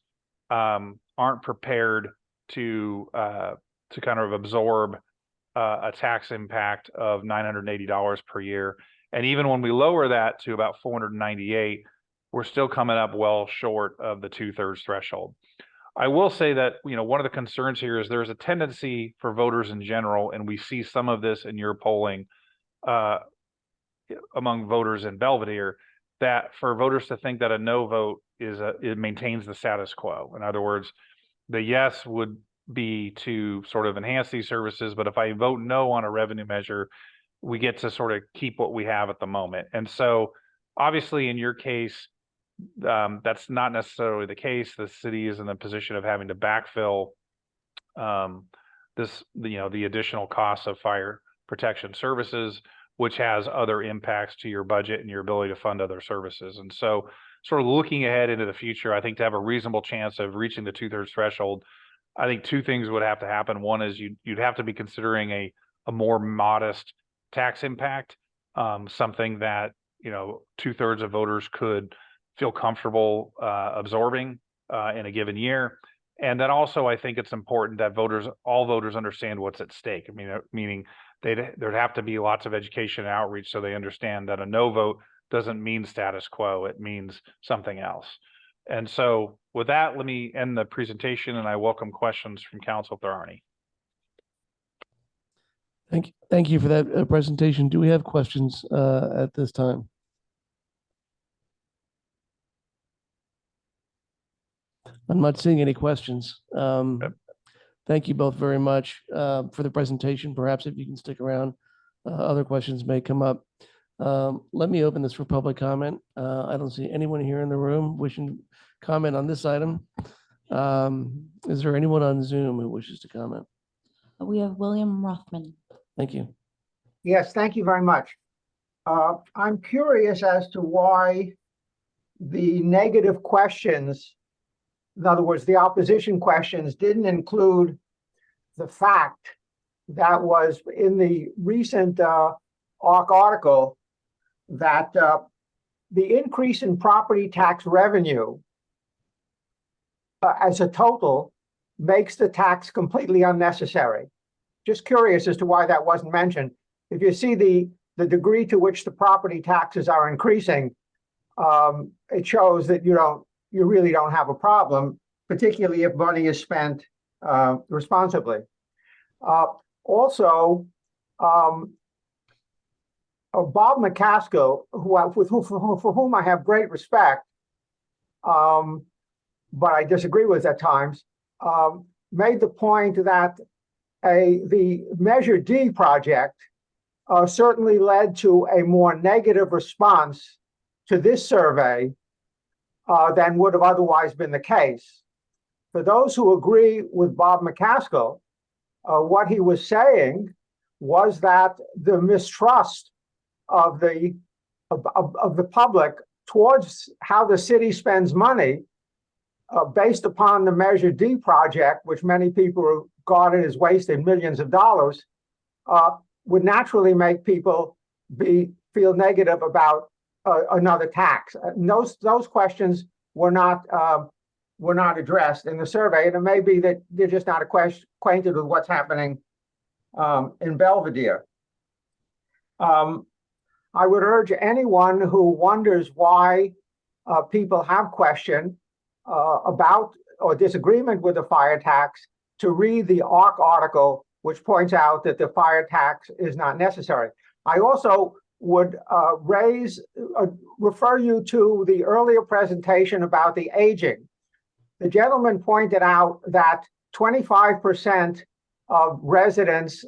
aren't prepared to kind of absorb a tax impact of $980 per year. And even when we lower that to about $498, we're still coming up well short of the 2/3 threshold. I will say that, one of the concerns here is there's a tendency for voters in general, and we see some of this in your polling, among voters in Belvedere, that for voters to think that a no vote it maintains the status quo. In other words, the yes would be to sort of enhance these services, but if I vote no on a revenue measure, we get to sort of keep what we have at the moment. And so obviously in your case, that's not necessarily the case. The city is in the position of having to backfill the additional costs of fire protection services, which has other impacts to your budget and your ability to fund other services. And so sort of looking ahead into the future, I think to have a reasonable chance of reaching the 2/3 threshold, I think two things would have to happen. One is you'd have to be considering a more modest tax impact, something that 2/3 of voters could feel comfortable absorbing in a given year. And then also, I think it's important that all voters understand what's at stake. I mean, meaning there'd have to be lots of education and outreach so they understand that a no vote doesn't mean status quo, it means something else. And so with that, let me end the presentation and I welcome questions from council if there are any. Thank you for that presentation. Do we have questions at this time? I'm not seeing any questions. Thank you both very much for the presentation. Perhaps if you can stick around, other questions may come up. Let me open this for public comment. I don't see anyone here in the room wishing to comment on this item. Is there anyone on Zoom who wishes to comment? We have William Rothman. Thank you. Yes, thank you very much. I'm curious as to why the negative questions, in other words, the opposition questions, didn't include the fact that was in the recent ARC article that the increase in property tax revenue as a total makes the tax completely unnecessary. Just curious as to why that wasn't mentioned. If you see the degree to which the property taxes are increasing, it shows that you really don't have a problem, particularly if money is spent responsibly. Also, Bob McCaskill, for whom I have great respect, but I disagree with at times, made the point that the Measure D project certainly led to a more negative response to this survey than would have otherwise been the case. For those who agree with Bob McCaskill, what he was saying was that the mistrust of the public towards how the city spends money based upon the Measure D project, which many people regarded as wasting millions of dollars, would naturally make people feel negative about another tax. Those questions were not addressed in the survey, and it may be that they're just not acquainted with what's happening in Belvedere. I would urge anyone who wonders why people have question about or disagreement with the fire tax to read the ARC article, which points out that the fire tax is not necessary. I also would refer you to the earlier presentation about the aging. The gentleman pointed out that 25% of residents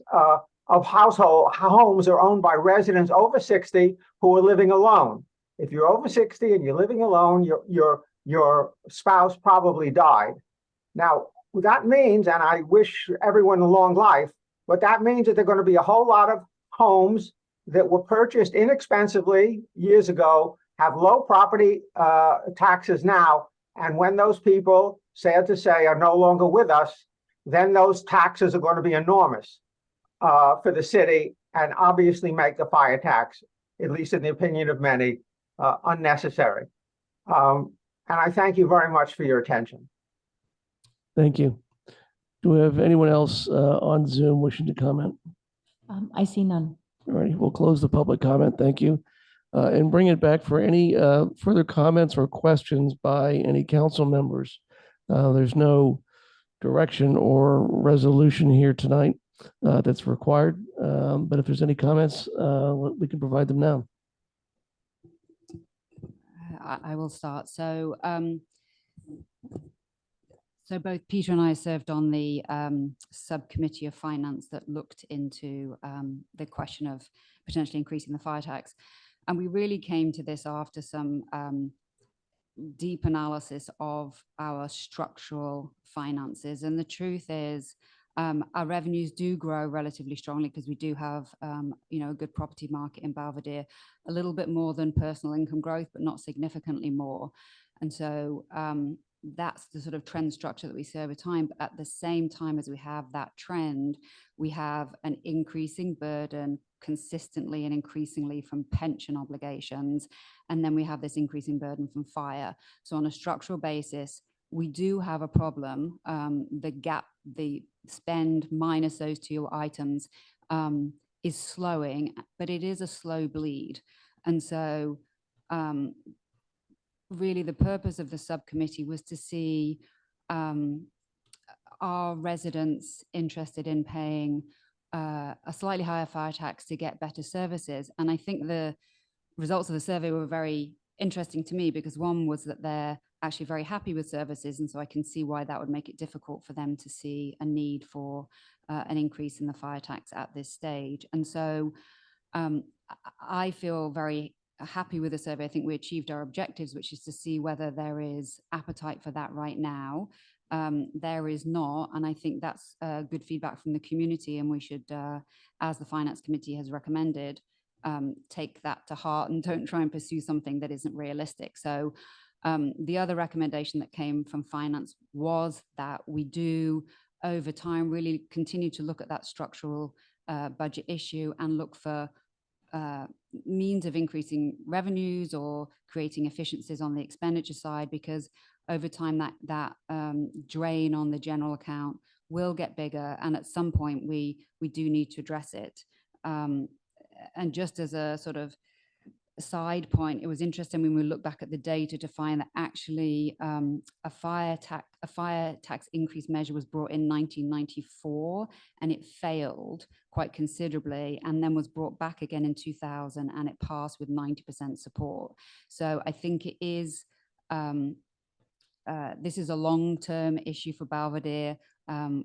of household homes are owned by residents over 60 who are living alone. If you're over 60 and you're living alone, your spouse probably died. Now, what that means, and I wish everyone a long life, but that means that there are going to be a whole lot of homes that were purchased inexpensively years ago, have low property taxes now, and when those people, sad to say, are no longer with us, then those taxes are going to be enormous for the city and obviously make the fire tax, at least in the opinion of many, unnecessary. And I thank you very much for your attention. Thank you. Do we have anyone else on Zoom wishing to comment? I see none. All righty, we'll close the public comment. Thank you. And bring it back for any further comments or questions by any council members. There's no direction or resolution here tonight that's required. But if there's any comments, we can provide them now. I will start. So, so both Peter and I served on the subcommittee of finance that looked into the question of potentially increasing the fire tax. And we really came to this after some deep analysis of our structural finances. And the truth is, our revenues do grow relatively strongly because we do have, you know, a good property market in Belvedere, a little bit more than personal income growth, but not significantly more. And so that's the sort of trend structure that we see over time. But at the same time as we have that trend, we have an increasing burden consistently and increasingly from pension obligations. And then we have this increasing burden from fire. So on a structural basis, we do have a problem. The gap, the spend minus those two items is slowing, but it is a slow bleed. And so really the purpose of the subcommittee was to see are residents interested in paying a slightly higher fire tax to get better services. And I think the results of the survey were very interesting to me because one was that they're actually very happy with services. And so I can see why that would make it difficult for them to see a need for an increase in the fire tax at this stage. And so I feel very happy with the survey. I think we achieved our objectives, which is to see whether there is appetite for that right now. There is not, and I think that's good feedback from the community, and we should, as the Finance Committee has recommended, take that to heart and don't try and pursue something that isn't realistic. So the other recommendation that came from Finance was that we do, over time, really continue to look at that structural budget issue and look for means of increasing revenues or creating efficiencies on the expenditure side, because over time that drain on the general account will get bigger, and at some point we do need to address it. And just as a sort of side point, it was interesting when we look back at the data to find that actually a fire tax increase measure was brought in 1994 and it failed quite considerably, and then was brought back again in 2000 and it passed with 90% support. So I think it is this is a long-term issue for Belvedere.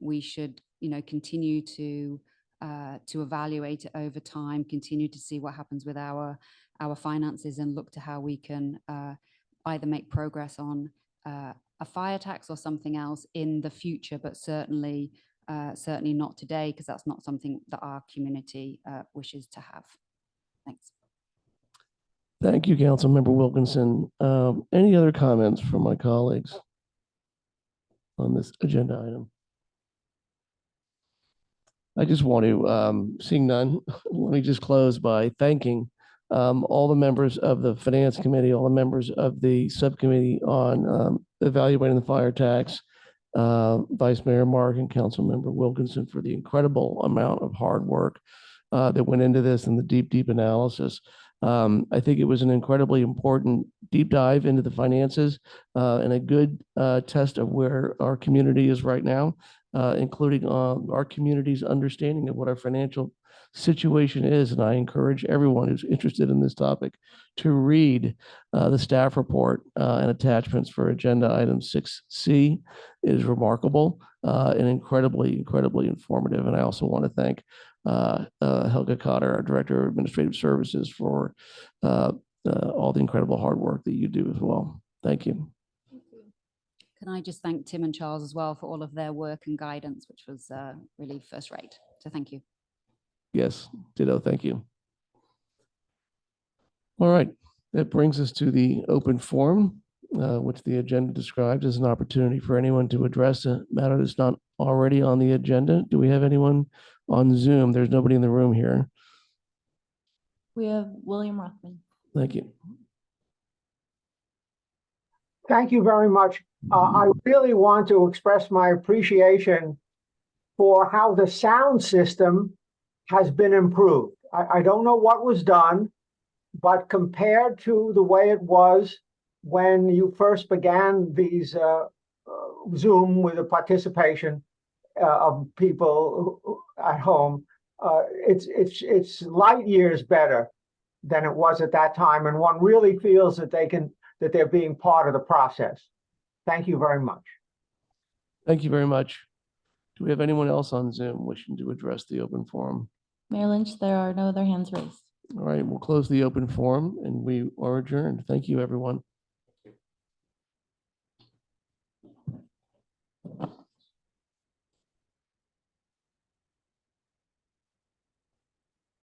We should, you know, continue to evaluate it over time, continue to see what happens with our finances, and look to how we can either make progress on a fire tax or something else in the future, but certainly not today, because that's not something that our community wishes to have. Thanks. Thank you, Councilmember Wilkinson. Any other comments from my colleagues on this agenda item? I just want to, seeing none, let me just close by thanking all the members of the Finance Committee, all the members of the subcommittee on evaluating the fire tax, Vice Mayor Mark and Councilmember Wilkinson for the incredible amount of hard work that went into this and the deep analysis. I think it was an incredibly important deep dive into the finances and a good test of where our community is right now, including our community's understanding of what our financial situation is. And I encourage everyone who's interested in this topic to read the staff report and attachments for agenda item 6C. It is remarkable and incredibly informative. And I also want to thank Helga Cotter, our Director of Administrative Services, for all the incredible hard work that you do as well. Thank you. Can I just thank Tim and Charles as well for all of their work and guidance, which was really first rate. So thank you. Yes, ditto, thank you. All right, that brings us to the open forum, which the agenda describes as an opportunity for anyone to address a matter that's not already on the agenda. Do we have anyone on Zoom? There's nobody in the room here. We have William Rothman. Thank you. Thank you very much. I really want to express my appreciation for how the sound system has been improved. I don't know what was done, but compared to the way it was when you first began these Zoom with the participation of people at home, it's light years better than it was at that time. And one really feels that they can that they're being part of the process. Thank you very much. Thank you very much. Do we have anyone else on Zoom wishing to address the open forum? Mayor Lynch, there are no other hands raised. All right, we'll close the open forum and we are adjourned. Thank you, everyone.